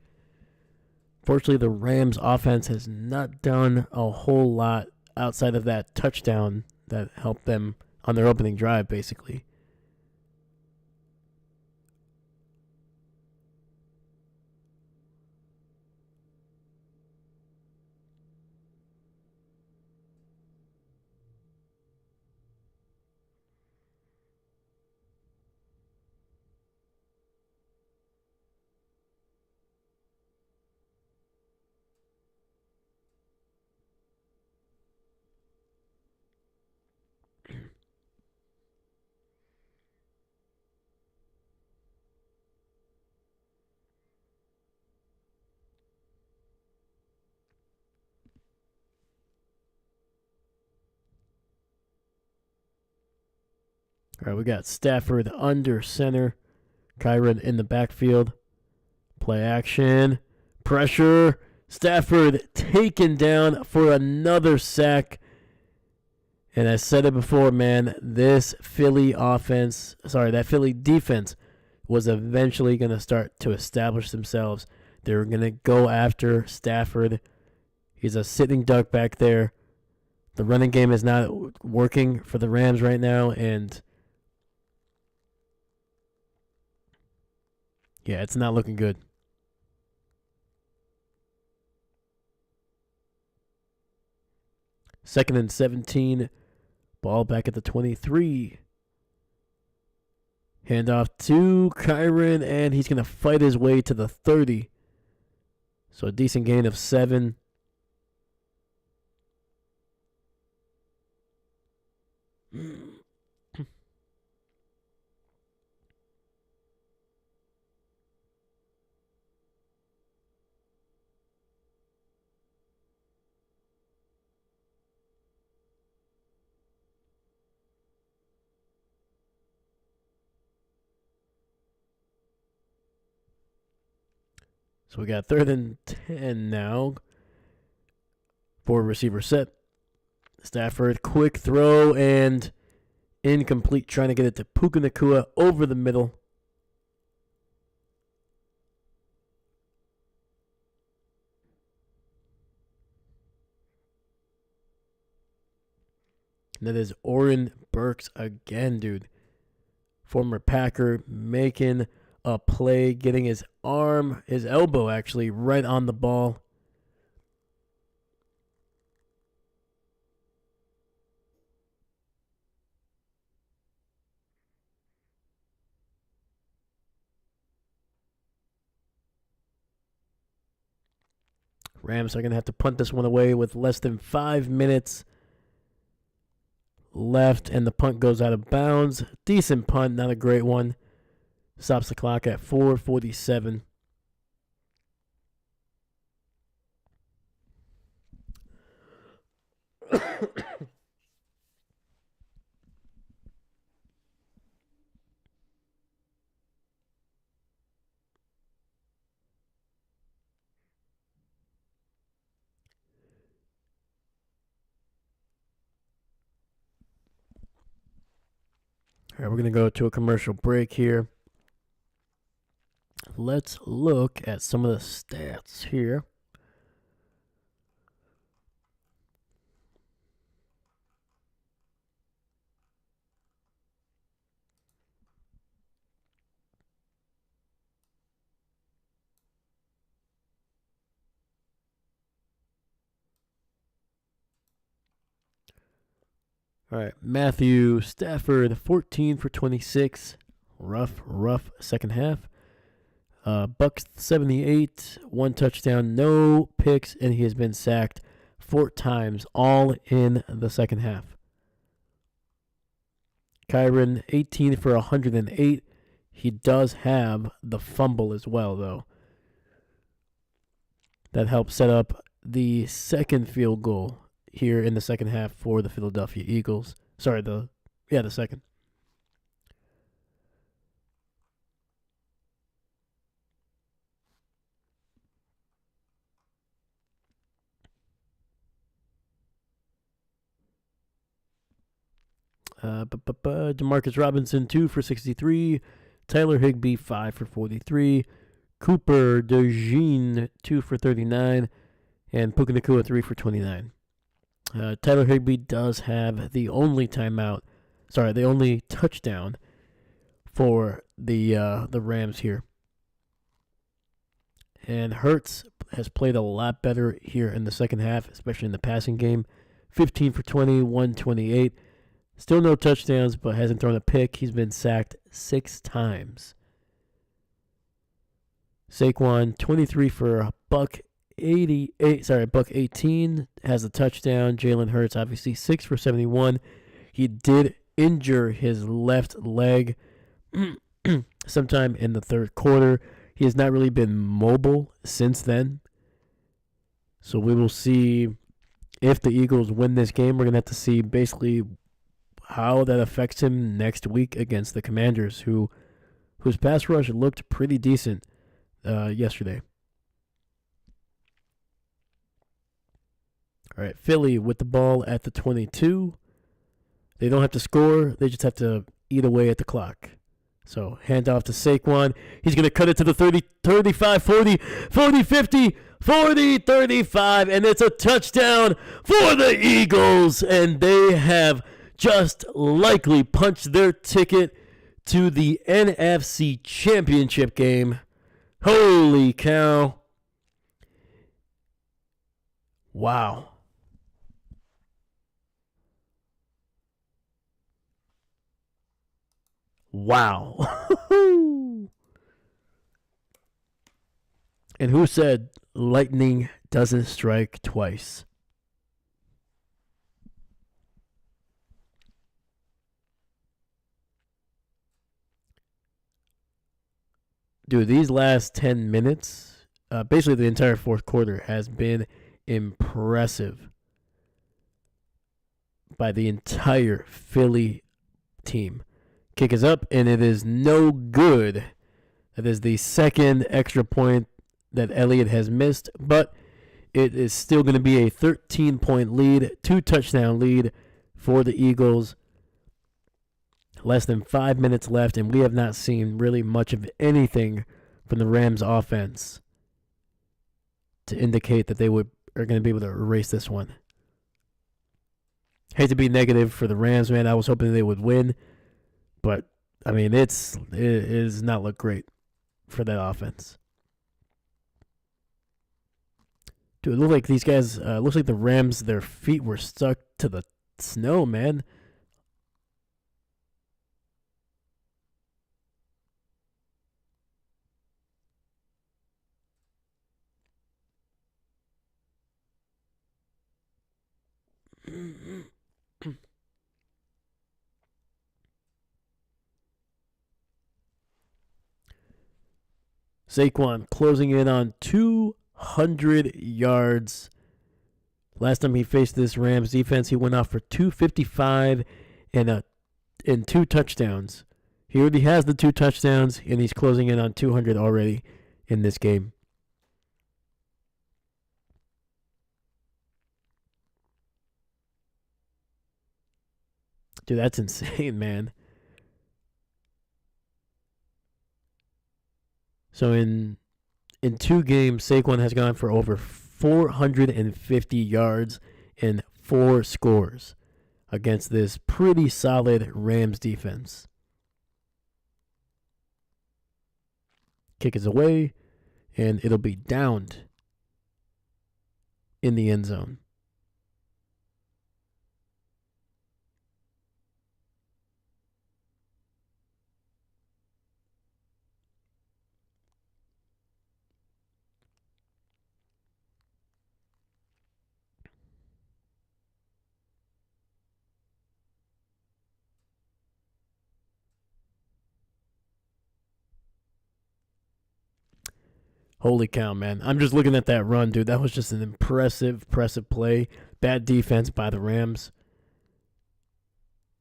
Fortunately, the Rams offense has not done a whole lot outside of that touchdown that helped them on their opening drive, basically. All right, we got Stafford under center. Kyron in the backfield. Play action. Pressure. Stafford taken down for another sack. And I said it before, man, that Philly defense was eventually going to start to establish themselves. They were going to go after Stafford. He's a sitting duck back there. The running game is not working for the Rams right now, and yeah, it's not looking good. Second and 17. Ball back at the 23. Handoff to Kyren, and he's going to fight his way to the 30. So a decent gain of 7. So we got third and 10 now. 4 receiver set. Stafford, quick throw and incomplete, trying to get it to Puka Nacua over the middle. And that is Oren Burks again, dude. Former Packer making a play, getting his elbow actually, right on the ball. Rams are going to have to punt this one away with less than 5 minutes left, and the punt goes out of bounds. Decent punt, not a great one. Stops the clock at 4:47. All right, we're going to go to a commercial break here. Let's look at some of the stats here. All right, Matthew Stafford, 14 for 26. Rough second half. Bucks 78, 1 touchdown, no picks, and he has been sacked 4 times, all in the second half. Kyren, 18 for 108. He does have the fumble as well, though. That helps set up the second field goal here in the second half for the Philadelphia Eagles. Sorry, the second. Demarcus Robinson, 2 for 63. Tyler Higbee, 5 for 43. Cooper DeJean, 2 for 39. And Puka Nacua, 3 for 29. Tyler Higbee does have the only touchdown for the Rams here. And Hurts has played a lot better here in the second half, especially in the passing game. 15 for 20, 128. Still no touchdowns, but hasn't thrown a pick. He's been sacked 6 times. Saquon, 23 for $118, has a touchdown. Jalen Hurts, obviously, 6 for 71. He did injure his left leg sometime in the third quarter. He has not really been mobile since then. So we will see if the Eagles win this game. We're going to have to see basically how that affects him next week against the Commanders, whose pass rush looked pretty decent yesterday. All right, Philly with the ball at the 22. They don't have to score. They just have to eat away at the clock. So hand off to Saquon. He's going to cut it to the 30, 35, 40, 40, 50, 40, 35. And it's a touchdown for the Eagles. And they have just likely punched their ticket to the NFC Championship game. Holy cow. Wow. Wow. And who said lightning doesn't strike twice? Dude, these last 10 minutes, basically the entire fourth quarter, has been impressive by the entire Philly team. Kick is up, and it is no good. That is the second extra point that Elliott has missed, but it is still going to be a 13-point lead, 2-touchdown lead for the Eagles. Less than 5 minutes left, and we have not seen really much of anything from the Rams offense to indicate that they are going to be able to erase this one. Hate to be negative for the Rams, man. I was hoping they would win, but I mean, it does not look great for that offense. Dude, it looked like these guys, looks like the Rams, their feet were stuck to the snow, man. Saquon closing in on 200 yards. Last time he faced this Rams defense, he went off for 255 and 2 touchdowns. He already has the 2 touchdowns, and he's closing in on 200 already in this game. Dude, that's insane, man. So in 2 games, Saquon has gone for over 450 yards and 4 scores against this pretty solid Rams defense. Kick is away, and it'll be downed in the end zone. Holy cow, man. I'm just looking at that run, dude. That was just an impressive play. Bad defense by the Rams.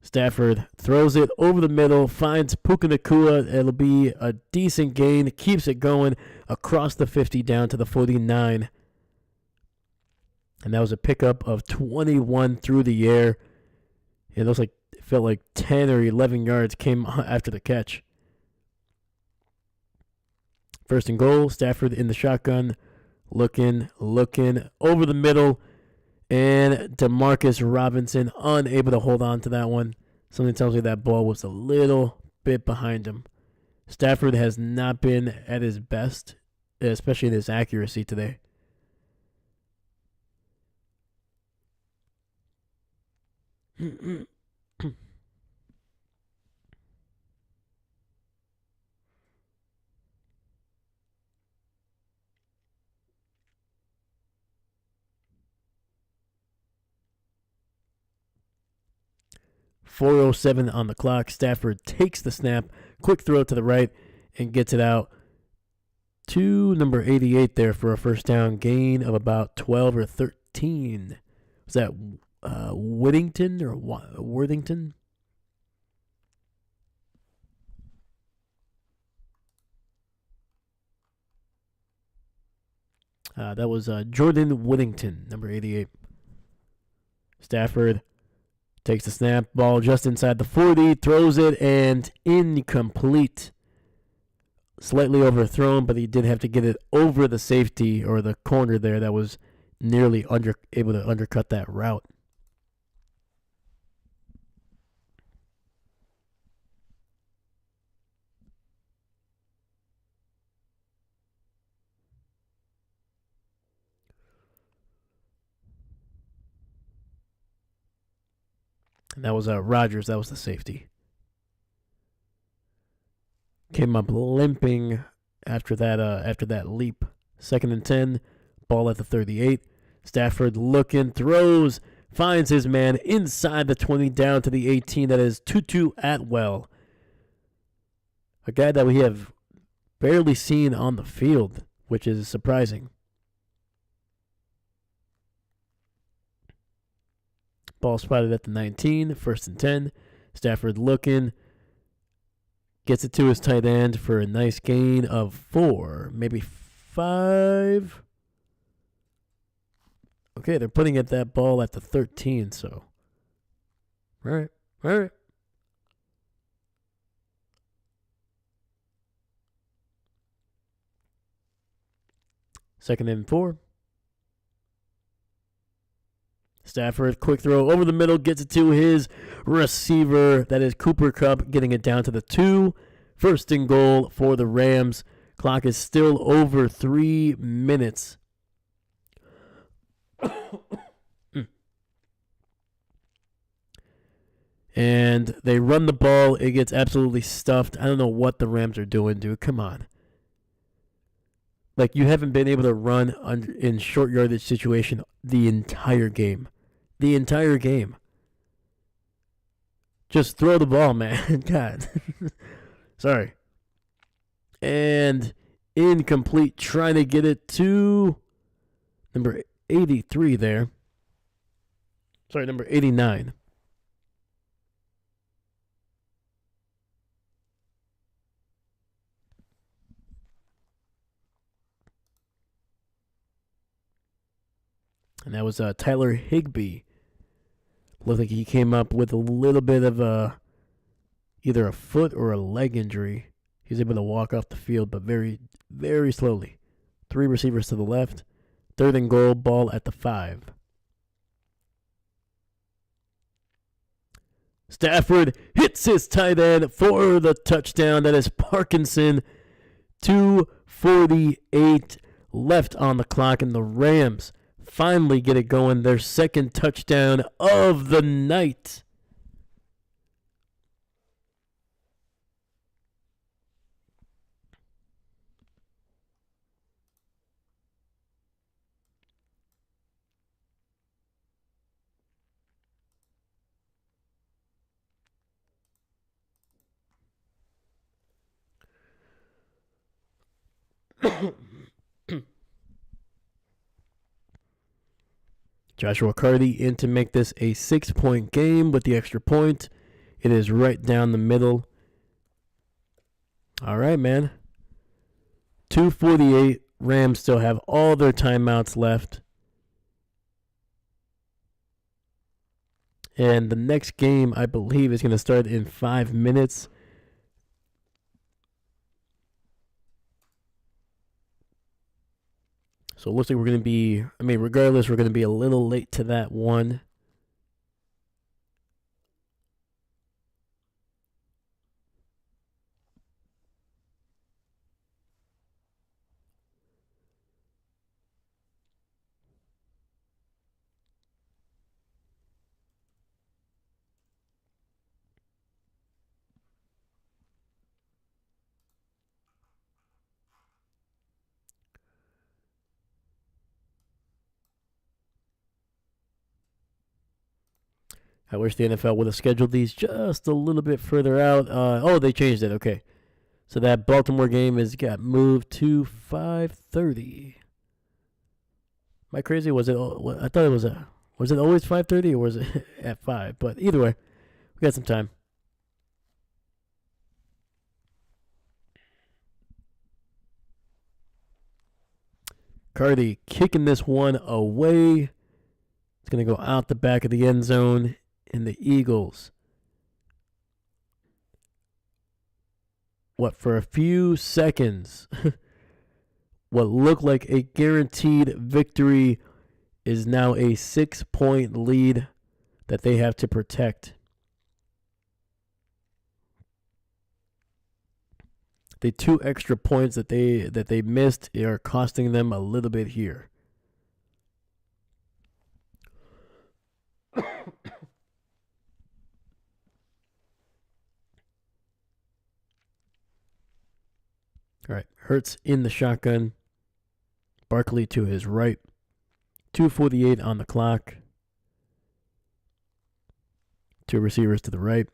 Stafford throws it over the middle, finds Puka Nacua. It'll be a decent gain. Keeps it going across the 50 down to the 49. And that was a pickup of 21 through the air. It felt like 10 or 11 yards came after the catch. First and goal, Stafford in the shotgun, looking over the middle, and Demarcus Robinson unable to hold on to that one. Something tells me that ball was a little bit behind him. Stafford has not been at his best, especially in his accuracy today. .407 on the clock. Stafford takes the snap, quick throw to the right, and gets it out to number 88 there for a first down gain of about 12 or 13. Was that Whittington or Worthington? That was Jordan Whittington, number 88. Stafford Takes the snap, ball just inside the 40, throws it, and incomplete. Slightly overthrown, but he did have to get it over the safety or the corner there that was nearly able to undercut that route. And that was Rodgers. That was the safety. Came up limping after that leap. 2nd and 10. Ball at the 38. Stafford looking, throws, finds his man inside the 20 down to the 18. That is Tutu Atwell. A guy that we have barely seen on the field, which is surprising. Ball spotted at the 19, 1st and 10. Stafford looking. Gets it to his tight end for a nice gain of 4, maybe 5. Okay, they're putting at that ball at the 13, so. All right. 2nd and 4. Stafford, quick throw over the middle, gets it to his receiver. That is Cooper Kupp, getting it down to the 2. 1st and goal for the Rams. Clock is still over 3 minutes. And they run the ball. It gets absolutely stuffed. I don't know what the Rams are doing, dude. Come on. Like, you haven't been able to run in short yardage situation the entire game. Just throw the ball, man. God. Sorry. And incomplete, trying to get it to number 83 there. Sorry, number 89. And that was Tyler Higbee. Looked like he came up with a little bit of either a foot or a leg injury. He was able to walk off the field, but very, very slowly. 3 receivers to the left. 3rd and goal, ball at the 5. Stafford hits his tight end for the touchdown. That is Parkinson. 2:48 left on the clock, and the Rams finally get it going. Their 2nd touchdown of the night. Joshua Cardi in to make this a 6-point game with the extra point. It is right down the middle. All right, man. 2:48. Rams still have all their timeouts left. And the next game, I believe, is going to start in 5 minutes. So it looks like we're going to be, regardless, we're going to be a little late to that one. I wish the NFL would have scheduled these just a little bit further out. They changed it. Okay. So that Baltimore game got moved to 5:30. Am I crazy? I thought it was was it always 5:30 or was it at 5? But either way, we got some time. Cardi kicking this one away. It's going to go out the back of the end zone and the Eagles, for a few seconds, what looked like a guaranteed victory is now a 6-point lead that they have to protect. The 2 extra points that they missed are costing them a little bit here. All right, Hurts in the shotgun. Barkley to his right. 2:48 on the clock. 2 receivers to the right.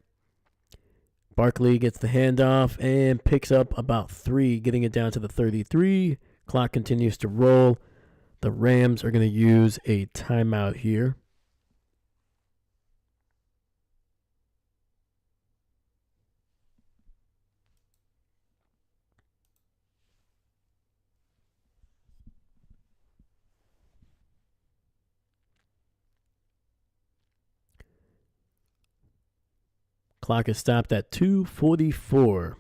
Barkley gets the handoff and picks up about 3, getting it down to the 33. Clock continues to roll. The Rams are going to use a timeout here. Clock is stopped at 2:44.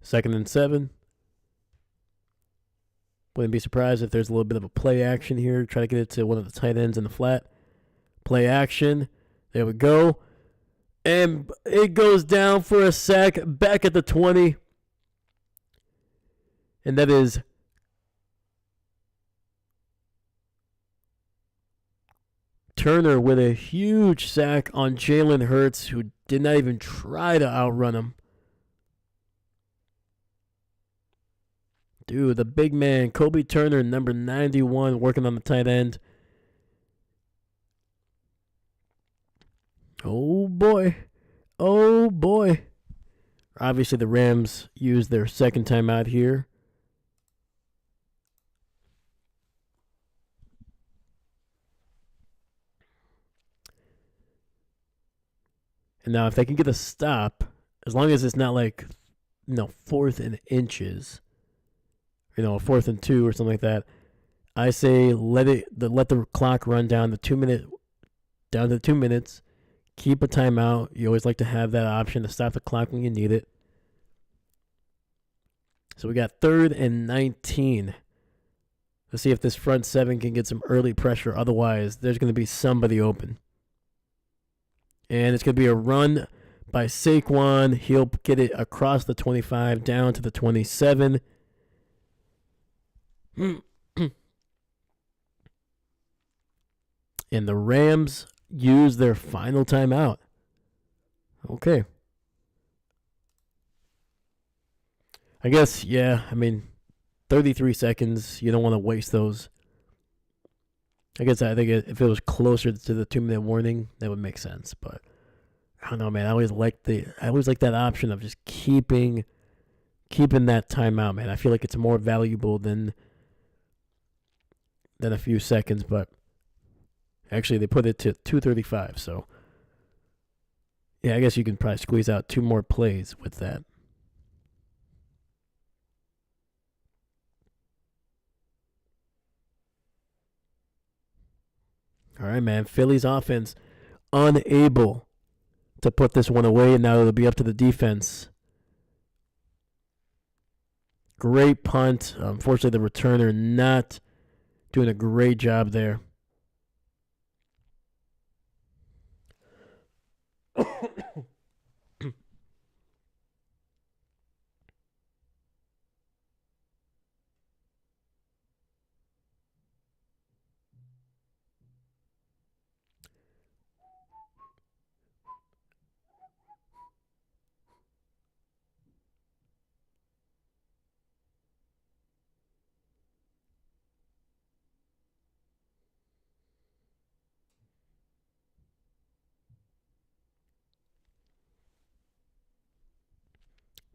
Second and 7. Wouldn't be surprised if there's a little bit of a play action here. Try to get it to one of the tight ends in the flat. Play action. There we go. And it goes down for a sack back at the 20. And that is Turner with a huge sack on Jalen Hurts, who did not even try to outrun him. Dude, the big man, Kobe Turner, number 91, working on the tight end. Oh, boy. Oh, boy. Obviously, the Rams used their second timeout here. And now if they can get a stop, as long as it's not like, 4th and inches, a 4th and 2 or something like that, I say let the clock run down to 2 minutes. Keep a timeout. You always like to have that option to stop the clock when you need it. So we got 3rd and 19. Let's see if this front 7 can get some early pressure. Otherwise, there's going to be somebody open. And it's going to be a run by Saquon. He'll get it across the 25 down to the 27. And the Rams use their final timeout. Okay. I guess, 33 seconds. You don't want to waste those. I think if it was closer to the 2-minute warning, that would make sense. But I don't know, man. I always like that option of just keeping that timeout, man. I feel like it's more valuable than a few seconds. But actually, they put it to 2:35. So yeah, I guess you can probably squeeze out 2 more plays with that. All right, man. Philly's offense unable to put this one away, and now it'll be up to the defense. Great punt. Unfortunately, the returner not doing a great job there.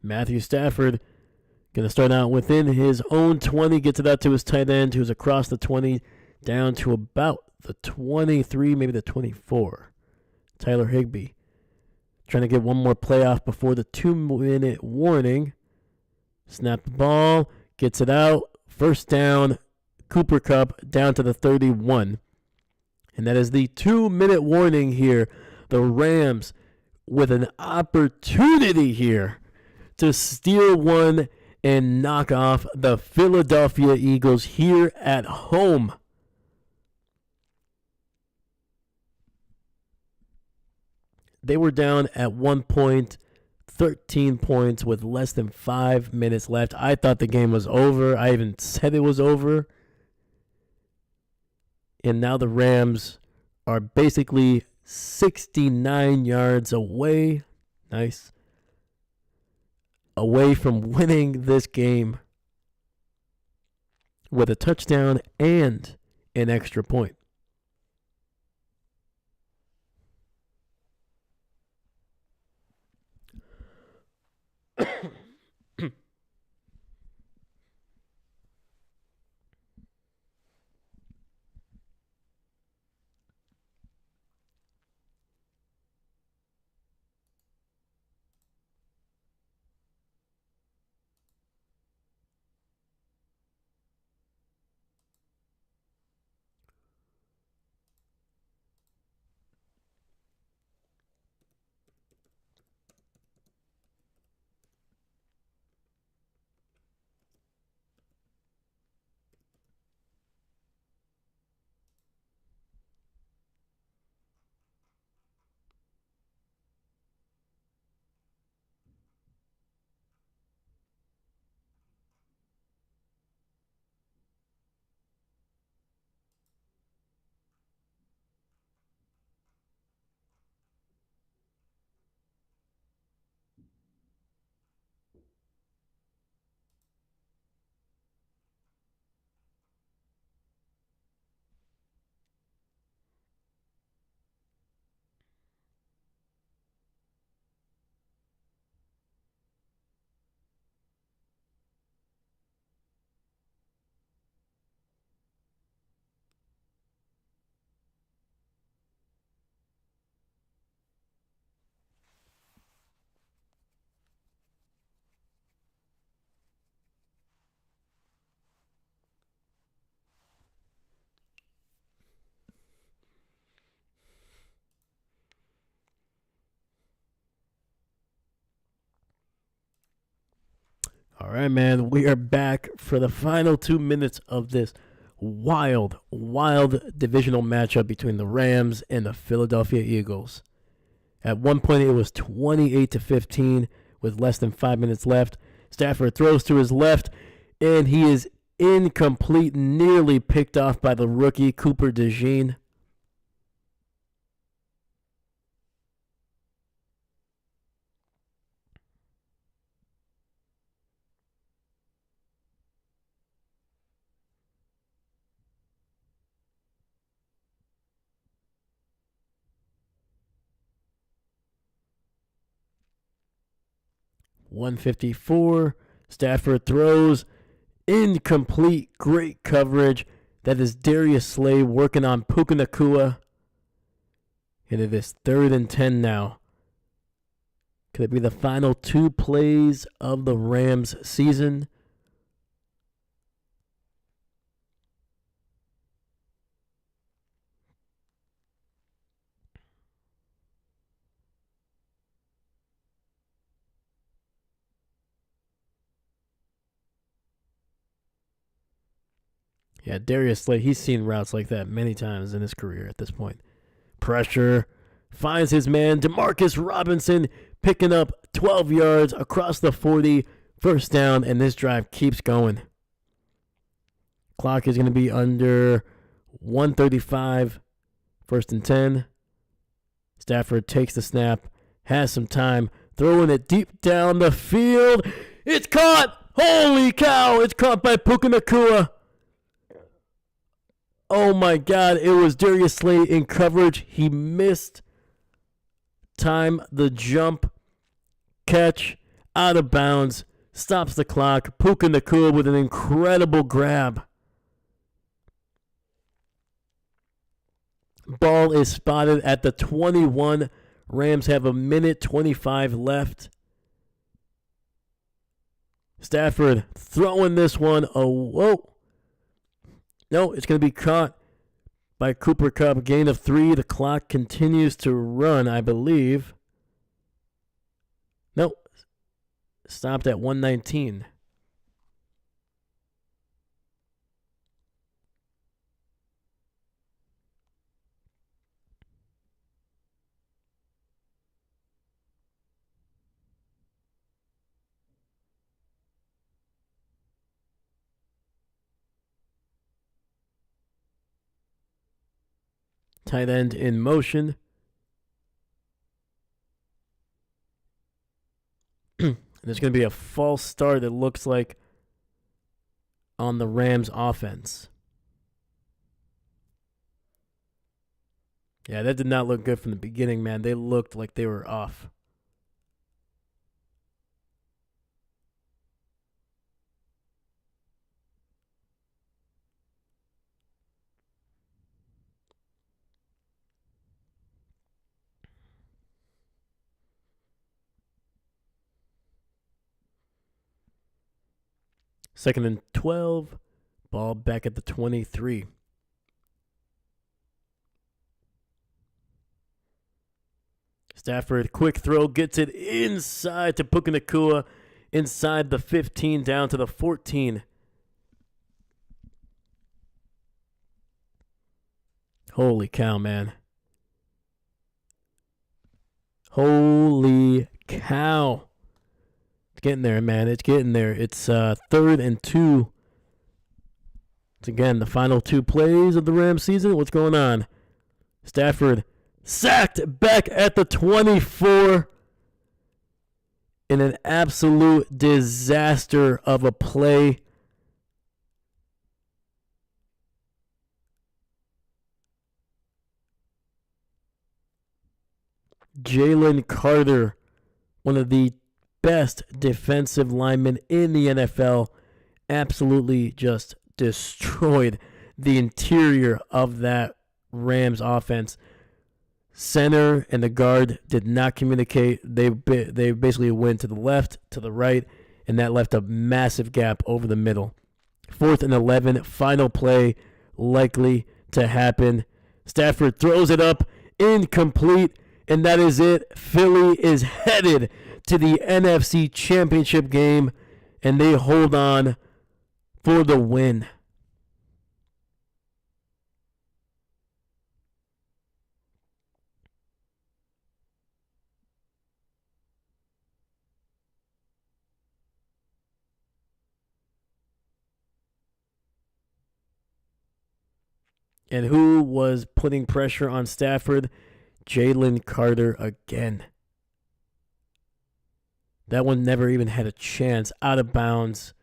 Matthew Stafford Going to start out within his own 20, gets it out to his tight end, who's across the 20, down to about the 23, maybe the 24. Tyler Higbee trying to get one more play off before the 2-minute warning. Snap the ball, gets it out, first down, Cooper Kupp down to the 31. And that is the 2-minute warning here. The Rams with an opportunity here to steal one and knock off the Philadelphia Eagles here at home. They were down at 1 point, 13 points with less than 5 minutes left. I thought the game was over. I even said it was over. And now the Rams are basically 69 yards away. Nice. Away from winning this game with a touchdown and an extra point. All right, man, we are back for the final 2 minutes of this wild divisional matchup between the Rams and the Philadelphia Eagles. At one point, it was 28-15 with less than 5 minutes left. Stafford throws to his left, and he is incomplete, nearly picked off by the rookie Cooper DeJean. .154. Stafford throws. Incomplete. Great coverage. That is Darius Slay working on Puka Nacua. And it is 3rd and 10 now. Could it be the final 2 plays of the Rams season? Yeah, Darius Slay, he's seen routes like that many times in his career at this point. Pressure, finds his man, Demarcus Robinson, picking up 12 yards across the 40, first down, and this drive keeps going. Clock is going to be under 1:35, 1st and 10. Stafford takes the snap, has some time, throwing it deep down the field. It's caught! Holy cow! It's caught by Puka Nacua. Oh my God, it was Darius Slay in coverage. He missed time, the jump, catch, out of bounds, stops the clock. Puka Nacua with an incredible grab. Ball is spotted at the 21. Rams have a minute 25 left. Stafford throwing this one. Oh, whoa. No, it's going to be caught by Cooper Kupp. Gain of 3. The clock continues to run, I believe. No. Stopped at 119. Tight end in motion. There's going to be a false start, it looks like, on the Rams offense. Yeah, that did not look good from the beginning, man. They looked like they were off. Second and 12. Ball back at the 23. Stafford, quick throw, gets it inside to Puka Nacua, inside the 15, down to the 14. Holy cow, man. Holy cow. It's getting there, man. It's getting there. It's 3rd and 2. It's again the final 2 plays of the Rams season. What's going on? Stafford sacked back at the 24 in an absolute disaster of a play. Jalen Carter, one of the best defensive linemen in the NFL, absolutely just destroyed the interior of that Rams offense. Center and the guard did not communicate. They basically went to the left, to the right, and that left a massive gap over the middle. 4th and 11, final play likely to happen. Stafford throws it up, incomplete, and that is it. Philly is headed to the NFC Championship game, and they hold on for the win. And who was putting pressure on Stafford? Jalen Carter again. That one never even had a chance. Out of bounds.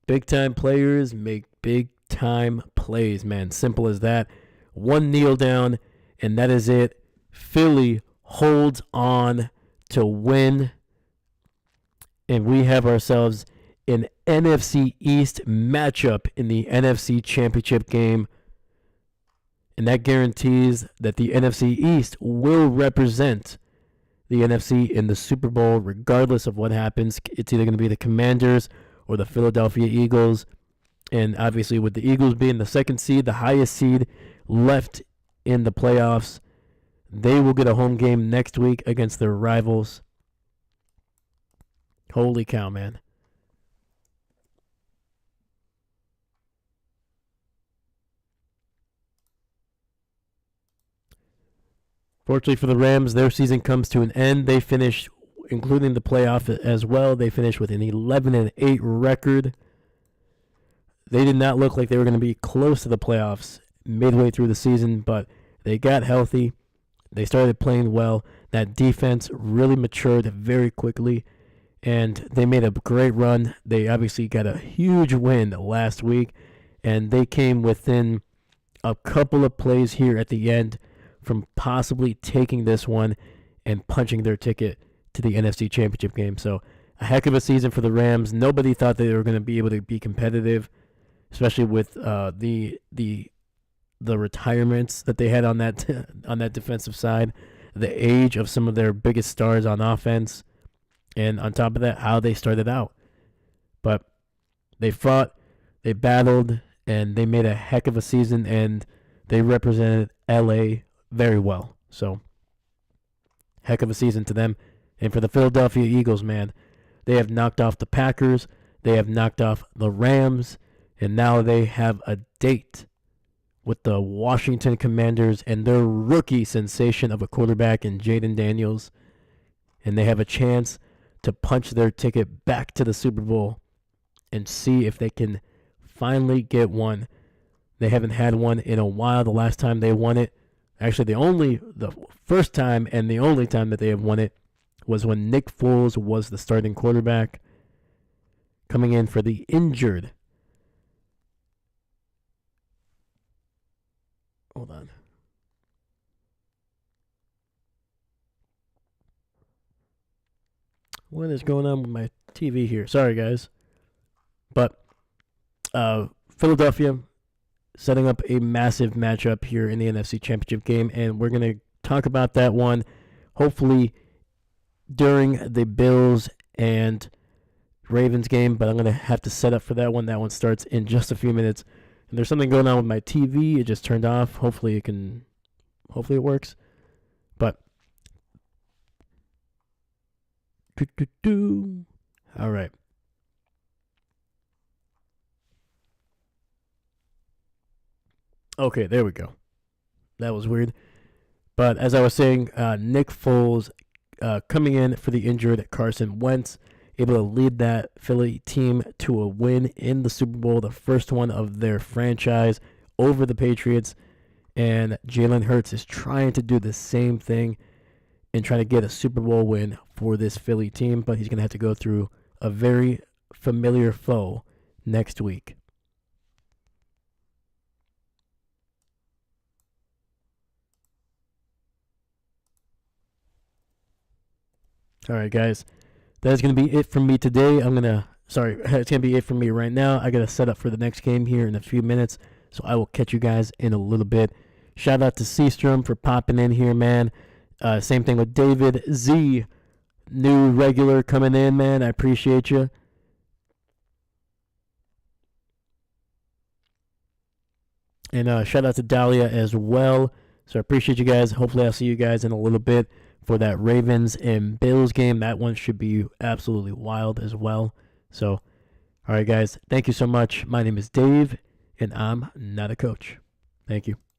Big time players make big time plays, man. Simple as that. One kneel down, and that is it. Philly holds on to win. And we have ourselves an NFC East matchup in the NFC Championship game. And that guarantees that the NFC East will represent the NFC in the Super Bowl regardless of what happens. It's either going to be the Commanders or the Philadelphia Eagles. And obviously with the Eagles being the 2nd seed, the highest seed left in the playoffs, they will get a home game next week against their rivals. Holy cow, man. Fortunately for the Rams, their season comes to an end. They finished, including the playoff as well, they finished with an 11-8 record. They did not look like they were going to be close to the playoffs midway through the season, but they got healthy. They started playing well. That defense really matured very quickly. and they made a great run. They obviously got a huge win last week, and they came within a couple of plays here at the end from possibly taking this one and punching their ticket to the NFC Championship game. So a heck of a season for the Rams. Nobody thought they were going to be able to be competitive, especially with the retirements that they had on that on that defensive side, the age of some of their biggest stars on offense, and on top of that, how they started out. But they fought, they battled, and they made a heck of a season, and they represented LA very well. So, heck of a season to them. And for the Philadelphia Eagles, man, they have knocked off the Packers, they have knocked off the Rams, and now they have a date with the Washington Commanders and their rookie sensation of a quarterback in Jaden Daniels. And they have a chance to punch their ticket back to the Super Bowl and see if they can finally get one. They haven't had one in a while. The last time they won it, actually the first time and the only time that they have won it was when Nick Foles was the starting quarterback, coming in for the injured. Hold on. What is going on with my TV here? Sorry, guys. But Philadelphia setting up a massive matchup here in the NFC Championship game, and we're going to talk about that one hopefully during the Bills and Ravens game, but I'm going to have to set up for that one. That one starts in just a few minutes. And there's something going on with my TV. It just turned off. Hopefully it works. But all right. Okay, there we go. That was weird. But as I was saying, Nick Foles coming in for the injured Carson Wentz, able to lead that Philly team to a win in the Super Bowl, the first one of their franchise over the Patriots. And Jalen Hurts is trying to do the same thing and trying to get a Super Bowl win for this Philly team, but he's going to have to go through a very familiar foe next week. All right, guys. That's going to be it from me today. It's going to be it from me right now. I got to set up for the next game here in a few minutes, so I will catch you guys in a little bit. Shout out to Seastrom for popping in here, man. Same thing with David Z, new regular coming in, man. I appreciate you. And shout out to Dahlia as well. So I appreciate you guys. Hopefully I'll see you guys in a little bit for that Ravens and Bills game. That one should be absolutely wild as well. So, all right, guys. Thank you so much. My name is Dave, and I'm not a coach. Thank you.